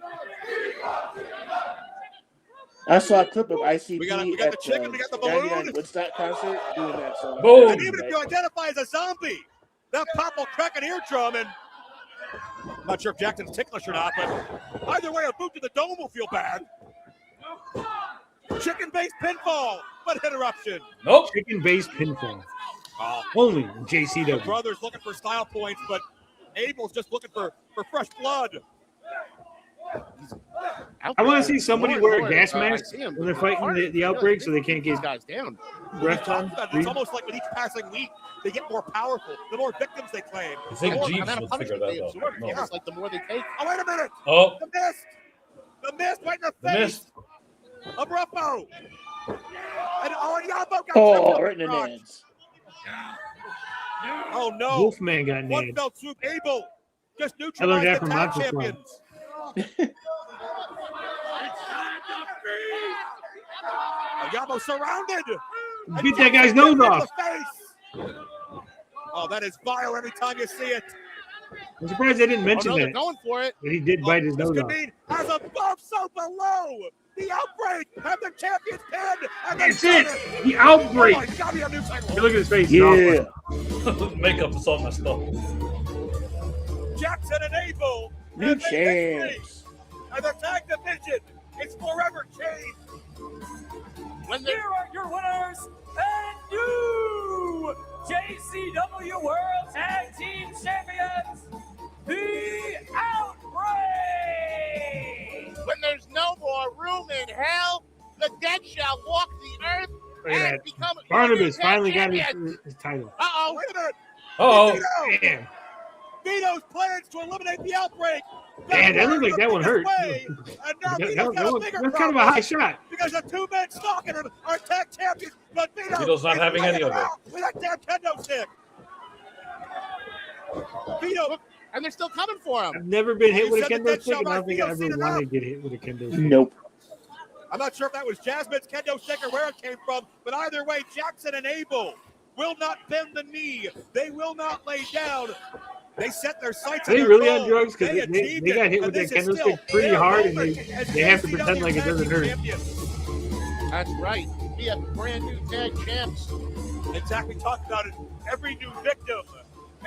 Speaker 5: I saw a clip of ICP
Speaker 7: We got the
Speaker 5: at
Speaker 7: chicken, we got the
Speaker 5: 99
Speaker 7: balloon.
Speaker 5: Woodstock concert doing that song.
Speaker 4: Boom.
Speaker 7: And even if you identify as a zombie, that pop will crack an eardrum. And I'm not sure if Jackson's ticklish or not, but either way, a boot to the dome will feel bad. Chicken-based pinfall, but interruption.
Speaker 4: Nope.
Speaker 3: Chicken based pinfall.
Speaker 7: Oh,
Speaker 3: Only in
Speaker 7: The
Speaker 3: JCW.
Speaker 7: brothers looking for style points, but Abel's just looking for fresh blood.
Speaker 3: I want to see somebody wear a gas
Speaker 6: I
Speaker 3: mask
Speaker 6: see him.
Speaker 3: when they're fighting the outbreak so they can't get
Speaker 6: These guys down.
Speaker 3: breath time.
Speaker 7: It's almost like with each passing week, they get more powerful. The more victims they claim.
Speaker 4: You think
Speaker 7: the more
Speaker 4: Jeeves
Speaker 7: amount of
Speaker 4: would
Speaker 7: punishment
Speaker 4: figure
Speaker 7: they
Speaker 4: that out?
Speaker 7: absorb.
Speaker 4: No.
Speaker 6: Almost like the more they take.
Speaker 7: Oh, wait a minute.
Speaker 4: Oh,
Speaker 7: The mist. The mist right in the
Speaker 4: the
Speaker 7: face
Speaker 4: mist.
Speaker 7: of Ruffo. And Yabo got
Speaker 5: Oh,
Speaker 7: tripped
Speaker 5: right in the
Speaker 7: crotch.
Speaker 5: nads.
Speaker 7: Oh, no.
Speaker 3: Wolfman got
Speaker 7: One
Speaker 3: named.
Speaker 7: fell swoop. Abel just
Speaker 3: I learned
Speaker 7: neutralized
Speaker 3: that
Speaker 7: the
Speaker 3: from
Speaker 7: tag
Speaker 3: Macho Club.
Speaker 7: champions. Yabo surrounded.
Speaker 3: Beat that guy's nose off.
Speaker 7: Oh, that is vile every time you see it.
Speaker 3: I'm surprised they didn't mention
Speaker 6: they're
Speaker 3: that.
Speaker 6: going for it.
Speaker 3: But he did bite his
Speaker 7: This
Speaker 3: nose
Speaker 7: could
Speaker 3: off.
Speaker 7: mean as above, so below. The outbreak have the champions pinned. And
Speaker 3: That's
Speaker 7: they
Speaker 3: it.
Speaker 7: got
Speaker 3: The outbreak.
Speaker 7: Oh my God, we have new title.
Speaker 3: You look at his face.
Speaker 5: Yeah.
Speaker 4: Makeup is all messed up.
Speaker 7: Jackson and Abel.
Speaker 5: New
Speaker 7: and the victory.
Speaker 5: champs.
Speaker 7: And the tag division is forever changed.
Speaker 12: Here are your winners and new JCW World Tag Team Champions, The Outbreak!
Speaker 6: When there's no more room in hell, the dead shall walk the earth
Speaker 3: Look at
Speaker 6: and
Speaker 3: that.
Speaker 6: become
Speaker 3: Barnabas
Speaker 6: tag
Speaker 3: finally got
Speaker 6: champions.
Speaker 3: his title.
Speaker 6: Uh-oh.
Speaker 7: Wait a minute.
Speaker 4: Oh,
Speaker 3: Damn.
Speaker 7: Vito's plans to eliminate the outbreak.
Speaker 3: Man, that looked like that one hurt.
Speaker 7: And now Vito's got a bigger
Speaker 3: That's kind of a
Speaker 7: problem
Speaker 3: high shot.
Speaker 7: because the two men stalking him are tag champions, but
Speaker 4: Vito's not
Speaker 7: is
Speaker 4: having any
Speaker 7: laying
Speaker 4: of it.
Speaker 7: out with that damn kendo stick. Vito,
Speaker 6: And they're still coming for him.
Speaker 3: I've never been hit
Speaker 7: You
Speaker 3: with a
Speaker 7: said the
Speaker 3: kendo
Speaker 7: dead
Speaker 3: stick,
Speaker 7: shall
Speaker 3: and I don't
Speaker 7: not
Speaker 3: think
Speaker 7: be
Speaker 3: I ever
Speaker 7: seen
Speaker 3: wanted to
Speaker 7: enough.
Speaker 3: get hit with a kendo stick.
Speaker 5: Nope.
Speaker 7: I'm not sure if that was Jasmine's kendo stick or where it came from, but either way, Jackson and Abel will not bend the knee. They will not lay down. They set their sights
Speaker 3: Are
Speaker 7: on
Speaker 3: they
Speaker 7: their
Speaker 3: really
Speaker 7: goal.
Speaker 3: on drugs? Because they
Speaker 7: achieved
Speaker 3: got
Speaker 7: it,
Speaker 3: hit
Speaker 7: and
Speaker 3: with that
Speaker 7: this is
Speaker 3: kendo
Speaker 7: still
Speaker 3: stick pretty
Speaker 7: their
Speaker 3: hard, and
Speaker 7: moment as
Speaker 3: they have to
Speaker 7: JCW
Speaker 3: pretend like it
Speaker 7: Tag
Speaker 3: doesn't
Speaker 7: Team
Speaker 3: hurt.
Speaker 7: champions.
Speaker 6: That's right. We have brand new tag champs.
Speaker 7: In fact, we talked about it. Every new victim,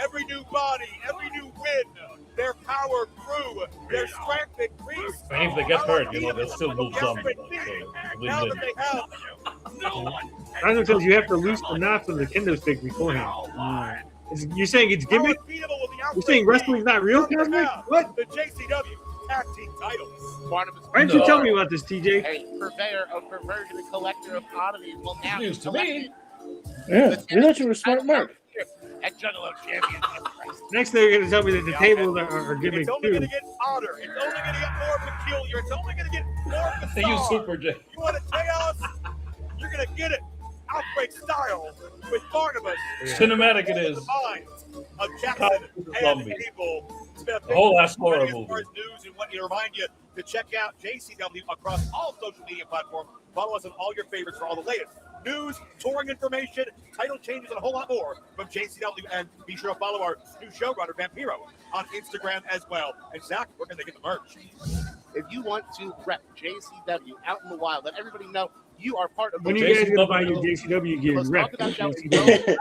Speaker 7: every new body, every new win, their power grew, their strength increased.
Speaker 4: and if they get hurt, they'll still move on. So,
Speaker 7: Now
Speaker 4: win-win.
Speaker 7: that they have
Speaker 3: I know because you have to loose the knots of the kendo stick beforehand. You're saying it's gimmick? You're saying wrestling's not real, Cosmic? What?
Speaker 7: the JCW tag team titles.
Speaker 6: Barnabas,
Speaker 3: Why didn't you tell me about this, TJ?
Speaker 6: a purveyor of perversion and collector of oddities, will now be
Speaker 4: News to me.
Speaker 5: Yeah, we thought you were a smart mark.
Speaker 6: at Juggalo Champions.
Speaker 3: Next, they're going to tell me that the tables are gimmick
Speaker 7: It's only going
Speaker 3: too.
Speaker 7: to get odder. It's only going to get more peculiar. It's only going to get more
Speaker 4: They use
Speaker 7: bizarre.
Speaker 4: Super J.
Speaker 7: You want a chaos? You're going to get it. Outbreak style with Barnabas.
Speaker 4: Cinematic it is.
Speaker 7: The minds of Jackson and
Speaker 4: Zombie.
Speaker 7: Abel.
Speaker 4: The whole last horror
Speaker 7: As
Speaker 4: movie.
Speaker 7: far as news, and want to remind you to check out JCW across all social media platforms. Follow us on all your favorites for all the latest news, touring information, title changes, and a whole lot more from JCW. And be sure to follow our new showrunner, Vampiro, on Instagram as well. And Zach, where can they get the merch?
Speaker 6: If you want to rep JCW out in the wild, let everybody know you are part of the
Speaker 3: When are you guys going to buy your JCW gear?
Speaker 6: Let's
Speaker 3: Rep
Speaker 6: talk about that.
Speaker 3: JCW.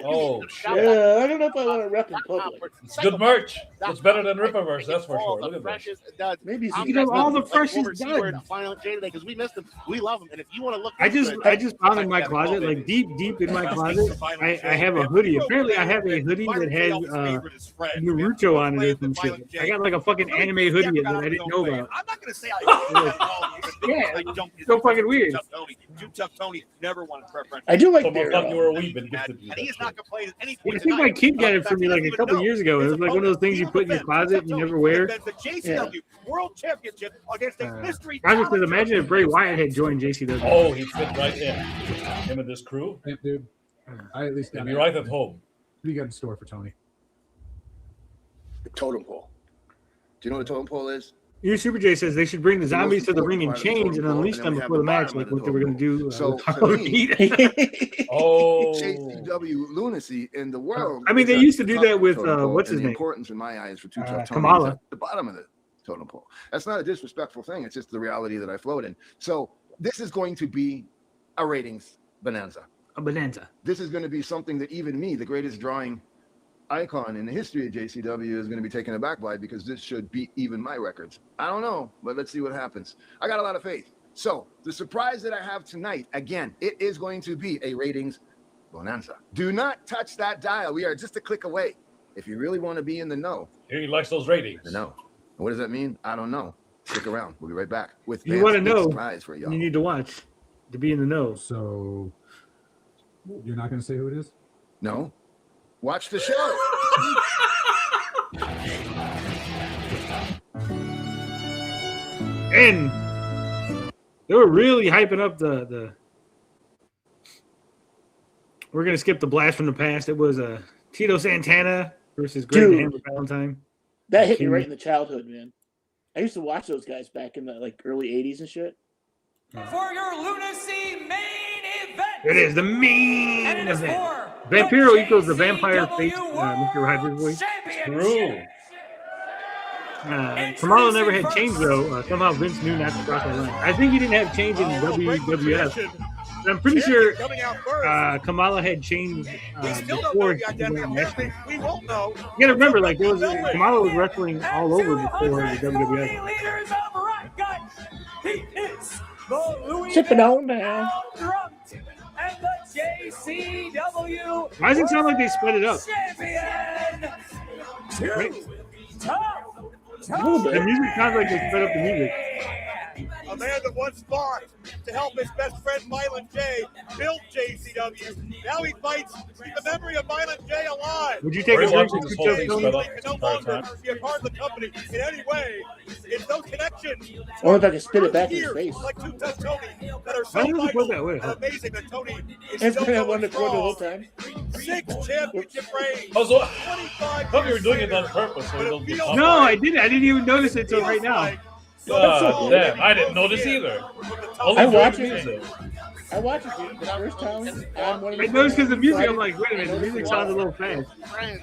Speaker 4: Oh,
Speaker 5: Yeah, I don't know if I want to rep in public.
Speaker 4: it's good merch. It's better than Rippaverse, that's for sure. Look at this.
Speaker 5: Maybe
Speaker 3: You know, all the freshest done.
Speaker 6: Final J today because we missed them. We love them, and if you want to look,
Speaker 3: I just found in my closet, like deep in my closet, I have a hoodie. Apparently, I have a hoodie that has Naruto on it or some shit. I got like a fucking anime hoodie that I didn't know about.
Speaker 7: I'm not going to say I
Speaker 3: Yeah, it's so fucking weird.
Speaker 7: Too tough Tony never wanted preference.
Speaker 5: I do like
Speaker 4: Someone
Speaker 5: their.
Speaker 4: thought you were a weeb and gifted you
Speaker 7: And he
Speaker 4: that
Speaker 7: is not
Speaker 4: shit.
Speaker 7: complaining at any
Speaker 3: I
Speaker 7: point.
Speaker 3: think my kid got it for me like a couple years ago. It was like one of those things you put in your closet and you never wear.
Speaker 7: The JCW World Championship against a mystery.
Speaker 3: I just imagine if Bray Wyatt had joined JCW.
Speaker 4: Oh, he fit right in. Him and this crew.
Speaker 14: Hey, dude, I at least
Speaker 4: He'd
Speaker 14: got
Speaker 4: be
Speaker 14: it.
Speaker 4: right at home.
Speaker 14: What do you got in store for Tony?
Speaker 8: The totem pole. Do you know what a totem pole is?
Speaker 3: Your Super J says they should bring the
Speaker 8: The
Speaker 3: zombies
Speaker 8: most
Speaker 3: to the ring in
Speaker 8: important part of the
Speaker 3: chains and
Speaker 8: totem pole,
Speaker 3: unleash
Speaker 8: and
Speaker 3: them
Speaker 8: then we have
Speaker 3: before the
Speaker 8: the
Speaker 3: match,
Speaker 8: bottom
Speaker 3: like
Speaker 8: of
Speaker 3: what
Speaker 8: the
Speaker 3: they were going to do.
Speaker 8: So,
Speaker 3: with
Speaker 8: for
Speaker 3: Taco
Speaker 8: me-
Speaker 3: Heat.
Speaker 4: Oh.
Speaker 8: JCW lunacy in the world.
Speaker 3: I mean,
Speaker 8: is
Speaker 3: they
Speaker 8: at
Speaker 3: used to
Speaker 8: the
Speaker 3: do
Speaker 8: top
Speaker 3: that
Speaker 8: of
Speaker 3: with,
Speaker 8: the totem pole,
Speaker 3: what's
Speaker 8: and
Speaker 3: his
Speaker 8: the
Speaker 3: name?
Speaker 8: importance in my eyes for Two Tough Tony is
Speaker 3: Kamala.
Speaker 8: at the bottom of the totem pole. That's not a disrespectful thing. It's just the reality that I float in. So this is going to be a ratings bonanza.
Speaker 3: A bonanza.
Speaker 8: This is going to be something that even me, the greatest drawing icon in the history of JCW, is going to be taken aback by, because this should beat even my records. I don't know, but let's see what happens. I got a lot of faith. So the surprise that I have tonight, again, it is going to be a ratings bonanza. Do not touch that dial. We are just a click away. If you really want to be in the know.
Speaker 4: He likes those ratings.
Speaker 8: The know. What does that mean? I don't know. Stick around. We'll be right back with
Speaker 3: You want to
Speaker 8: Vance's big
Speaker 3: know,
Speaker 8: surprise for y'all.
Speaker 3: you need to watch to be in the know.
Speaker 14: So you're not going to say who it is?
Speaker 8: No. Watch the show.
Speaker 3: And they were really hyping up the. We're gonna skip the blast from the past. It was Tito Santana versus Greg the Hammer Valentine.
Speaker 5: That hit me right in the childhood, man. I used to watch those guys back in the like early '80s and shit.
Speaker 12: For your Lunacy main event.
Speaker 3: It is the main event. Vampiro equals the vampire face. Mr. Rogers' voice.
Speaker 4: True.
Speaker 3: Kamala never had change though. Somehow Vince knew not to cross that line. I think he didn't have change in WWF. I'm pretty sure Kamala had changed before he went national.
Speaker 7: We won't know.
Speaker 3: You gotta remember, like there was Kamala was wrestling all over before the WWF.
Speaker 12: Leaders of Right Gut. He is the Louis
Speaker 5: Sipping on now.
Speaker 12: And the JCW.
Speaker 3: Why does it sound like they split it up?
Speaker 12: Champion.
Speaker 3: Right?
Speaker 12: Tough.
Speaker 3: The music sounds like they split up the music.
Speaker 7: A man that once fought to help his best friend Violent J build JCW. Now he fights to keep the memory of Violent J alive.
Speaker 3: Would you take a drink with
Speaker 7: He can no longer be a part of the company in any way. It's no connection.
Speaker 5: I wonder if I can spit it back in his face.
Speaker 7: Like Two Tough Tony that are
Speaker 3: Why
Speaker 7: so
Speaker 3: don't you put that way?
Speaker 7: and amazing that Tony is
Speaker 5: It's
Speaker 7: still
Speaker 5: been
Speaker 7: going
Speaker 5: one to quarter the whole
Speaker 7: strong.
Speaker 5: time.
Speaker 7: 6 championship reigns.
Speaker 4: Also, I
Speaker 7: 25
Speaker 4: thought you were doing it on purpose. So it don't be
Speaker 3: No, I didn't. I didn't even notice it till right now.
Speaker 4: Damn, I didn't notice either.
Speaker 5: I watched it the first time on one of
Speaker 3: I noticed because the music. I'm like, wait a minute, the music sounds a little fast.
Speaker 6: Friends,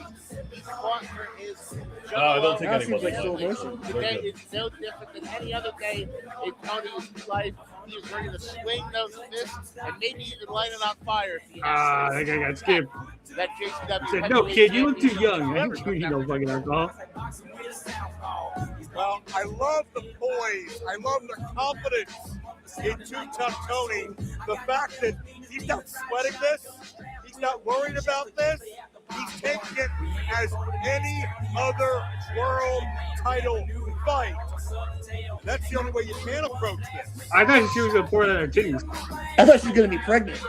Speaker 6: he fought for his
Speaker 4: I don't think
Speaker 5: Now it seems
Speaker 4: anybody
Speaker 5: like
Speaker 4: does.
Speaker 5: slow motion.
Speaker 6: Today is no different than any other day in Tony's life. He is ready to swing those fists and maybe even light it on fire. If he has
Speaker 3: That guy got skipped.
Speaker 6: that JCW.
Speaker 3: I said, no, kid, you look too young. I ain't you no fucking alcohol.
Speaker 7: Well, I love the poise. I love the confidence in Two Tough Tony. The fact that he's not sweating this, he's not worried about this. He's taking it as any other world title fight. That's the only way you can approach this.
Speaker 3: I thought she was going to pour it on her titties.
Speaker 5: I thought she was going to be pregnant.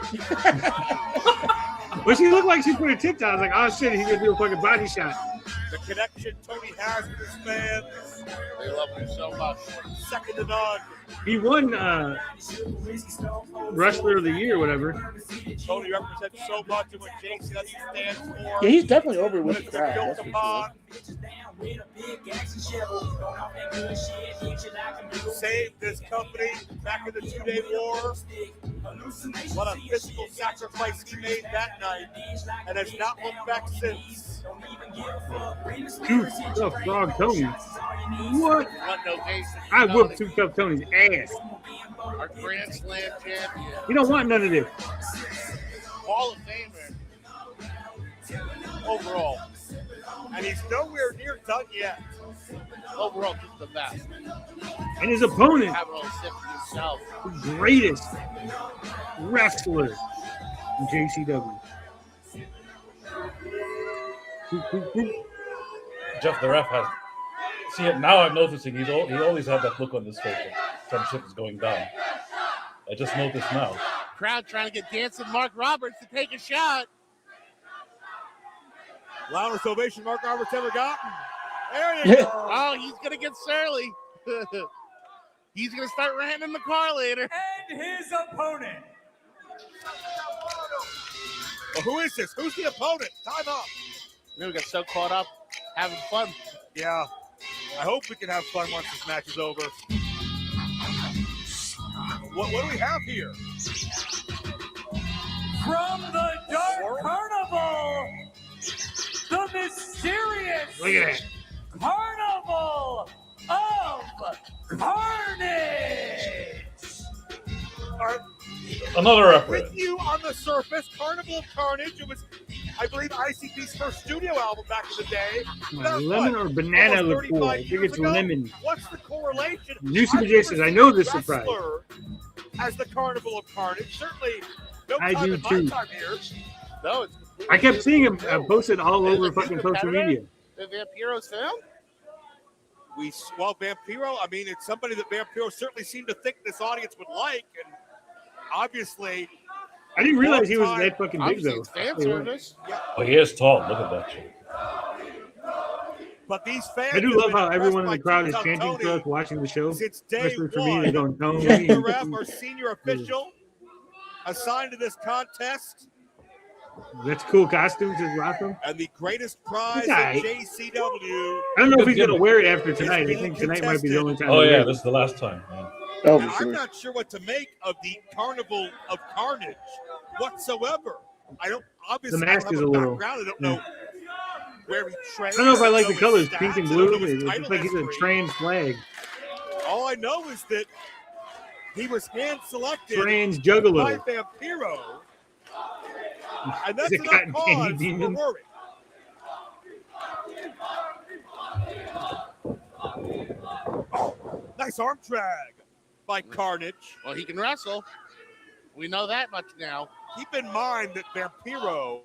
Speaker 3: But she looked like she put her tits out. I was like, oh shit, he's going to do a fucking body shot.
Speaker 7: The connection Tony has with his fans,
Speaker 6: They love him so much.
Speaker 7: second to none.
Speaker 3: He won Wrestler of the Year, whatever.
Speaker 7: Tony represents so much of what JCW stands for.
Speaker 5: Yeah, he's definitely over with
Speaker 7: What
Speaker 5: the
Speaker 7: it's been
Speaker 5: crowd.
Speaker 7: built
Speaker 5: That's for
Speaker 7: upon. Saved this company back in the 2-day war. What a physical sacrifice he made that night, and has not looked back since.
Speaker 3: Two Tough Frog Tony. What?
Speaker 6: What no Jason?
Speaker 3: I whooped Two Tough Tony's ass.
Speaker 6: Our Grand Slam champion,
Speaker 3: You don't want none of this.
Speaker 6: Hall of Famer, overall.
Speaker 7: And he's nowhere near done yet.
Speaker 6: Overall, just the best.
Speaker 3: And his opponent,
Speaker 6: Have a little sip for yourself.
Speaker 3: the greatest wrestler in JCW.
Speaker 4: Jeff the ref has. See it now. I'm noticing he always had that look on his face. When some shit is going down. I just noticed now.
Speaker 6: Crowd trying to get dancing Mark Roberts to take a shot.
Speaker 7: Loudest ovation Mark Roberts ever gotten. There you go.
Speaker 6: Oh, he's going to get surly. He's going to start ranting in the car later.
Speaker 12: And his opponent.
Speaker 7: Well, who is this? Who's the opponent? Time up.
Speaker 6: We got so caught up having fun.
Speaker 7: Yeah. I hope we can have fun once this match is over. What do we have here?
Speaker 12: From the Dark Carnival, the mysterious
Speaker 3: Look at that.
Speaker 12: Carnival of Carnage.
Speaker 4: Another reference.
Speaker 7: With you on the surface, Carnival of Carnage. It was, I believe, ICP's first studio album back in the day.
Speaker 3: Lemon or banana liqueur? I think it's lemon.
Speaker 7: What's the correlation?
Speaker 3: New Super J says, I know this surprise.
Speaker 7: As the Carnival of Carnage. Certainly no
Speaker 3: I
Speaker 7: time
Speaker 3: do
Speaker 7: in my
Speaker 3: too.
Speaker 7: time here.
Speaker 6: No, it's
Speaker 3: I kept seeing him posted all
Speaker 6: Is
Speaker 3: over
Speaker 6: it
Speaker 3: fucking
Speaker 6: new
Speaker 3: social
Speaker 6: competitor
Speaker 3: media.
Speaker 6: that Vampiro's found?
Speaker 7: Well, Vampiro, I mean, it's somebody that Vampiro certainly seemed to think this audience would like, and obviously,
Speaker 3: I didn't realize he was that fucking big,
Speaker 6: obviously
Speaker 3: though.
Speaker 6: it's fan service.
Speaker 7: Yeah.
Speaker 4: Oh, he is tall. Look at that shit.
Speaker 7: But these fans
Speaker 3: I do
Speaker 7: have
Speaker 3: love
Speaker 7: been
Speaker 3: how everyone in the
Speaker 7: impressed by
Speaker 3: crowd is
Speaker 7: Two Tough
Speaker 3: chanting for
Speaker 7: Tony
Speaker 3: us watching the show.
Speaker 7: since day
Speaker 3: Especially for me,
Speaker 7: one.
Speaker 3: they're going, Tony.
Speaker 7: He's the ref, our senior official, assigned to this contest.
Speaker 3: That's cool costumes is Rotham.
Speaker 7: And the greatest prize
Speaker 3: Okay.
Speaker 7: in JCW.
Speaker 3: I don't know if he's going to wear it after tonight. I think tonight might be the only time.
Speaker 4: Oh
Speaker 3: he
Speaker 4: yeah,
Speaker 3: wears it.
Speaker 4: this is the last time. Yeah.
Speaker 5: Oh,
Speaker 7: And
Speaker 5: for sure.
Speaker 7: I'm not sure what to make of the Carnival of Carnage whatsoever. I don't obviously
Speaker 3: The mask
Speaker 7: I don't
Speaker 3: is
Speaker 7: have
Speaker 3: a little-
Speaker 7: background. I don't know where he trained.
Speaker 3: I don't know if I like the
Speaker 7: his
Speaker 3: colors,
Speaker 7: stats.
Speaker 3: pink and
Speaker 7: I don't
Speaker 3: blue.
Speaker 7: know his
Speaker 3: It looks
Speaker 7: title
Speaker 3: like he's a
Speaker 7: history.
Speaker 3: trans flag.
Speaker 7: All I know is that he was hand selected
Speaker 3: Trans
Speaker 7: by
Speaker 3: juggalo.
Speaker 7: Vampiro, and that's
Speaker 3: He's a
Speaker 7: enough
Speaker 3: cotton candy
Speaker 7: cause for
Speaker 3: demon.
Speaker 7: worry. Oh, nice arm drag by Carnage.
Speaker 6: Well, he can wrestle. We know that much now.
Speaker 7: Keep in mind that Vampiro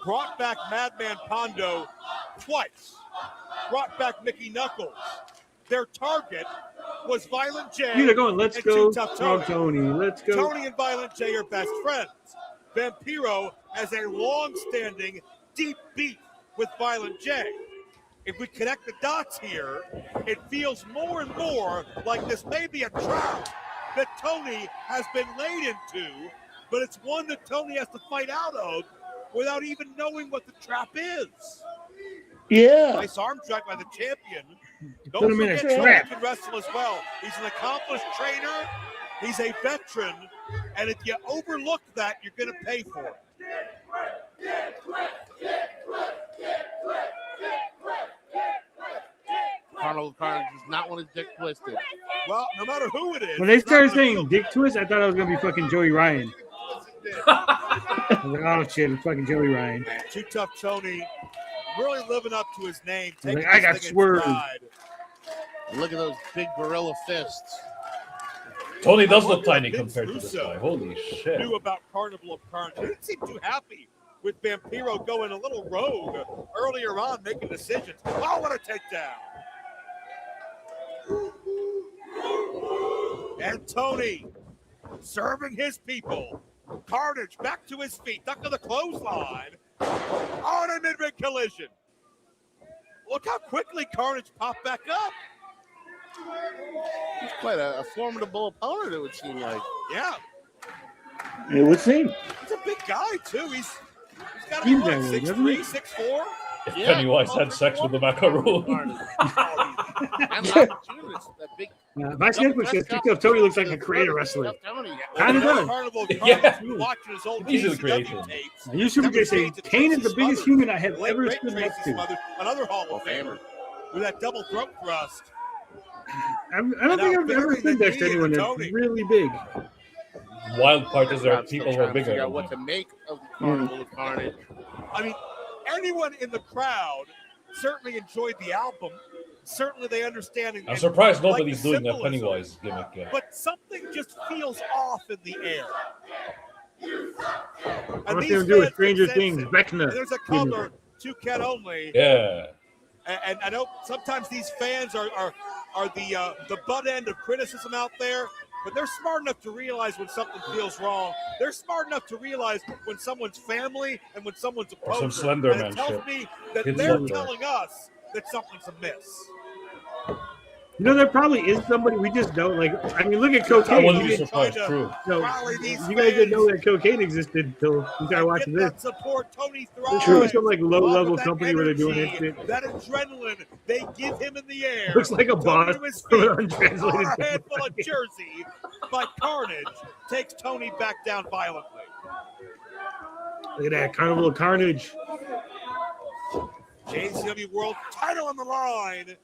Speaker 7: brought back Madman Pondo twice. Brought back Mickey Knuckles. Their target was Violent J.
Speaker 3: They're going, let's
Speaker 7: and
Speaker 3: go,
Speaker 7: Two Tough
Speaker 3: Frog Tony. Let's go.
Speaker 7: Tony and Violent J are best friends. Vampiro has a long-standing, deep beef with Violent J. If we connect the dots here, it feels more and more like this may be a trap that Tony has been laid into, but it's one that Tony has to fight out of without even knowing what the trap is.
Speaker 5: Yeah.
Speaker 7: Nice arm drag by the champion.
Speaker 3: Put
Speaker 7: Don't
Speaker 3: him in a
Speaker 7: forget, Tony
Speaker 3: trap.
Speaker 7: can wrestle as well. He's an accomplished trainer. He's a veteran. And if you overlook that, you're going to pay for it.
Speaker 6: Carnival of Carnage does not want his dick twisted.
Speaker 7: Well, no matter who it is.
Speaker 3: When they
Speaker 7: it's not
Speaker 3: started
Speaker 7: gonna
Speaker 3: saying
Speaker 7: feel
Speaker 3: Dick Twist, I thought I was going to be fucking Joey Ryan. I was like, oh shit, it's fucking Joey Ryan.
Speaker 7: Too Tough Tony really living up to his name.
Speaker 3: Like,
Speaker 7: Taking
Speaker 3: I
Speaker 7: this
Speaker 3: got
Speaker 7: thing in
Speaker 3: swerved.
Speaker 7: stride.
Speaker 6: Look at those big gorilla fists.
Speaker 4: Tony does
Speaker 7: I
Speaker 4: look
Speaker 7: wonder
Speaker 4: tiny
Speaker 7: what Vince
Speaker 4: compared to this
Speaker 7: Russo
Speaker 4: guy. Holy shit.
Speaker 7: Knew about Carnival of Carnage. He didn't seem too happy with Vampiro going a little rogue earlier on, making decisions. Oh, what a takedown. And Tony serving his people. Carnage back to his feet, duck to the clothesline. On a mid-ring collision. Look how quickly Carnage popped back up.
Speaker 6: He's quite a formidable opponent, it would seem like.
Speaker 7: Yeah,
Speaker 5: It would seem.
Speaker 7: he's a big guy too. He's got to be
Speaker 3: Seems
Speaker 7: what,
Speaker 3: that way, doesn't
Speaker 7: 6'3",
Speaker 3: he?
Speaker 7: 6'4"?
Speaker 4: If
Speaker 6: Yeah.
Speaker 4: Pennywise had sex with the macaroon.
Speaker 6: And the opportunist, that big
Speaker 3: My sketchbook says Too Tough Tony looks like a creator wrestler.
Speaker 6: Tony.
Speaker 3: Kinda does.
Speaker 7: Carnival of
Speaker 4: Yeah.
Speaker 7: Carnage, we were watching his old
Speaker 4: He's a
Speaker 7: JCW
Speaker 4: creation.
Speaker 7: tapes.
Speaker 3: You Super J say Kane is the biggest human I have
Speaker 7: Late
Speaker 3: ever
Speaker 7: great
Speaker 3: stood next
Speaker 7: Tracy
Speaker 3: to.
Speaker 7: Smothers, another Hall of Famer with that double throat thrust.
Speaker 3: I don't think I've ever stood next to anyone that's really big.
Speaker 4: Wild part is there are
Speaker 6: I'm still
Speaker 4: people who are
Speaker 6: trying to
Speaker 4: bigger.
Speaker 6: figure out
Speaker 4: than
Speaker 6: what
Speaker 4: him.
Speaker 6: to make of the Carnival of Carnage.
Speaker 7: I mean, anyone in the crowd certainly enjoyed the album. Certainly they understand.
Speaker 4: I'm surprised
Speaker 7: like
Speaker 4: nobody's
Speaker 7: the
Speaker 4: doing that
Speaker 7: symbolism.
Speaker 4: Pennywise gimmick yet.
Speaker 7: But something just feels off in the air.
Speaker 3: I want
Speaker 7: these
Speaker 3: them to do a
Speaker 7: fans
Speaker 3: Stranger
Speaker 7: can
Speaker 3: Things
Speaker 7: sense it.
Speaker 3: Vecna.
Speaker 7: And there's a color to Ken only.
Speaker 4: Yeah.
Speaker 7: And I know sometimes these fans are the butt end of criticism out there, but they're smart enough to realize when something feels wrong. They're smart enough to realize when someone's family and when someone's
Speaker 4: Or some
Speaker 7: opposed.
Speaker 4: Slender
Speaker 7: And
Speaker 4: Man
Speaker 7: it tells
Speaker 4: shit.
Speaker 7: me that
Speaker 4: Kid
Speaker 7: they're
Speaker 4: Slender.
Speaker 7: telling us that something's amiss.
Speaker 3: You know, there probably is somebody we just don't like. I mean, look at
Speaker 4: I
Speaker 3: cocaine.
Speaker 4: wouldn't
Speaker 3: You
Speaker 4: be surprised. True.
Speaker 7: Rally these
Speaker 3: guys didn't know
Speaker 7: fans
Speaker 3: that cocaine existed until you started
Speaker 7: and
Speaker 3: watching
Speaker 7: get
Speaker 3: this.
Speaker 7: that support. Tony
Speaker 3: There's
Speaker 7: thrives.
Speaker 3: probably some like low
Speaker 7: Along
Speaker 3: level
Speaker 7: with that
Speaker 3: company where they're doing that
Speaker 7: energy,
Speaker 3: shit.
Speaker 7: That adrenaline they give him in the air.
Speaker 3: Looks like a
Speaker 7: Tony
Speaker 3: boss
Speaker 7: to his
Speaker 3: from
Speaker 7: feet.
Speaker 3: an untranslated
Speaker 7: On a handful of jersey by Carnage takes Tony back down violently.
Speaker 3: Look at that Carnival of Carnage.
Speaker 7: JCW World title on the line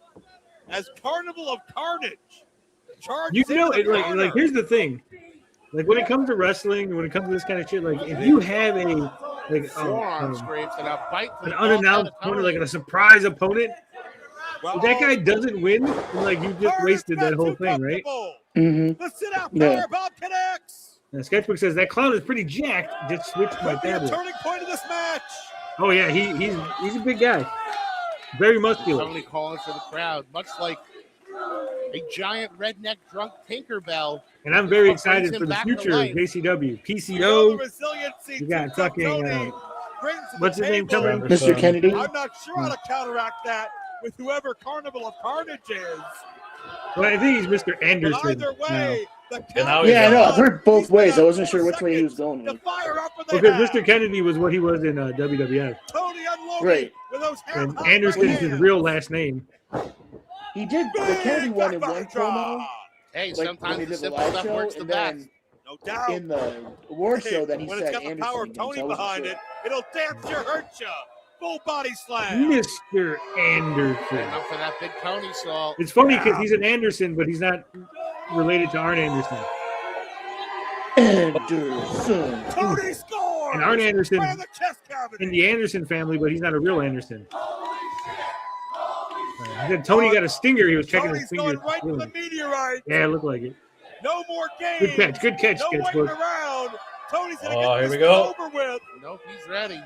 Speaker 7: as Carnival of Carnage.
Speaker 3: You know, it, like here's the thing. Like when it comes to wrestling, when it comes to this kind of shit, like if you have a like
Speaker 6: Forearm scrapes and a bite.
Speaker 3: an unannounced opponent, like a surprise opponent, if that guy doesn't win, then like you just wasted that whole thing, right?
Speaker 5: Mm-hmm.
Speaker 7: The sit out
Speaker 5: Yeah.
Speaker 7: Powerbomb connects.
Speaker 3: And Sketchbook says that clown is pretty jacked. Just switched my
Speaker 7: Could be a
Speaker 3: tablet.
Speaker 7: turning point of this match.
Speaker 3: Oh yeah, he's a big guy, very muscular.
Speaker 6: Tony calling for the crowd, much like a giant redneck drunk Tinkerbell.
Speaker 3: And I'm very
Speaker 6: What brings
Speaker 3: excited
Speaker 6: him
Speaker 3: for the
Speaker 6: back to
Speaker 3: future of
Speaker 6: life.
Speaker 3: JCW.
Speaker 7: You know the
Speaker 3: PCO.
Speaker 7: resiliency
Speaker 3: You got
Speaker 7: Tombstone
Speaker 3: fucking
Speaker 7: Tony brings to
Speaker 3: what's
Speaker 7: the
Speaker 3: his name
Speaker 7: table.
Speaker 3: coming?
Speaker 5: Mr. Kennedy.
Speaker 7: I'm not sure how to counteract that with whoever Carnival of Carnage is.
Speaker 3: Well, I think he's Mr.
Speaker 7: But
Speaker 3: Anderson.
Speaker 7: either way, the
Speaker 4: now
Speaker 5: Yeah, I know. I've
Speaker 7: count
Speaker 5: heard both
Speaker 7: he's been
Speaker 5: ways. I
Speaker 7: out
Speaker 5: wasn't
Speaker 7: 4
Speaker 5: sure which way he was
Speaker 7: seconds
Speaker 5: going
Speaker 7: to
Speaker 5: with.
Speaker 7: fire up and they
Speaker 3: Because
Speaker 7: have.
Speaker 3: Mr. Kennedy was what he was in WWF.
Speaker 7: Tony unloading
Speaker 5: Right.
Speaker 7: with those
Speaker 3: And
Speaker 7: hand
Speaker 3: Anderson's his
Speaker 7: hands.
Speaker 3: real last name.
Speaker 5: He did the Kennedy one in one promo.
Speaker 6: Hey,
Speaker 5: Like when
Speaker 6: sometimes
Speaker 5: he
Speaker 6: the
Speaker 5: did the
Speaker 6: simple
Speaker 5: live
Speaker 6: stuff
Speaker 5: show,
Speaker 6: works the
Speaker 5: and
Speaker 6: best.
Speaker 5: then
Speaker 7: No doubt.
Speaker 5: in the award show, then he
Speaker 7: when
Speaker 5: said
Speaker 7: it's got the
Speaker 5: Anderson
Speaker 7: power of
Speaker 5: again,
Speaker 7: Tony
Speaker 5: so I wasn't
Speaker 7: behind
Speaker 5: sure.
Speaker 7: it, it'll dance you, hurt you. Full body slam.
Speaker 3: Mr. Anderson.
Speaker 6: Up for that big Tony salt.
Speaker 3: It's funny because he's an Anderson, but he's not related to Arn Anderson.
Speaker 5: Anderson.
Speaker 7: Tony scores.
Speaker 3: And Arn Anderson
Speaker 7: Right in the chest cavity.
Speaker 3: in the Anderson family, but he's not a real Anderson. Then Tony got a stinger. He was checking his
Speaker 7: Tony's
Speaker 3: finger.
Speaker 7: going right for the meteorite.
Speaker 3: Yeah, it looked like it.
Speaker 7: No more games.
Speaker 3: Good catch. Good catch,
Speaker 7: No waiting
Speaker 3: Sketchbook.
Speaker 7: around. Tony's going to
Speaker 4: Oh,
Speaker 7: get
Speaker 4: here
Speaker 7: this
Speaker 4: we go.
Speaker 7: over with.
Speaker 6: Nope, he's ready.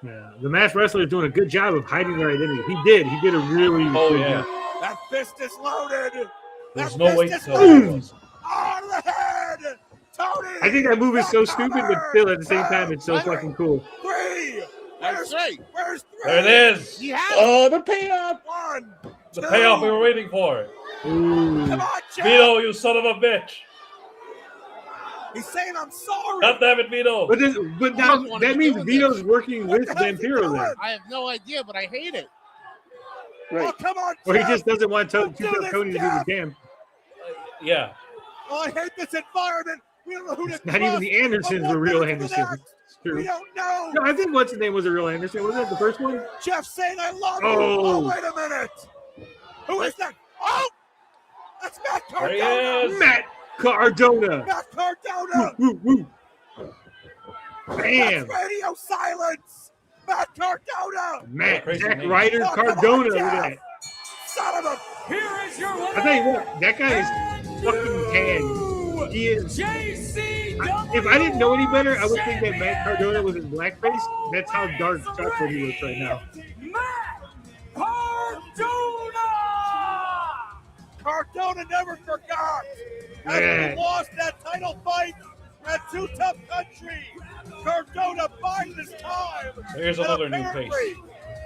Speaker 3: Yeah, the masked wrestler is doing a good job of hiding their identity. He did. He did a really
Speaker 4: Oh,
Speaker 3: good
Speaker 4: yeah.
Speaker 3: job.
Speaker 7: That fist is loaded.
Speaker 4: There's
Speaker 7: That
Speaker 4: no
Speaker 7: fist
Speaker 4: way
Speaker 7: is
Speaker 4: to
Speaker 7: loaded. On the head. Tony.
Speaker 3: I think that move is so stupid, but still at the same time, it's so
Speaker 6: Right.
Speaker 3: fucking cool.
Speaker 7: 3.
Speaker 6: That's right.
Speaker 7: Where's 3?
Speaker 4: There it is.
Speaker 6: He has
Speaker 5: Oh, the payoff!
Speaker 7: 1.
Speaker 4: The payoff we were waiting for.
Speaker 3: Ooh.
Speaker 7: Come on, Jeff.
Speaker 4: Vito, you son of a bitch.
Speaker 7: He's saying I'm sorry.
Speaker 4: God damn it, Vito.
Speaker 3: But now, that means Vito's working
Speaker 7: What
Speaker 3: with
Speaker 7: the hell is he
Speaker 3: Vampiro
Speaker 7: doing?
Speaker 3: then.
Speaker 6: I have no idea, but I hate it.
Speaker 7: Oh,
Speaker 5: Right.
Speaker 7: come on,
Speaker 3: Or he
Speaker 7: Jeff.
Speaker 3: just doesn't want
Speaker 7: Don't do this,
Speaker 3: Tony to do the
Speaker 7: Jeff.
Speaker 3: damn.
Speaker 4: Yeah.
Speaker 7: Oh, I hate this environment. We don't know who to
Speaker 3: Not even the Andersons were real Andersons. It's
Speaker 7: We
Speaker 3: true.
Speaker 7: don't know.
Speaker 3: No, I think what's his name was a real Anderson. Wasn't that the first one?
Speaker 7: Jeff saying I love you.
Speaker 3: Oh.
Speaker 7: Oh, wait a minute. Who is that? Oh, that's Matt
Speaker 4: There he
Speaker 7: Cardona.
Speaker 4: is.
Speaker 3: Matt Cardona.
Speaker 7: Matt Cardona.
Speaker 3: Woo, woo.
Speaker 7: That's
Speaker 3: Bam.
Speaker 7: radio silence. Matt Cardona.
Speaker 3: Matt,
Speaker 4: Crazy
Speaker 3: Zack
Speaker 4: name.
Speaker 3: Ryder
Speaker 7: Oh, come on,
Speaker 3: Cardona. Look
Speaker 7: Jeff.
Speaker 3: at that.
Speaker 7: Son of a.
Speaker 12: Here is your winner.
Speaker 3: I tell you what, that guy is fucking tan. He is.
Speaker 12: JCW.
Speaker 3: If I didn't know any better, I would think that Matt Cardona was in blackface. That's how dark chocolate he looks right now.
Speaker 12: Matt Cardona.
Speaker 7: Cardona never forgot.
Speaker 3: Yeah.
Speaker 7: After he lost that title fight at Too Tough Country, Cardona biding his time.
Speaker 4: Here's
Speaker 7: And
Speaker 4: another new
Speaker 7: apparently,
Speaker 4: face.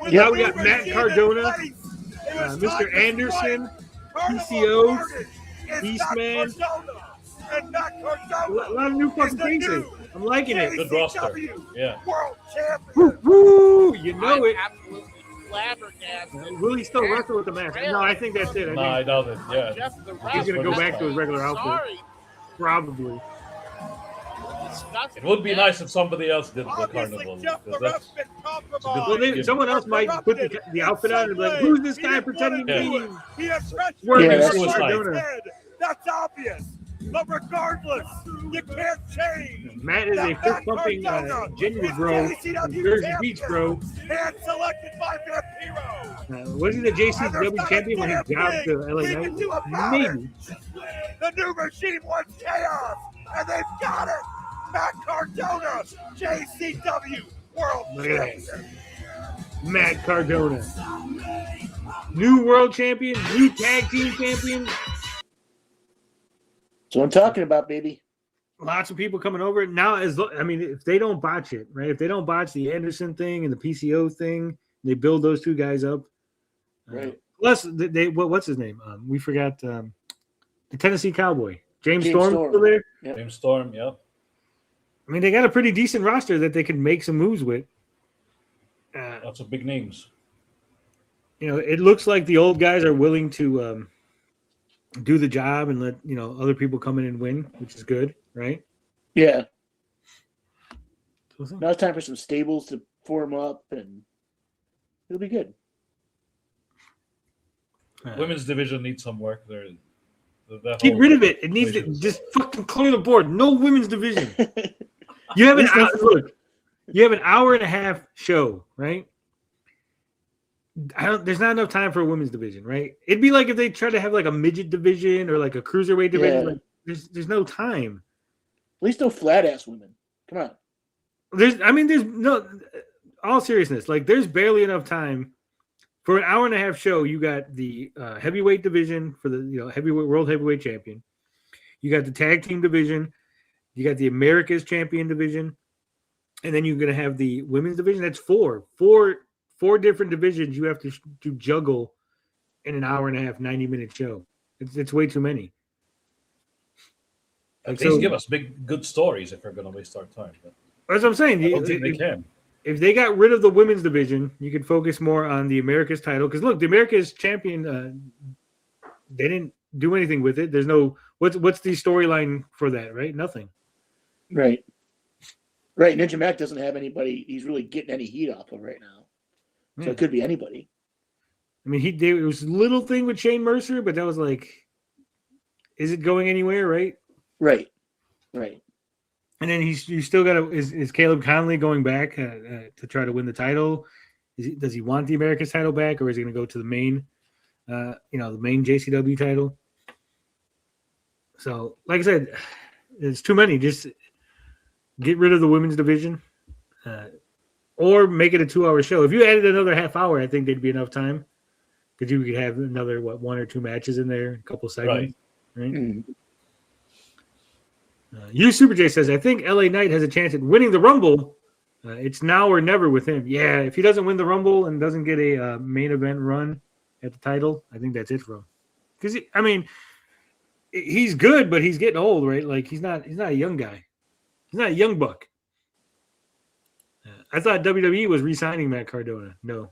Speaker 7: with
Speaker 3: Yeah,
Speaker 7: the
Speaker 3: we got
Speaker 7: new
Speaker 3: Matt
Speaker 7: regime in
Speaker 3: Cardona,
Speaker 7: place, it was time
Speaker 3: Mr.
Speaker 7: to
Speaker 3: Anderson,
Speaker 7: fight. Carnival
Speaker 3: PCO,
Speaker 7: Carnage is
Speaker 3: Beastman.
Speaker 7: Matt Cardona. And Matt
Speaker 3: A
Speaker 7: Cardona
Speaker 3: lot of new
Speaker 7: is
Speaker 3: fucking
Speaker 7: the
Speaker 3: faces.
Speaker 7: new
Speaker 3: I'm liking it.
Speaker 4: Good roster.
Speaker 7: JCW
Speaker 4: Yeah.
Speaker 7: World Champion.
Speaker 3: Woo, woo, you know
Speaker 6: I'm
Speaker 3: it.
Speaker 6: absolutely flabbergasted.
Speaker 3: Will he still wrestle with the mask? No, I think that's it.
Speaker 4: No, I
Speaker 3: I
Speaker 4: doubt it. Yeah.
Speaker 6: Jeff the
Speaker 3: think he's gonna go back to his regular outfit.
Speaker 6: Sorry.
Speaker 3: Probably.
Speaker 6: Disgusting.
Speaker 4: It would be nice if somebody else did the
Speaker 7: Obviously,
Speaker 4: carnival.
Speaker 7: Jeff the
Speaker 4: Because
Speaker 7: ref's
Speaker 4: that's
Speaker 7: been compromised.
Speaker 3: Well, then someone else might put the outfit on and be like, "Who's this guy pretending to be?"
Speaker 7: He has stretched
Speaker 3: Working
Speaker 7: his
Speaker 4: suicide.
Speaker 7: head. That's obvious. But regardless, you can't change.
Speaker 3: Matt is a
Speaker 7: that
Speaker 3: fist pumping
Speaker 7: Cardona
Speaker 3: ginger
Speaker 7: is
Speaker 3: bro from
Speaker 7: JCW
Speaker 3: Jersey
Speaker 7: champion,
Speaker 3: Beach, bro.
Speaker 7: Hand selected by Vampiro.
Speaker 3: Was he the JCW champion when he jobbed to LA
Speaker 7: We can do
Speaker 3: Knight?
Speaker 7: about it.
Speaker 3: Maybe.
Speaker 7: The new regime wants chaos, and they've got it. Matt Cardona, JCW World
Speaker 3: Look at that.
Speaker 7: Champion.
Speaker 3: Matt Cardona. New world champion, new tag team champion.
Speaker 5: That's what I'm talking about, baby.
Speaker 3: Lots of people coming over. Now, if they don't botch it, right? If they don't botch the Anderson thing and the PCO thing, they build those two guys up.
Speaker 5: Right.
Speaker 3: Plus, what's his name? We forgot the Tennessee Cowboy. James
Speaker 5: James
Speaker 3: Storm
Speaker 5: Storm.
Speaker 3: still there?
Speaker 5: Yep.
Speaker 4: James Storm. Yeah.
Speaker 3: I mean, they got a pretty decent roster that they can make some moves with.
Speaker 4: Lots of big names.
Speaker 3: It looks like the old guys are willing to do the job and let other people come in and win, which is good, right?
Speaker 5: Yeah. Now it's time for some stables to form up, and it'll be good.
Speaker 4: Women's division needs some work there.
Speaker 3: Get rid of it. It needs to just fucking clear the board. No women's division. You have an hour. Look, you have an hour and a half show, right? There's not enough time for a women's division, right? It'd be like if they try to have like a midget division or like a cruiserweight division.
Speaker 5: Yeah.
Speaker 3: Like, there's no time.
Speaker 5: least no flat ass women. Come on.
Speaker 3: There's no, all seriousness, like there's barely enough time for an hour and a half show. You got the heavyweight division for the heavyweight world heavyweight champion. You got the tag team division. You got the America's champion division, and then you're gonna have the women's division. That's four different divisions you have to juggle in an hour and a half, 90-minute show. It's way too many.
Speaker 4: At least give us good stories if we're going to waste our time. But
Speaker 3: that's what I'm saying.
Speaker 4: I don't think they can.
Speaker 3: If they got rid of the women's division, you could focus more on the America's title. Because look, the America's champion, they didn't do anything with it. There's no what's the storyline for that, right? Nothing.
Speaker 5: Right. Ninja Mac doesn't have anybody he's really getting any heat off of right now. So it could be anybody.
Speaker 3: I mean, it was a little thing with Shane Mercer, but that was like, is it going anywhere, right?
Speaker 5: Right.
Speaker 3: And then you still got is Caleb Conley going back to try to win the title? Does he want the America's title back, or is he going to go to the main, the main JCW title? So, like I said, it's too many. Just get rid of the women's division, or make it a 2-hour show. If you added another half hour, I think there'd be enough time because you could have another 1 or 2 matches in there, a couple segments, right?
Speaker 5: Mm-hmm.
Speaker 3: You Super J says, I think LA Knight has a chance at winning the Rumble. It's now or never with him. Yeah, if he doesn't win the Rumble and doesn't get a main event run at the title, I think that's it for him. Because he's good, but he's getting old, right? Like he's not a young guy. He's not a young buck. I thought WWE was re-signing Matt Cardona. No.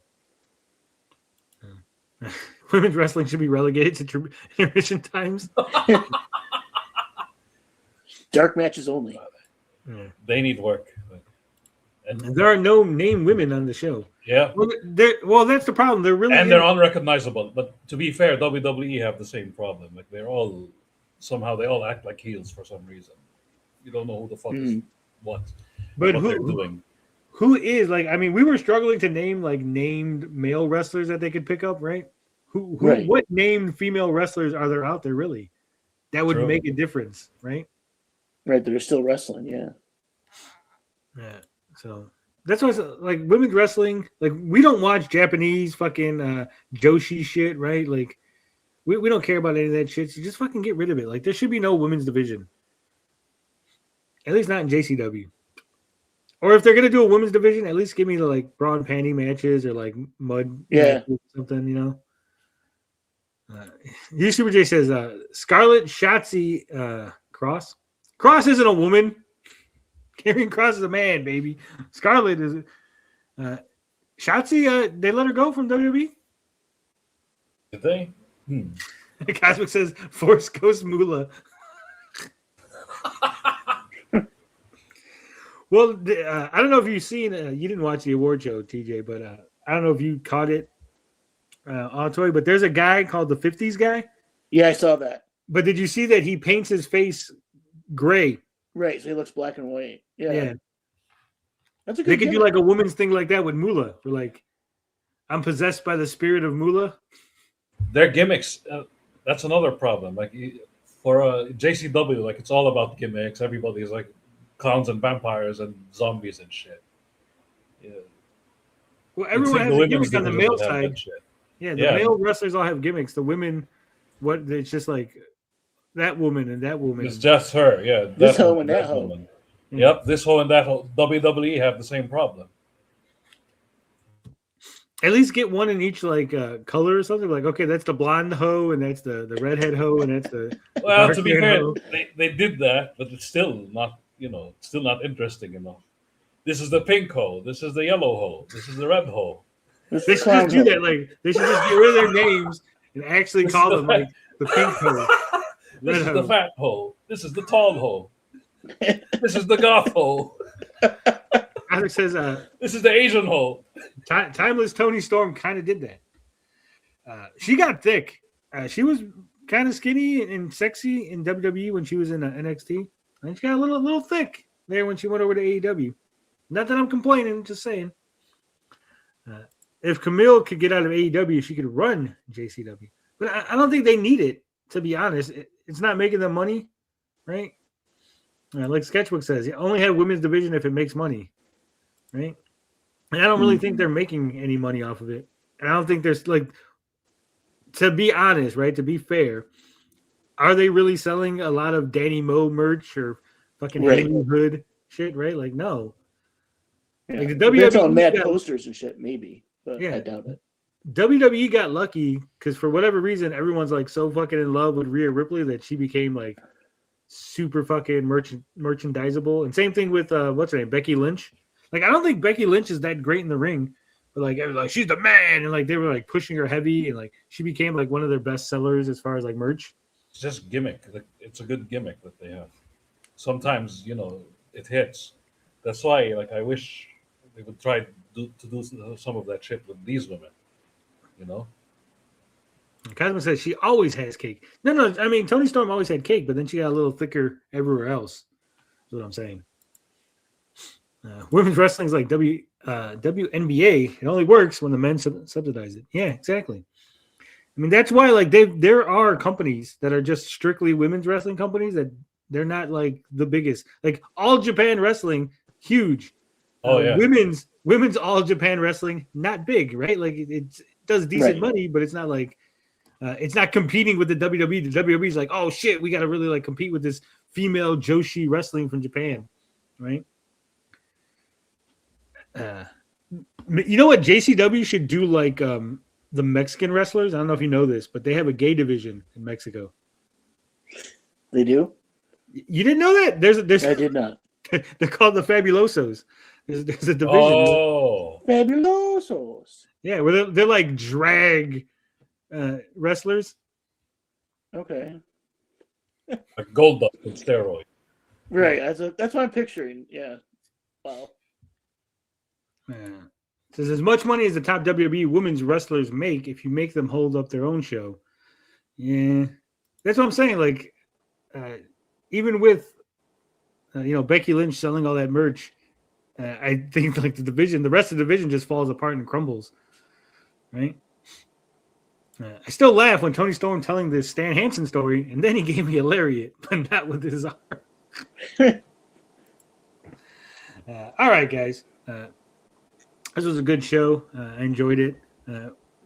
Speaker 3: Women's wrestling should be relegated to intermission times.
Speaker 5: Dark matches only.
Speaker 4: They need work.
Speaker 3: And there are no named women on the show.
Speaker 4: Yeah.
Speaker 3: Well, that's the problem. They're
Speaker 4: they're unrecognizable. But to be fair, WWE have the same problem. Like they all act like heels for some reason. You don't know who the fuck is what.
Speaker 3: But
Speaker 4: what they're doing.
Speaker 3: Who is we were struggling to name named male wrestlers that they could pick up, right? What named female wrestlers are there out there really that would make a difference, right?
Speaker 5: Right, they're still wrestling, yeah.
Speaker 3: Yeah. So that's why women's wrestling, we don't watch Japanese fucking Joshi shit, right? Like we don't care about any of that shit. So just fucking get rid of it. Like there should be no women's division. At least not in JCW. Or if they're gonna do a women's division, at least give me the bra and panty matches or mud matches or something, You Super J says Scarlett Shotzi Cross. Cross isn't a woman. Karrion Kross is a man, baby. Scarlett is Shotzi. They let her go from WWE.
Speaker 4: Did they?
Speaker 3: Cosmic says Force Ghost Moolah. Well, I don't know if you've seen. You didn't watch the award show, TJ, but I don't know if you caught it on Toy. But there's a guy called the 50s guy.
Speaker 5: Yeah, I saw that.
Speaker 3: But did you see that he paints his face gray?
Speaker 5: Right, so he looks black and white. Yeah. That's a good.
Speaker 3: They could do a woman's thing like that with Moolah. For I'm possessed by the spirit of Moolah.
Speaker 4: Their gimmicks. That's another problem. For JCW, it's all about gimmicks. Everybody's clowns and vampires and zombies and shit. Yeah.
Speaker 3: Well, everyone has a gimmick on the male side. Yeah, the male wrestlers all have gimmicks. The women, it's just that woman and that woman.
Speaker 4: It's just her, yeah.
Speaker 5: This hoe and that hoe.
Speaker 4: Woman. Yep, this hoe and that hoe. WWE have the same problem.
Speaker 3: At least get one in each color or something. Okay, that's the blonde hoe and that's the redhead hoe and that's the.
Speaker 4: Well, to be fair, they did that, but it's still not still not interesting enough. This is the pink hoe. This is the yellow hoe. This is the red hoe.
Speaker 3: They should just do that. They should just get rid of their names and actually call them the pink hoe.
Speaker 4: This is the fat hoe. This is the tall hoe. This is the goth hoe.
Speaker 3: Alex says,
Speaker 4: this is the Asian hoe.
Speaker 3: Timeless Tony Storm kind of did that. She got thick. She was kind of skinny and sexy in WWE when she was in NXT. And she got a little thick there when she went over to AEW. Not that I'm complaining, just saying. If Camille could get out of AEW, she could run JCW. But I don't think they need it, to be honest. It's not making them money, right? Like Sketchbook says, you only have women's division if it makes money, right? And I don't really think they're making any money off of it. And I don't think there's like, to be honest, right? To be fair, are they really selling a lot of Danny Moe merch or fucking Haley Hood shit, right? Like, no.
Speaker 5: Yeah.
Speaker 3: Like the
Speaker 5: They're selling
Speaker 3: WWE
Speaker 5: mad
Speaker 3: got,
Speaker 5: posters and shit, maybe, but I doubt it.
Speaker 3: WWE got lucky because for whatever reason, everyone's like so fucking in love with Rhea Ripley that she became like super fucking merchandisable. And same thing with what's her name, Becky Lynch. Like, I don't think Becky Lynch is that great in the ring, but like, like she's the man, and like they were like pushing her heavy, and like she became like one of their best sellers as far as like merch.
Speaker 4: It's just gimmick. It's a good gimmick that they have. Sometimes it hits. That's why, like, I wish they would try to do some of that shit with these women.
Speaker 3: Cosmo says she always has cake. No, I mean Toni Storm always had cake, but then she got a little thicker everywhere else. That's what I'm saying. Women's wrestling is like WNBA. It only works when the men subsidize it. Yeah, exactly. I mean, that's why like there are companies that are just strictly women's wrestling companies that they're not like the biggest. Like All Japan Wrestling, huge.
Speaker 4: Oh yeah.
Speaker 3: Women's All Japan Wrestling, not big, right? Like it does decent money, but it's not like it's not competing with the WWE. The WWE is like, oh shit, we got to really like compete with this female Joshi wrestling from Japan, right? You know what? JCW should do like the Mexican wrestlers. I don't know if you know this, but they have a gay division in Mexico.
Speaker 5: They do?
Speaker 3: You didn't know that? There's
Speaker 5: I did not.
Speaker 3: They're called the Fabulosos. There's a division.
Speaker 4: Oh,
Speaker 5: Fabulosos.
Speaker 3: Yeah, where they're like drag wrestlers.
Speaker 5: Okay.
Speaker 4: Like gold dust and steroid.
Speaker 5: Right. That's what I'm picturing. Yeah. Wow.
Speaker 3: Says as much money as the top WWE women's wrestlers make, if you make them hold up their own show. Yeah, that's what I'm saying. Like, even with Becky Lynch selling all that merch, I think like the rest of the division just falls apart and crumbles. Right. I still laugh when Toni Storm telling this Stan Hansen story, and then he gave me a lariat, but not with his arm. All right, guys. This was a good show. I enjoyed it.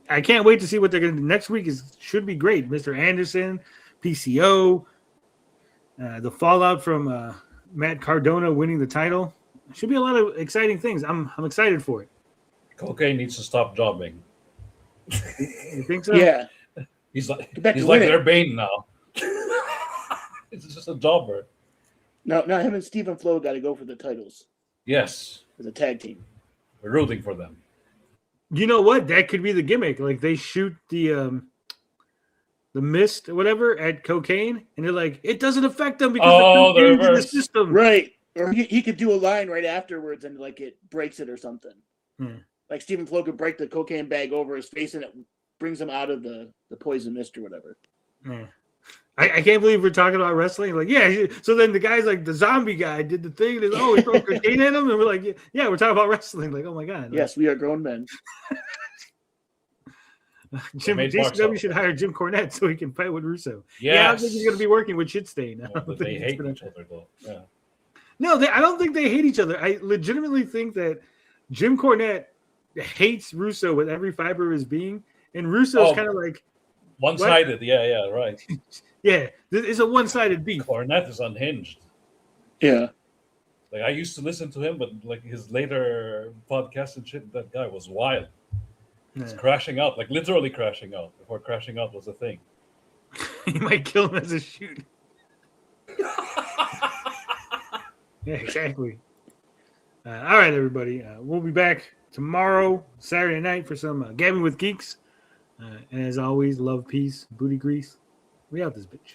Speaker 3: I can't wait to see what they're going to do. Next week should be great. Mr. Anderson, PCO, the fallout from Matt Cardona winning the title. Should be a lot of exciting things. I'm excited for it.
Speaker 4: Cocaine needs to stop jobbing.
Speaker 3: You think so?
Speaker 5: Yeah.
Speaker 4: He's like their Bane now. It's just a jobber.
Speaker 5: Now him and Stephen Flo got to go for the titles.
Speaker 4: Yes.
Speaker 5: As a tag team.
Speaker 4: We're rooting for them.
Speaker 3: You know what? That could be the gimmick. Like they shoot the mist or whatever at Cocaine, and they're like, it doesn't affect them because
Speaker 4: the
Speaker 3: in
Speaker 4: reverse.
Speaker 3: the system.
Speaker 5: Right. Or he could do a line right afterwards and like it breaks it or something. Like Stephen Flo could break the cocaine bag over his face and it brings him out of the poison mist or whatever.
Speaker 3: Yeah. I can't believe we're talking about wrestling. Like, yeah. So then the guy's like, the zombie guy did the thing. And, he threw cocaine at him. And we're like, yeah, we're talking about wrestling. Like, oh my God.
Speaker 5: Yes, we are grown men.
Speaker 3: JCW should hire Jim Cornette so he can fight with Russo.
Speaker 4: Yes.
Speaker 3: Yeah, I don't think he's going to be working with Shitstain.
Speaker 4: But they hate each other, though. Yeah.
Speaker 3: No, I don't think they hate each other. I legitimately think that Jim Cornette hates Russo with every fiber of his being. And Russo's kind of like...
Speaker 4: One-sided. What? Yeah, right.
Speaker 3: Yeah, it's a one-sided beef.
Speaker 4: Cornette is unhinged.
Speaker 5: Yeah.
Speaker 4: Like, I used to listen to him, but like his later podcast and shit, that guy was wild. He's crashing out, like literally crashing out before crashing out was a thing.
Speaker 3: He might kill him as a shoot. Yeah, exactly. All right, everybody. We'll be back tomorrow, Saturday night, for some Gabbing with Geeks. And as always, love, peace, booty grease. We out this bitch.